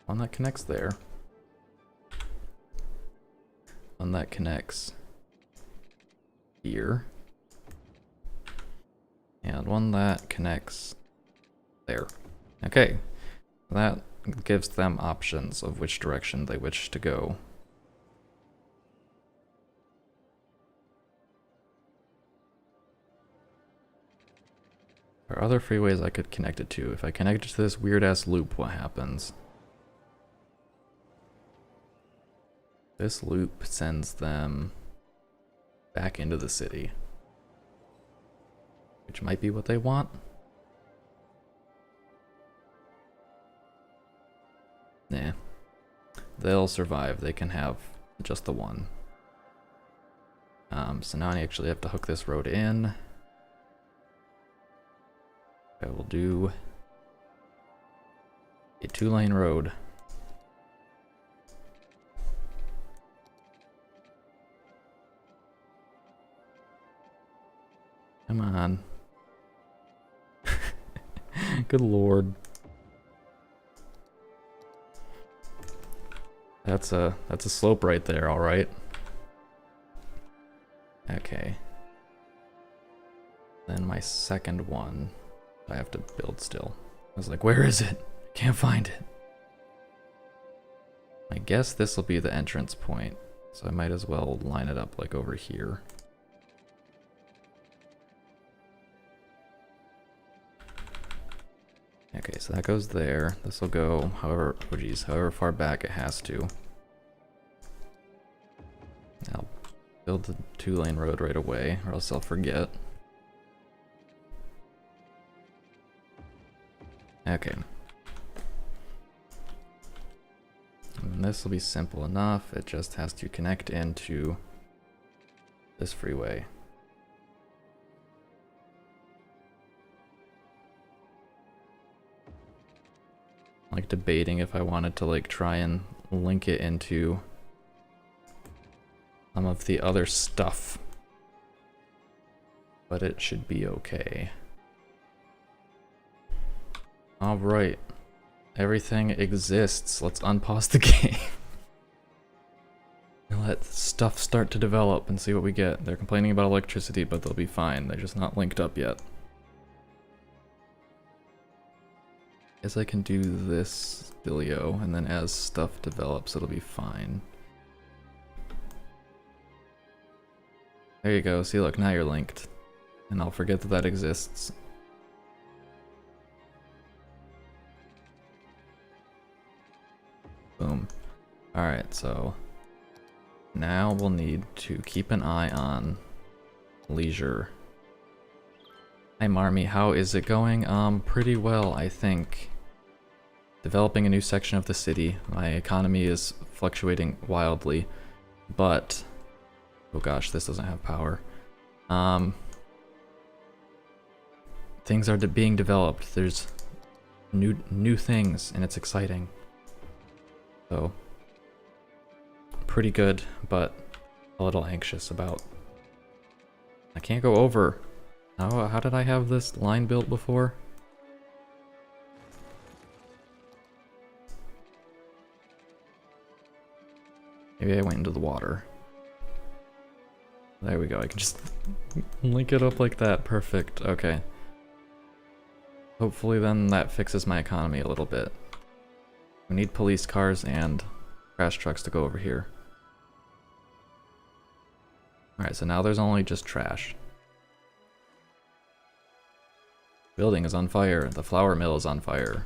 One that connects there. One that connects here. And one that connects there. Okay, that gives them options of which direction they wish to go. There are other freeways I could connect it to. If I connect it to this weird ass loop, what happens? This loop sends them back into the city, which might be what they want. Nah, they'll survive. They can have just the one. So now I actually have to hook this road in. I will do a 2-lane road. Come on. Good lord. That's a slope right there, all right. Okay. Then my second one, I have to build still. I was like, where is it? Can't find it. I guess this will be the entrance point So I might as well line it up like over here. Okay, so that goes there. This will go however, oh geez, however far back it has to. I'll build the 2-lane road right away, or else I'll forget. Okay. And this will be simple enough. It just has to connect into this freeway. Like debating if I wanted to like try and link it into some of the other stuff, but it should be okay. All right, everything exists. Let's unpause the game and let stuff start to develop and see what we get. They're complaining about electricity, but they'll be fine. They're just not linked up yet. Guess I can do this video, and then as stuff develops, it'll be fine. There you go. See, look, now you're linked. And I'll forget that that exists. Boom. Alright, so now we'll need to keep an eye on leisure. Hi Marmy, how is it going? Pretty well, I think. Developing a new section of the city. My economy is fluctuating wildly, but oh gosh, this doesn't have power. Things are being developed. There's new things, and it's exciting. So pretty good, but a little anxious about. I can't go over. How did I have this line built before? Maybe I went into the water. There we go, I can just link it up like that. Perfect, okay. Hopefully then that fixes my economy a little bit. We need police cars and crash trucks to go over here. Alright, so now there's only just trash. Building is on fire. The flour mill is on fire.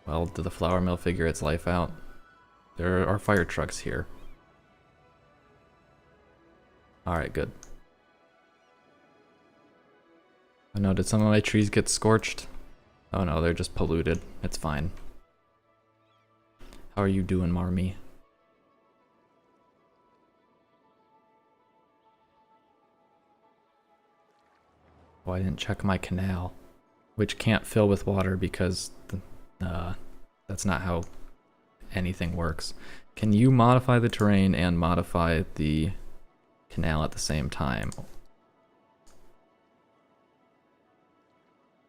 Well, did the flour mill figure its life out? There are fire trucks here. Alright, good. Oh no, did some of my trees get scorched? Oh no, they're just polluted. It's fine. How are you doing, Marmy? Oh, I didn't check my canal, which can't fill with water because that's not how anything works. Can you modify the terrain and modify the canal at the same time?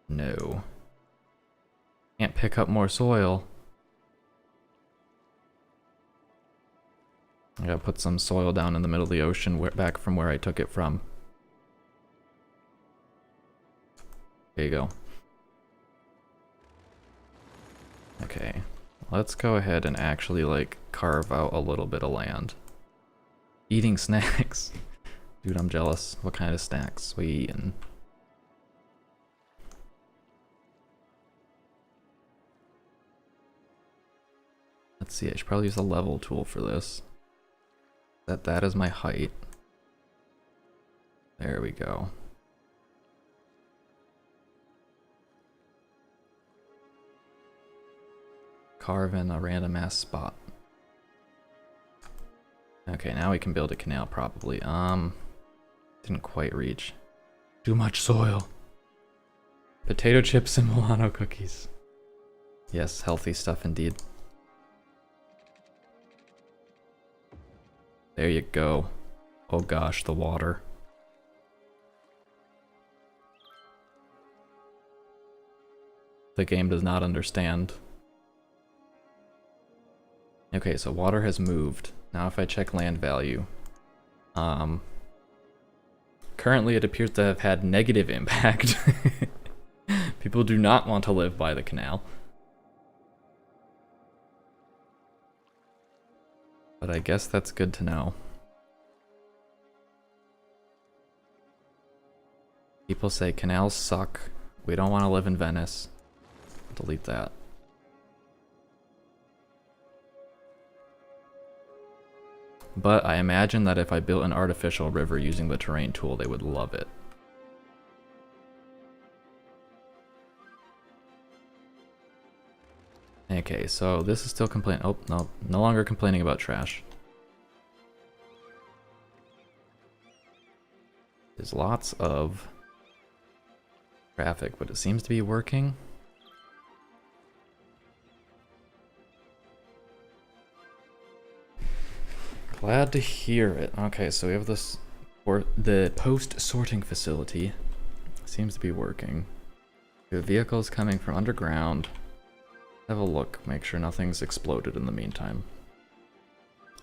No. Can't pick up more soil. I gotta put some soil down in the middle of the ocean back from where I took it from. There you go. Okay, let's go ahead and actually like carve out a little bit of land. Eating snacks. Dude, I'm jealous. What kind of snacks we eating? Let's see, I should probably use the level tool for this. That is my height. There we go. Carve in a random ass spot. Okay, now we can build a canal probably. Didn't quite reach. Too much soil. Potato chips and Milano cookies. Yes, healthy stuff indeed. There you go. Oh gosh, the water. The game does not understand. Okay, so water has moved. Now if I check land value, currently it appears to have had negative impact. People do not want to live by the canal. But I guess that's good to know. People say canals suck. We don't want to live in Venice. Delete that. But I imagine that if I built an artificial river using the terrain tool, they would love it. Okay, so this is still complaining. Oh, no, no longer complaining about trash. There's lots of traffic, but it seems to be working. Glad to hear it. Okay, so we have this, or the post-sorting facility. Seems to be working. We have vehicles coming from underground. Have a look, make sure nothing's exploded in the meantime.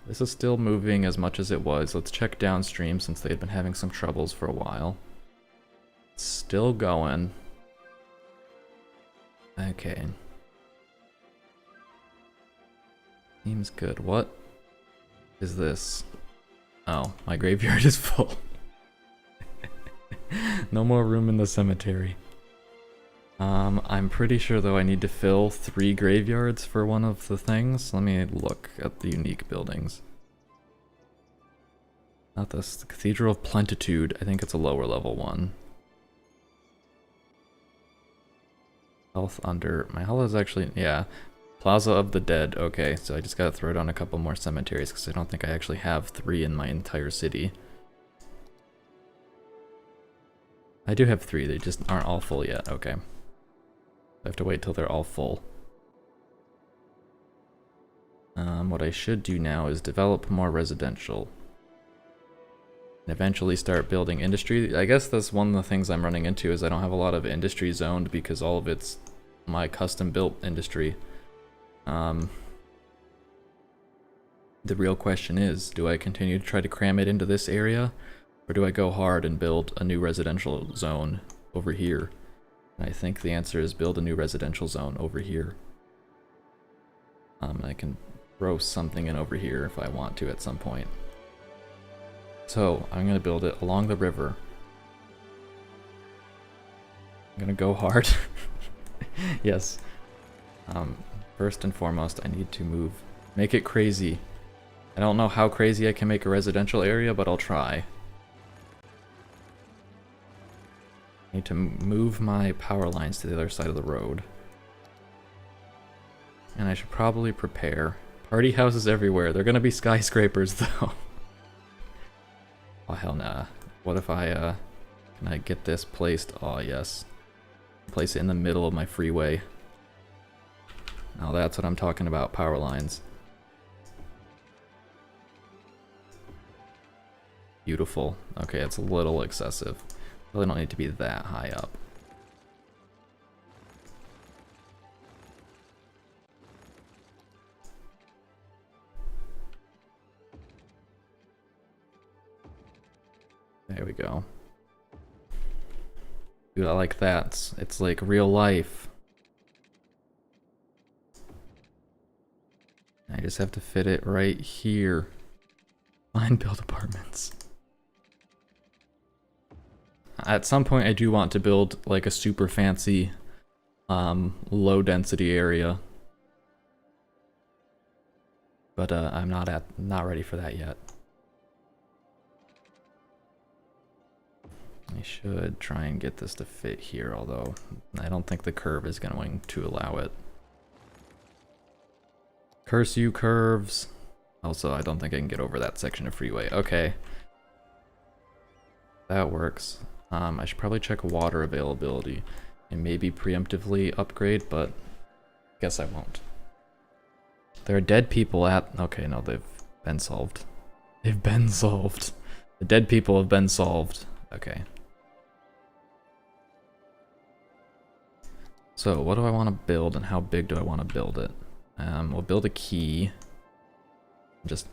This is still moving as much as it was. Let's check downstream since they had been having some troubles for a while. It's still going. Okay. Seems good. What is this? Oh, my graveyard is full. No more room in the cemetery. I'm pretty sure though I need to fill 3 graveyards for one of the things. Let me look at the unique buildings. Not this, the Cathedral of Plentitude. I think it's a lower level one. Health under, my health is actually, yeah. Plaza of the Dead, okay, so I just gotta throw down a couple more cemeteries because I don't think I actually have 3 in my entire city. I do have 3, they just aren't all full yet, okay. I have to wait till they're all full. What I should do now is develop more residential. And eventually start building industry. I guess that's one of the things I'm running into is I don't have a lot of industry zoned because all of it's my custom built industry. The real question is, do I continue to try to cram it into this area? Or do I go hard and build a new residential zone over here? And I think the answer is build a new residential zone over here. I can throw something in over here if I want to at some point. So I'm gonna build it along the river. I'm gonna go hard. Yes. First and foremost, I need to make it crazy. I don't know how crazy I can make a residential area, but I'll try. I need to move my power lines to the other side of the road. And I should probably prepare. Party houses everywhere. They're gonna be skyscrapers though. Oh hell nah. What if can I get this placed? Oh yes. Place it in the middle of my freeway. Now that's what I'm talking about, power lines. Beautiful. Okay, it's a little excessive. Really don't need to be that high up. There we go. Dude, I like that. It's like real life. I just have to fit it right here. Line build apartments. At some point I do want to build like a super fancy low density area. But I'm not ready for that yet. I should try and get this to fit here, although I don't think the curve is going to allow it. Curse you, curves. Also, I don't think I can get over that section of freeway. Okay. That works. I should probably check water availability and maybe preemptively upgrade, but guess I won't. There are dead people at... Okay, no, they've been solved. They've been solved. The dead people have been solved. Okay. So, what do I want to build and how big do I want to build it? We'll build a quay. Just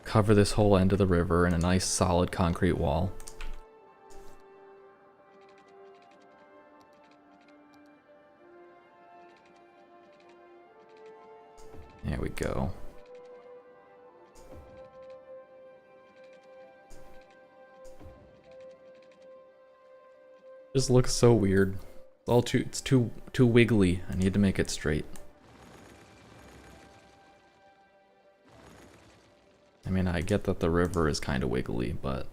cover this whole end of the river in a nice solid concrete wall. There we go. Just looks so weird. It's too wiggly. I need to make it straight. I mean, I get that the river is kind of wiggly, but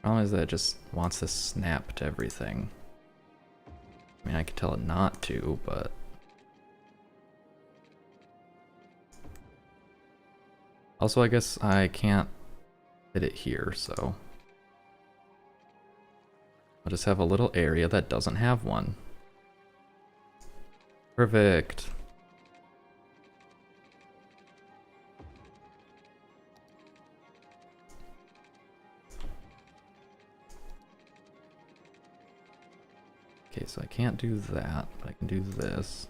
problem is that it just wants to snap to everything. I mean, I could tell it not to, but also I guess I can't fit it here, so I'll just have a little area that doesn't have one. Perfect. Okay, so I can't do that, but I can do this.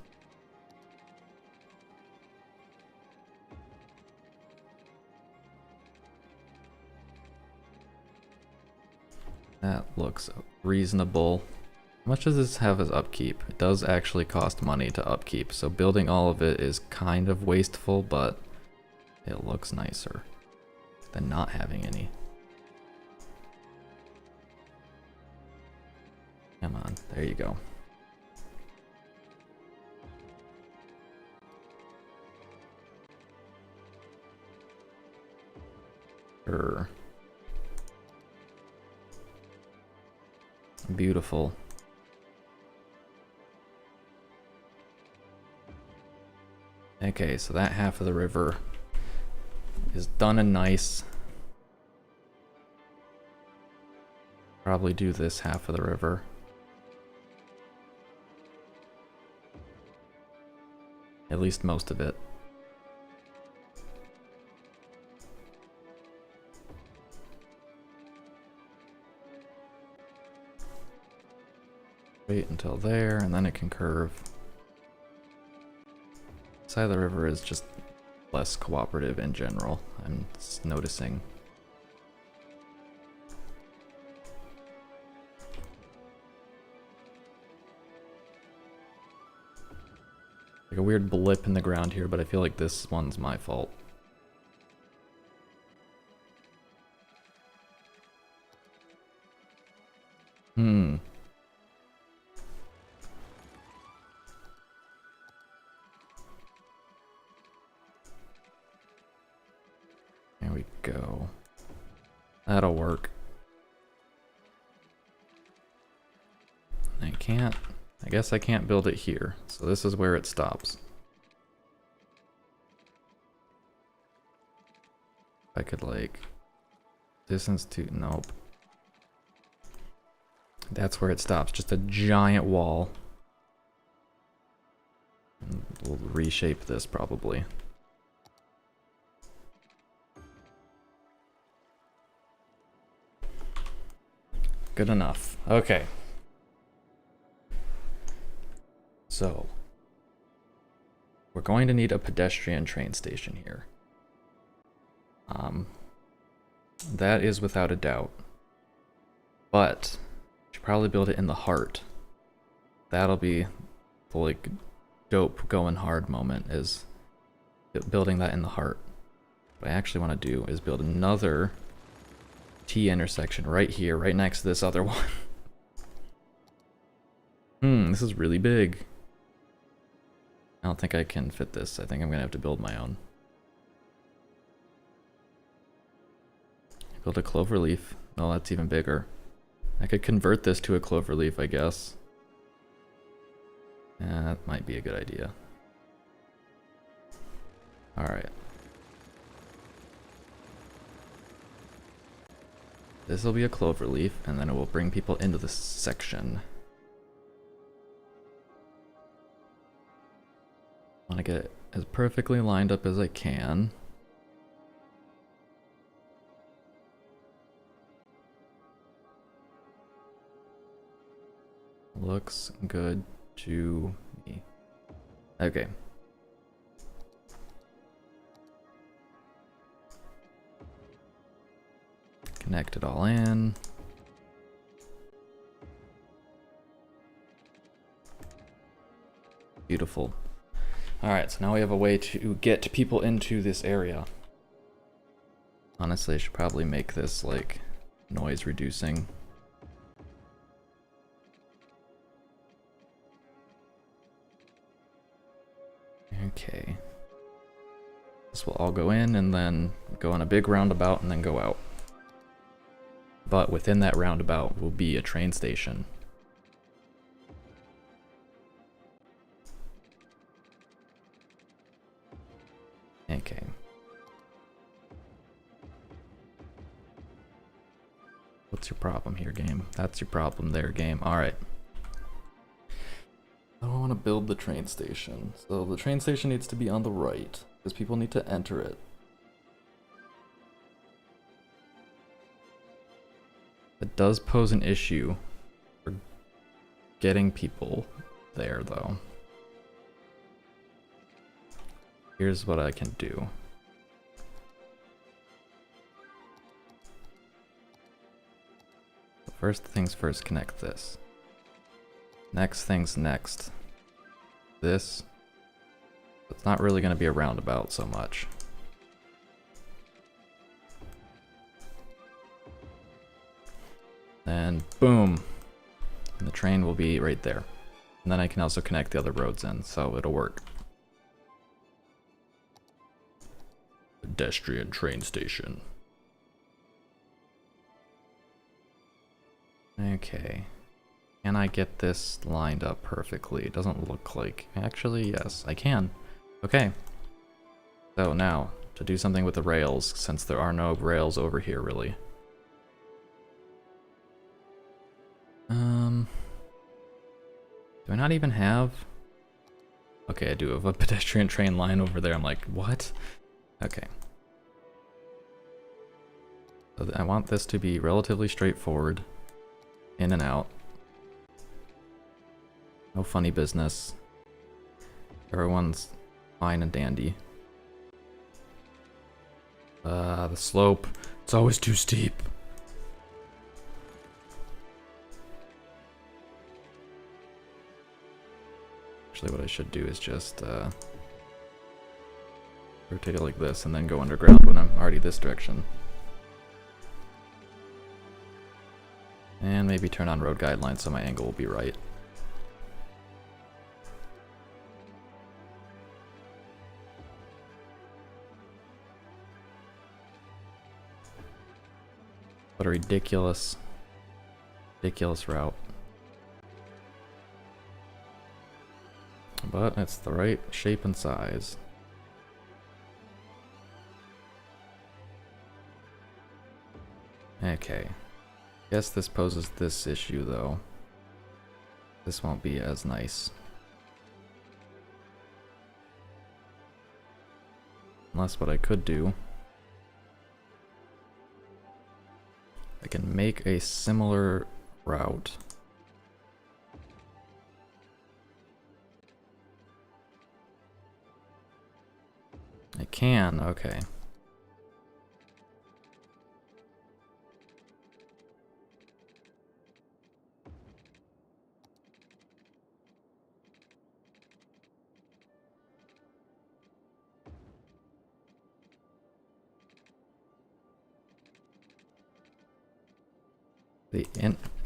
That looks reasonable. How much does this have as upkeep? It does actually cost money to upkeep, so building all of it is kind of wasteful, but it looks nicer than not having any. Come on, there you go. Sure. Beautiful. Okay, so that half of the river is done and nice. Probably do this half of the river. At least most of it. Wait until there, and then it can curve. Side of the river is just less cooperative in general, I'm noticing. Like a weird blip in the ground here, but I feel like this one's my fault. There we go. That'll work. I guess I can't build it here, so this is where it stops. I could like distance to, nope. That's where it stops, just a giant wall. And we'll reshape this probably. Good enough. Okay. So, we're going to need a pedestrian train station here. That is without a doubt. But, should probably build it in the heart. That'll be the like dope going hard moment, is building that in the heart. What I actually want to do is build another T intersection right here, right next to this other one. This is really big. I don't think I can fit this. I think I'm gonna have to build my own. Build a cloverleaf. Oh, that's even bigger. I could convert this to a cloverleaf, I guess. Yeah, that might be a good idea. Alright. This will be a cloverleaf, and then it will bring people into this section. I want to get as perfectly lined up as I can. Looks good to me. Okay. Connect it all in. Beautiful. Alright, so now we have a way to get people into this area. Honestly, I should probably make this, like, noise reducing. Okay. This will all go in and then go on a big roundabout and then go out. But within that roundabout will be a train station. Okay. What's your problem here, game? That's your problem there, game. Alright. I want to build the train station. So the train station needs to be on the right, because people need to enter it. It does pose an issue for getting people there, though. Here's what I can do. First things first, connect this. Next things next. This. It's not really going to be a roundabout so much. Then boom. And the train will be right there. And then I can also connect the other roads in, so it'll work. Pedestrian train station. Okay. Can I get this lined up perfectly? It doesn't look like... Actually, yes, I can. Okay. So now, to do something with the rails, since there are no rails over here, really. Do I not even have... Okay, I do have a pedestrian train line over there. I'm like, what? Okay. So I want this to be relatively straightforward. In and out. No funny business. Everyone's fine and dandy. The slope. It's always too steep. Actually, what I should do is just rotate it like this and then go underground when I'm already this direction. And maybe turn on road guidelines so my angle will be right. What a ridiculous route. But it's the right shape and size. Okay. Guess this poses this issue though. This won't be as nice. Unless what I could do, I can make a similar route. I can, okay.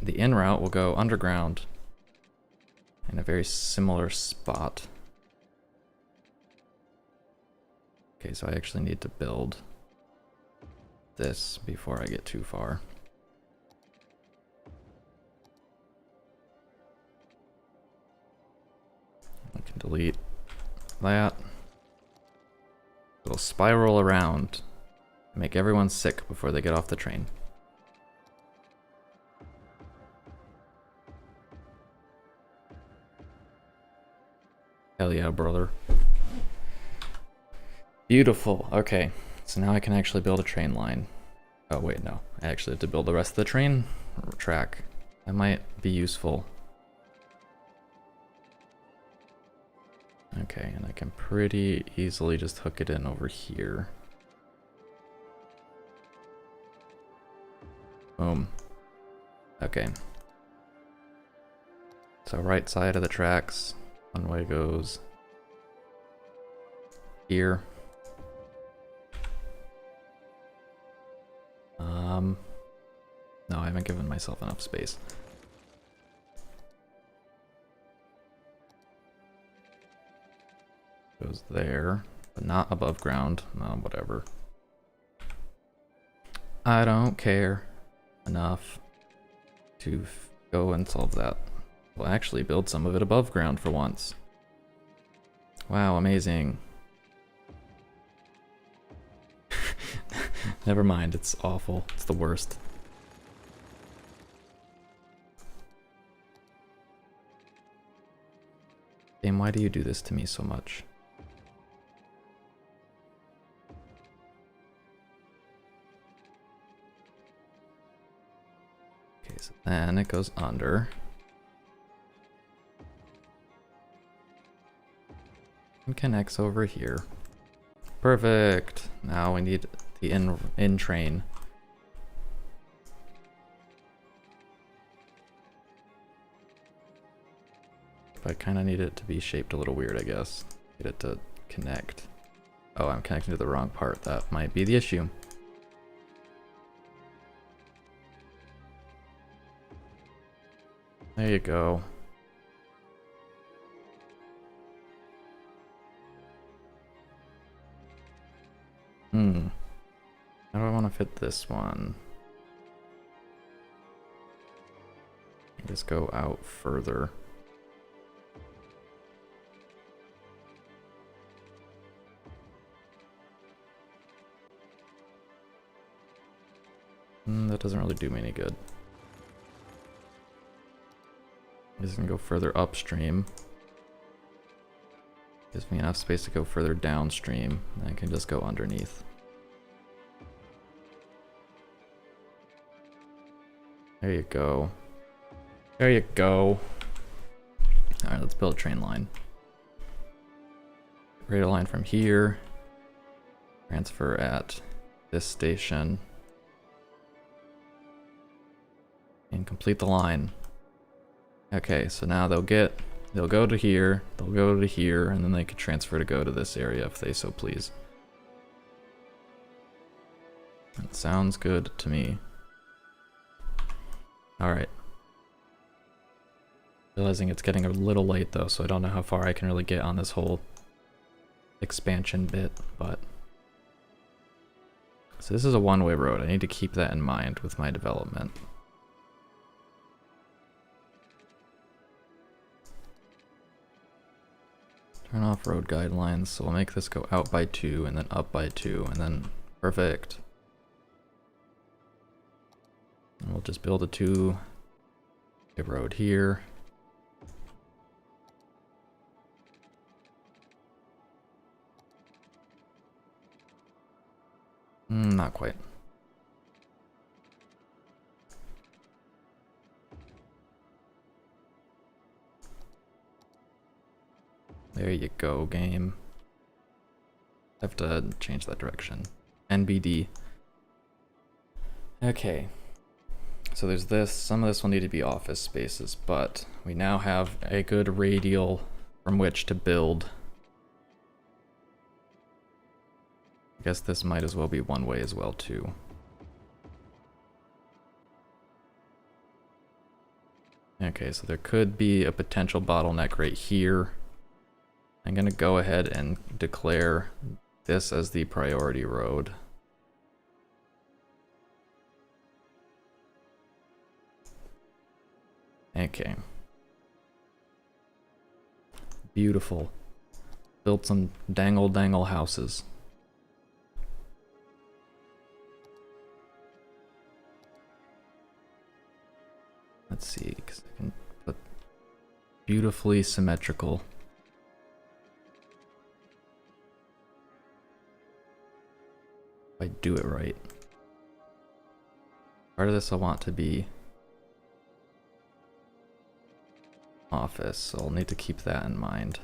The in route will go underground in a very similar spot. Okay, so I actually need to build this before I get too far. I can delete that. It'll spiral around, make everyone sick before they get off the train. Hell yeah, brother. Beautiful. Okay, so now I can actually build a train line. Oh wait, no. I actually have to build the rest of the train track. That might be useful. Okay, and I can pretty easily just hook it in over here. Boom. Okay. So right side of the tracks, one way goes here. No, I haven't given myself enough space. Goes there, but not above ground. No, whatever. I don't care enough to go and solve that. We'll actually build some of it above ground for once. Wow, amazing. Never mind, it's awful. It's the worst. Game, why do you do this to me so much? Okay, so then it goes under. And connects over here. Perfect. Now we need the in train. But I kind of need it to be shaped a little weird, I guess. Get it to connect. Oh, I'm connecting to the wrong part. That might be the issue. There you go. How do I want to fit this one? Just go out further. That doesn't really do me any good. Just gonna go further upstream. Gives me enough space to go further downstream, and I can just go underneath. There you go. There you go. Alright, let's build a train line. Create a line from here. Transfer at this station. And complete the line. Okay, so now they'll go to here, they'll go to here, and then they could transfer to go to this area if they so please. That sounds good to me. Alright. Realizing it's getting a little late though, so I don't know how far I can really get on this whole expansion bit, but... So this is a one-way road. I need to keep that in mind with my development. Turn off road guidelines, so we'll make this go out by 2 and then up by 2 and then perfect. And we'll just build a 2-way road here. Not quite. There you go, game. I have to change that direction. NBD. Okay. So there's this. Some of this will need to be office spaces, but we now have a good radial from which to build. I guess this might as well be one way as well, too. Okay, so there could be a potential bottleneck right here. I'm gonna go ahead and declare this as the priority road. Okay. Beautiful. Built some dangle houses. Let's see, because I can put beautifully symmetrical. If I do it right. Part of this I want to be office, so I'll need to keep that in mind.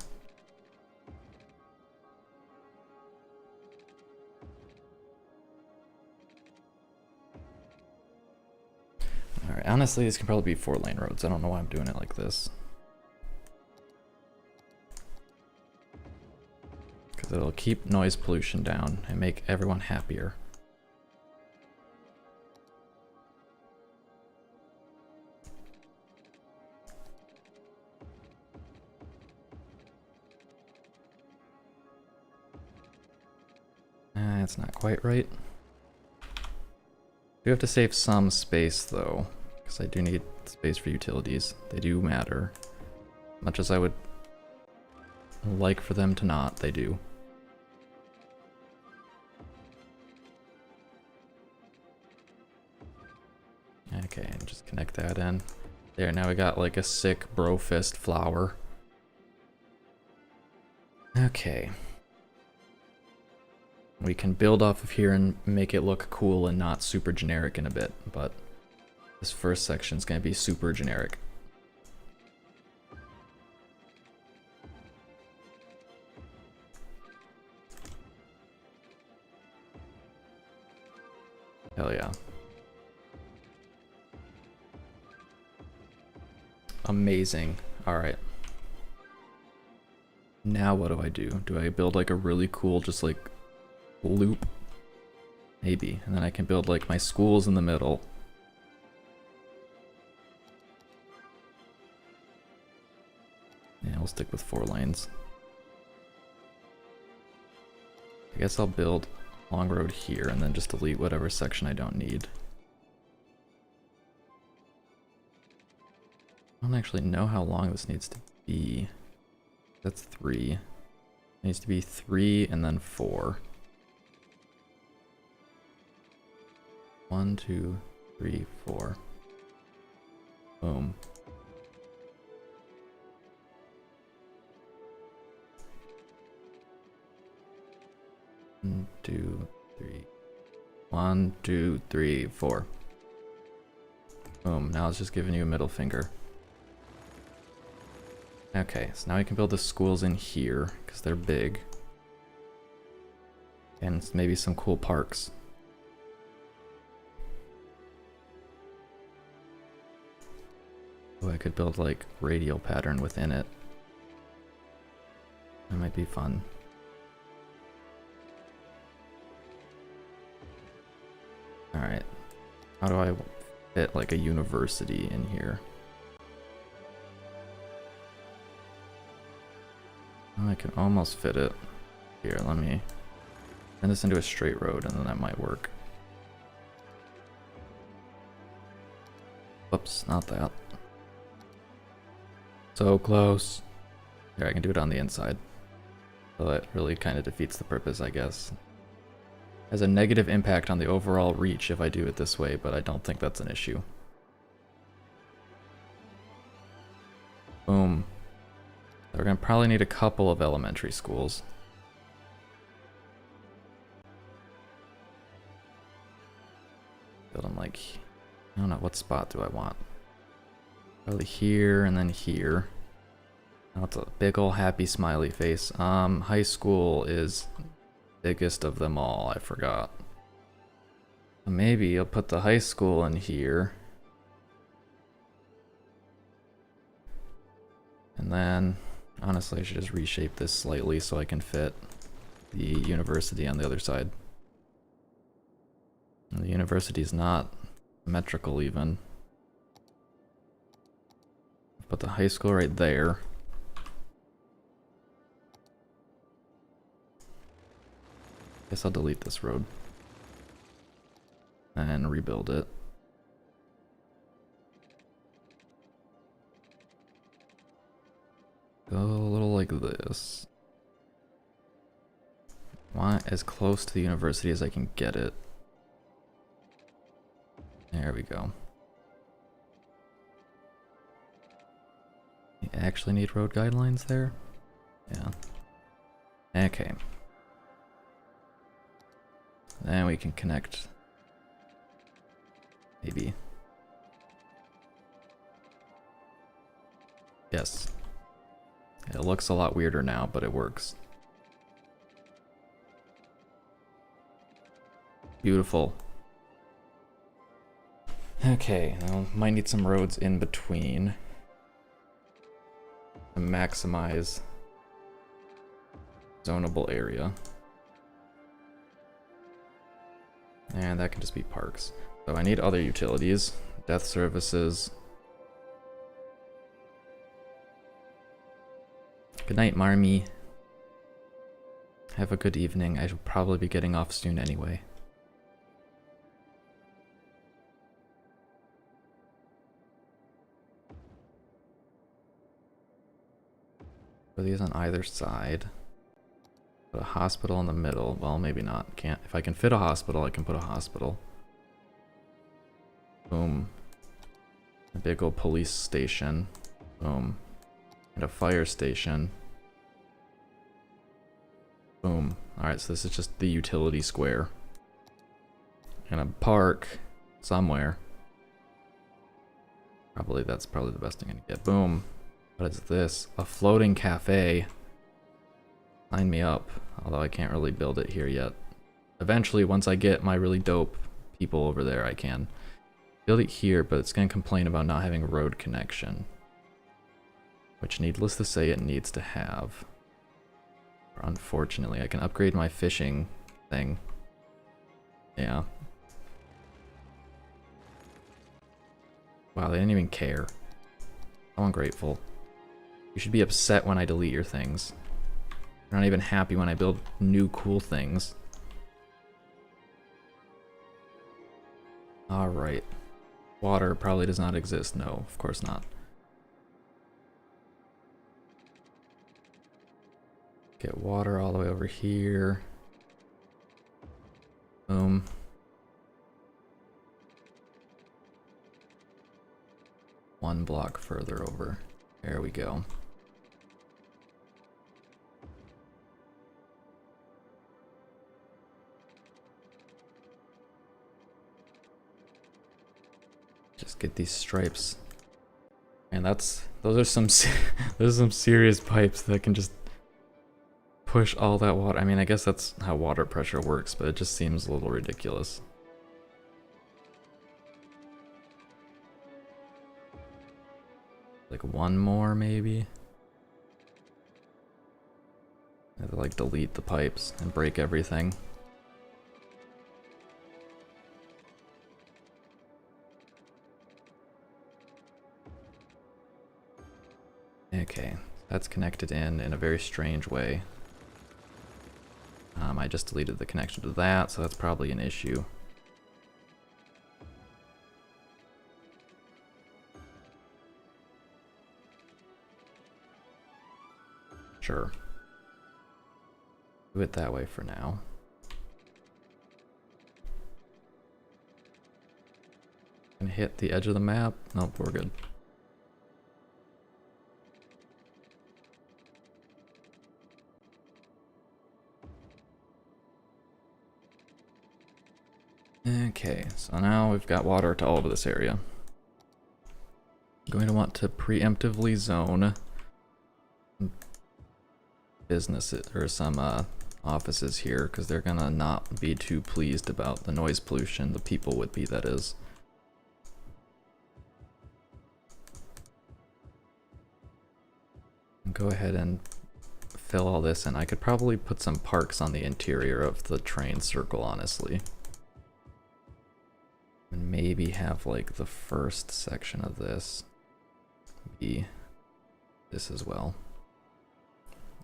Alright, honestly, these can probably be 4-lane roads. I don't know why I'm doing it like this. because it'll keep noise pollution down and make everyone happier. It's not quite right. We have to save some space though, because I do need space for utilities. They do matter. Much as I would like for them to not, they do. Okay, and just connect that in. There, now we got like a sick bro fist flower. Okay. We can build off of here and make it look cool and not super generic in a bit, but this first section is going to be super generic. Hell yeah. Amazing. Alright. Now what do I do? Do I build like a really cool just like loop? Maybe. And then I can build like my schools in the middle. Yeah, we'll stick with 4 lanes. I guess I'll build long road here and then just delete whatever section I don't need. I don't actually know how long this needs to be. That's 3. It needs to be 3 and then 4. 1, 2, 3, 4. Boom. One, 2, 3. 1, 2, 3, 4. Boom. Now it's just giving you a middle finger. Okay, so now we can build the schools in here because they're big. And maybe some cool parks. Oh, I could build like radial pattern within it. That might be fun. Alright. How do I fit like a university in here? I can almost fit it. Here, let me turn this into a straight road and then that might work. Whoops, not that. So close. Here, I can do it on the inside. So that really kind of defeats the purpose, I guess. Has a negative impact on the overall reach if I do it this way, but I don't think that's an issue. Boom. We're gonna probably need a couple of elementary schools. Build them like, I don't know, what spot do I want? Probably here and then here. Now it's a big ol' happy smiley face. High school is biggest of them all, I forgot. Maybe I'll put the high school in here. And then, honestly, I should just reshape this slightly so I can fit the university on the other side. And the university is not symmetrical even. Put the high school right there. Guess I'll delete this road. And rebuild it. Go a little like this. Want as close to the university as I can get it. There we go. You actually need road guidelines there? Yeah. Okay. Then we can connect. Maybe. Yes. It looks a lot weirder now, but it works. Beautiful. Okay, now might need some roads in between to maximize zonable area. And that can just be parks. So I need other utilities. Death services. Good night, Marmy. Have a good evening. I should probably be getting off soon anyway. Put these on either side. Put a hospital in the middle. Well, maybe not. Can't. If I can fit a hospital, I can put a hospital. Boom. A big old police station. Boom. And a fire station. Boom. Alright, so this is just the utility square. And a park somewhere. That's probably the best thing I can get. Boom. What is this? A floating cafe. Sign me up. Although I can't really build it here yet. Eventually, once I get my really dope people over there, I can build it here, but it's going to complain about not having road connection. Which, needless to say, it needs to have. Unfortunately, I can upgrade my fishing thing. Yeah. Wow, they didn't even care. How ungrateful. You should be upset when I delete your things. You're not even happy when I build new cool things. Alright. Water probably does not exist. No, of course not. Get water all the way over here. Boom. One block further over. There we go. Just get these stripes. And those are some those are some serious pipes that can just push all that water. I mean, I guess that's how water pressure works, but it just seems a little ridiculous. Like one more, maybe? I have to like delete the pipes and break everything. Okay, that's connected in a very strange way. I just deleted the connection to that, so that's probably an issue. Sure. Do it that way for now. And hit the edge of the map. Nope, we're good. Okay, so now we've got water to all over this area. I'm going to want to preemptively zone businesses or some offices here, because they're gonna not be too pleased about the noise pollution. The people would be, that is. Go ahead and fill all this in. I could probably put some parks on the interior of the train circle, honestly. And maybe have like the first section of this be this as well.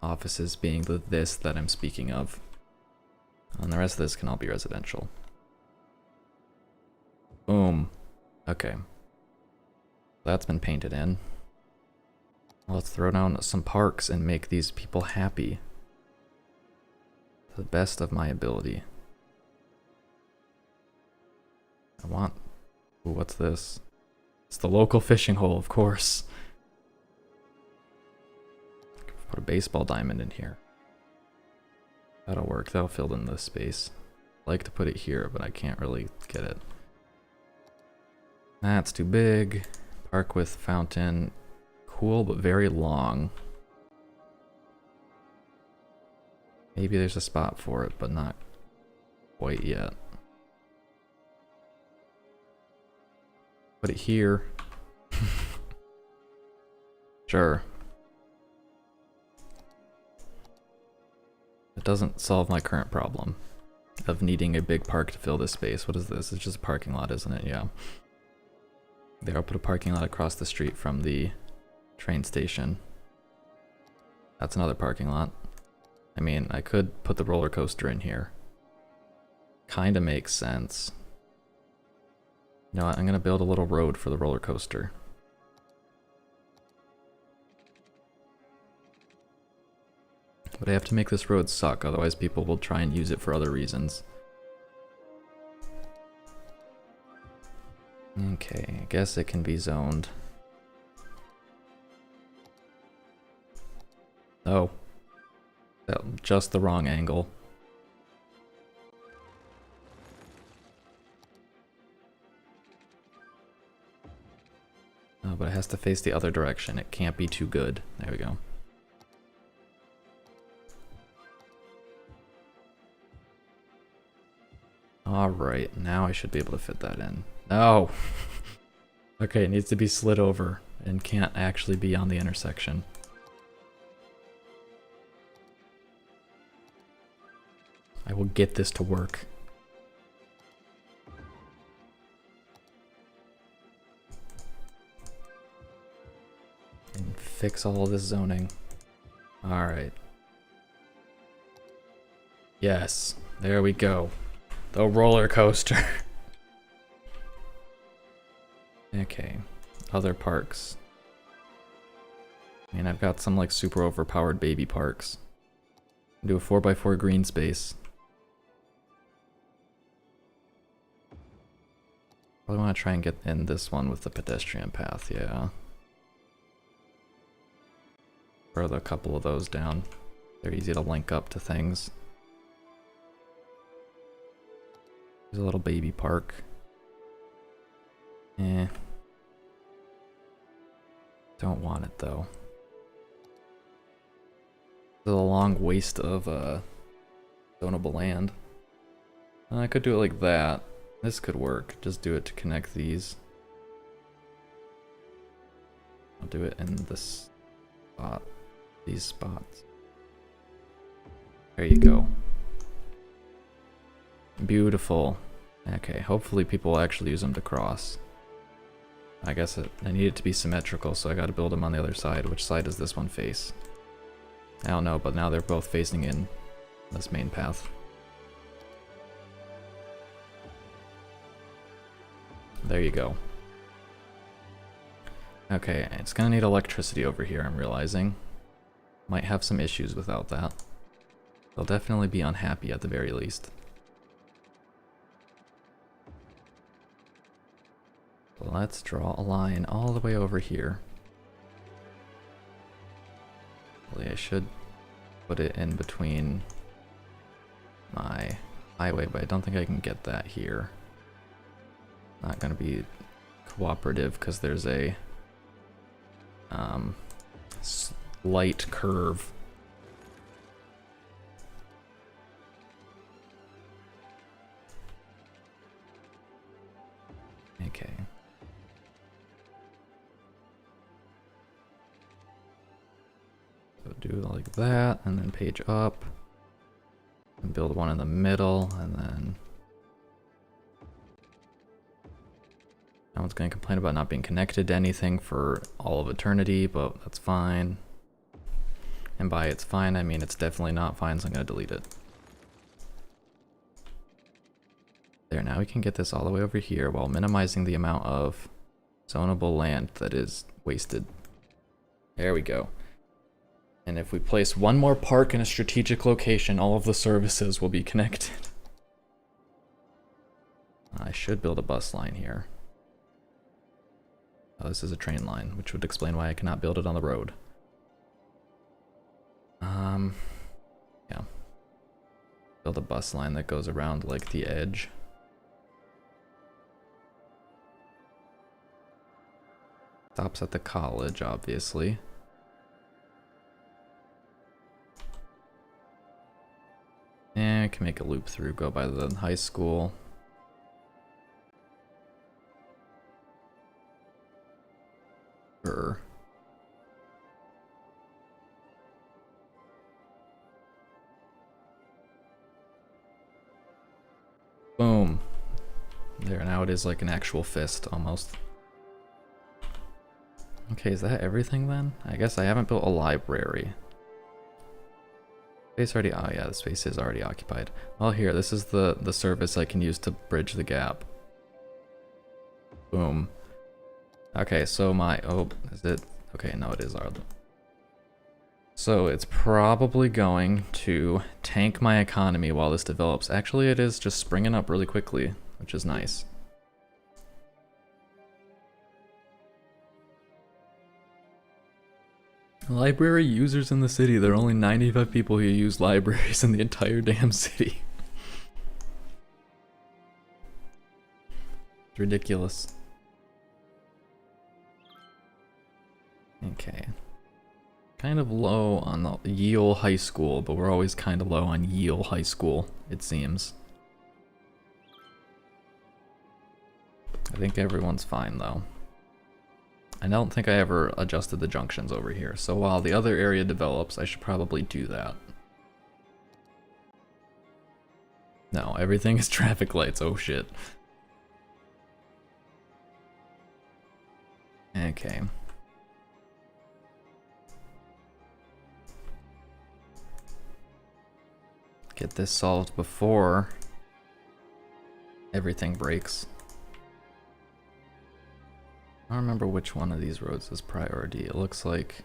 Offices being the this that I'm speaking of. And the rest of this can all be residential. Boom. Okay. That's been painted in. Let's throw down some parks and make these people happy. To the best of my ability. I want... Ooh, what's this? It's the local fishing hole, of course. Put a baseball diamond in here. That'll work. That'll fill in this space. I'd like to put it here, but I can't really get it. That's too big. Park with fountain. Cool, but very long. Maybe there's a spot for it, but not quite yet. Put it here. Sure. It doesn't solve my current problem of needing a big park to fill this space. What is this? It's just a parking lot, isn't it? Yeah. There, I'll put a parking lot across the street from the train station. That's another parking lot. I mean, I could put the roller coaster in here. Kinda makes sense. You know what? I'm gonna build a little road for the roller coaster. But I have to make this road suck, otherwise people will try and use it for other reasons. Okay, I guess it can be zoned. Oh. Just the wrong angle. Oh, but it has to face the other direction. It can't be too good. There we go. Alright, now I should be able to fit that in. No! Okay, it needs to be slid over and can't actually be on the intersection. I will get this to work. And fix all of this zoning. Alright. Yes, there we go. The roller coaster. Okay, other parks. I mean, I've got some like super overpowered baby parks. Do a 4x4 green space. Probably want to try and get in this one with the pedestrian path, yeah. Throw a couple of those down. They're easy to link up to things. There's a little baby park. Eh. Don't want it though. There's a long waste of zonable land. I could do it like that. This could work. Just do it to connect these. I'll do it in this spot. These spots. There you go. Beautiful. Okay, hopefully people will actually use them to cross. I guess I need it to be symmetrical, so I gotta build them on the other side. Which side does this one face? I don't know, but now they're both facing in this main path. There you go. Okay, it's gonna need electricity over here, I'm realizing. Might have some issues without that. They'll definitely be unhappy at the very least. Let's draw a line all the way over here. Well, I should put it in between my highway, but I don't think I can get that here. Not gonna be cooperative because there's a slight curve. Okay. So do like that, and then page up, and build one in the middle, and then no one's going to complain about not being connected to anything for all of eternity, but that's fine. And by it's fine, I mean it's definitely not fine, so I'm going to delete it. There, now we can get this all the way over here while minimizing the amount of zonable land that is wasted. There we go. And if we place one more park in a strategic location, all of the services will be connected. I should build a bus line here. Oh, this is a train line, which would explain why I cannot build it on the road. Yeah. Build a bus line that goes around like the edge. Stops at the college, obviously. And I can make a loop through, go by the high school. Sure. Boom. There, now it is like an actual fist, almost. Okay, is that everything then? I guess I haven't built a library. Space already, oh yeah, the space is already occupied. Well here, this is the service I can use to bridge the gap. Boom. Okay, so my, oh, is it? Okay, no it is our. So it's probably going to tank my economy while this develops. Actually it is just springing up really quickly, which is nice. Library users in the city. There are only 95 people who use libraries in the entire damn city. It's ridiculous. Okay. Kind of low on the Yale High School, but we're always kind of low on Yale High School, it seems. I think everyone's fine though. I don't think I ever adjusted the junctions over here, so while the other area develops, I should probably do that. No, everything is traffic lights, oh shit. Okay. Get this solved before everything breaks. I don't remember which one of these roads is priority. It looks like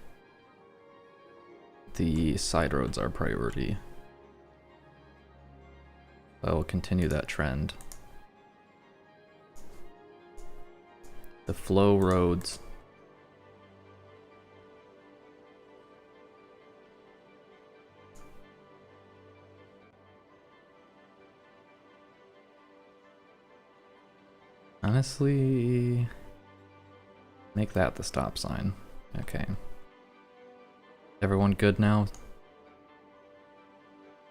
the side roads are priority. I will continue that trend. The flow roads. Honestly, make that the stop sign. Okay. Everyone good now?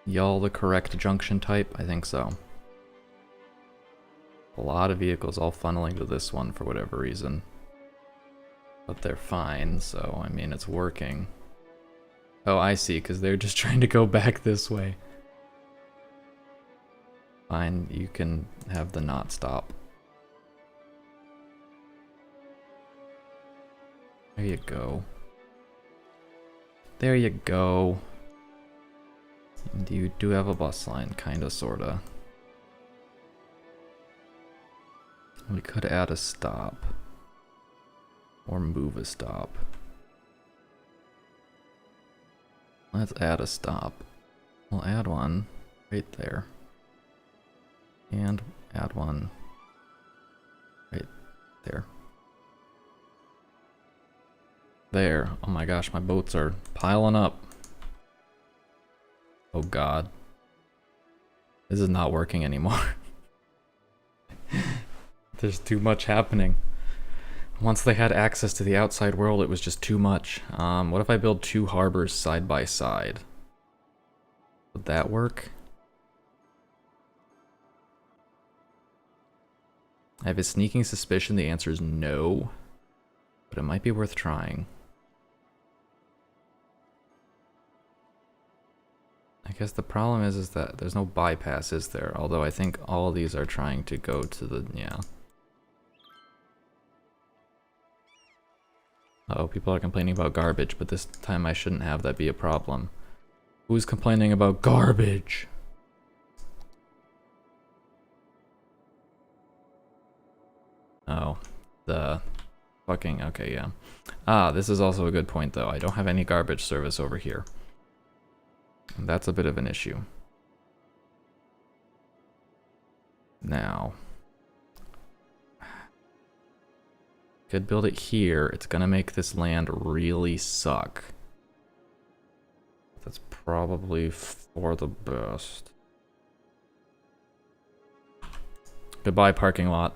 Y'all the correct junction type? I think so. A lot of vehicles all funneling to this one for whatever reason. But they're fine, so I mean it's working. Oh, I see, because they're just trying to go back this way. Fine, you can have the not stop. There you go. There you go. And you do have a bus line, kinda, sorta. We could add a stop. Or move a stop. Let's add a stop. We'll add one right there. And add one right there. There. Oh my gosh, my boats are piling up. Oh god. This is not working anymore. There's too much happening. Once they had access to the outside world, it was just too much. What if I build two harbors side by side? Would that work? I have a sneaking suspicion the answer is no. But it might be worth trying. I guess the problem is that there's no bypass, is there? Although I think all of these are trying to go to the, yeah. Uh-oh, people are complaining about garbage, but this time I shouldn't have that be a problem. Who's complaining about garbage? Oh, the fucking, okay, yeah. Ah, this is also a good point though. I don't have any garbage service over here. And that's a bit of an issue. Now, could build it here. It's gonna make this land really suck. That's probably for the best. Goodbye, parking lot.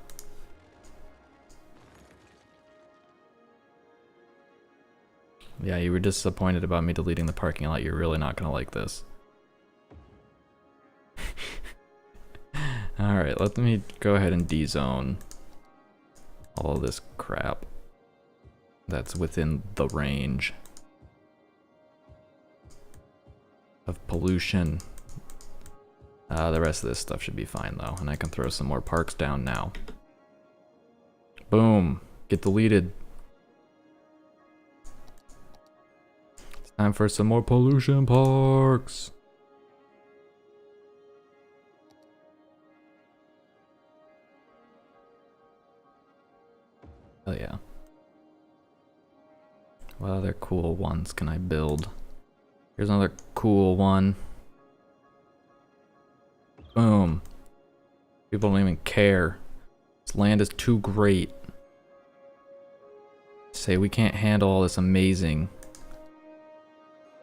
Yeah, you were disappointed about me deleting the parking lot. You're really not gonna like this. Alright, let me go ahead and D-zone all of this crap that's within the range of pollution. The rest of this stuff should be fine though, and I can throw some more parks down now. Boom. Get deleted. It's time for some more pollution parks. Oh yeah. What other cool ones can I build? Here's another cool one. Boom. People don't even care. This land is too great. Say we can't handle all this amazing.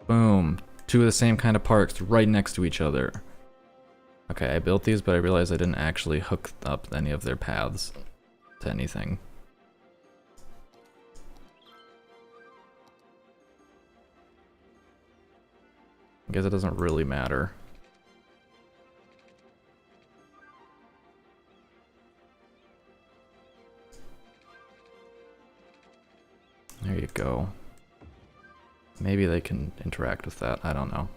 Boom. Two of the same kind of parks right next to each other. Okay, I built these, but I realized I didn't actually hook up any of their paths to anything. I guess it doesn't really matter. There you go. Maybe they can interact with that. I don't know.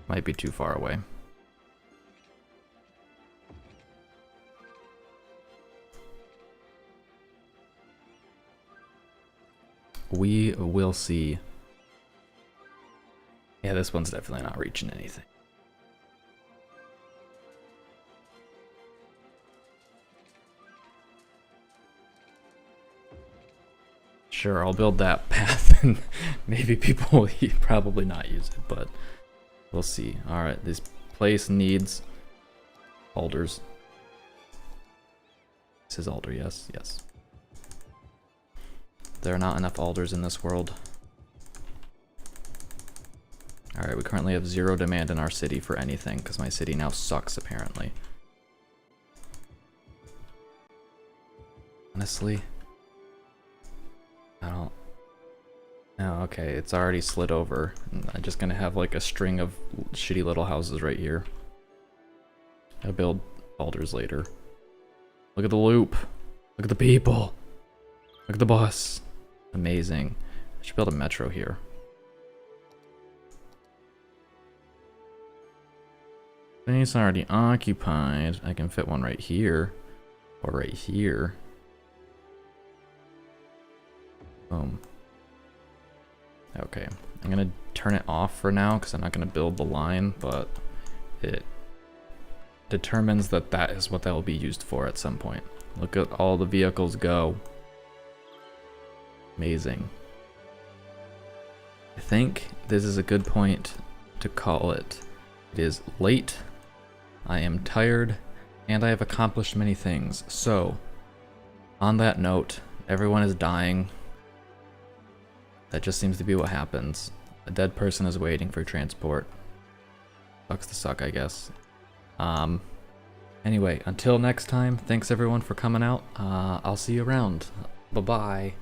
Might be too far away. We will see. Yeah, this one's definitely not reaching anything. Sure, I'll build that path and maybe people will probably not use it, but we'll see. Alright, this place needs alders. This is alder, yes, yes. There are not enough alders in this world. Alright, we currently have 0 demand in our city for anything, because my city now sucks, apparently. Honestly, I don't... No, okay, it's already slid over. I'm just gonna have like a string of shitty little houses right here. I'll build alders later. Look at the loop! Look at the people! Look at the bus! Amazing. I should build a metro here. It's already occupied. I can fit one right here. Or right here. Boom. Okay. I'm gonna turn it off for now because I'm not gonna build the line, but it determines that that is what that will be used for at some point. Look at all the vehicles go. Amazing. I think this is a good point to call it. It is late. I am tired, and I have accomplished many things. So, on that note, everyone is dying. That just seems to be what happens. A dead person is waiting for transport. Sucks to suck, I guess. Anyway, until next time, thanks everyone for coming out. I'll see you around. Bye-bye.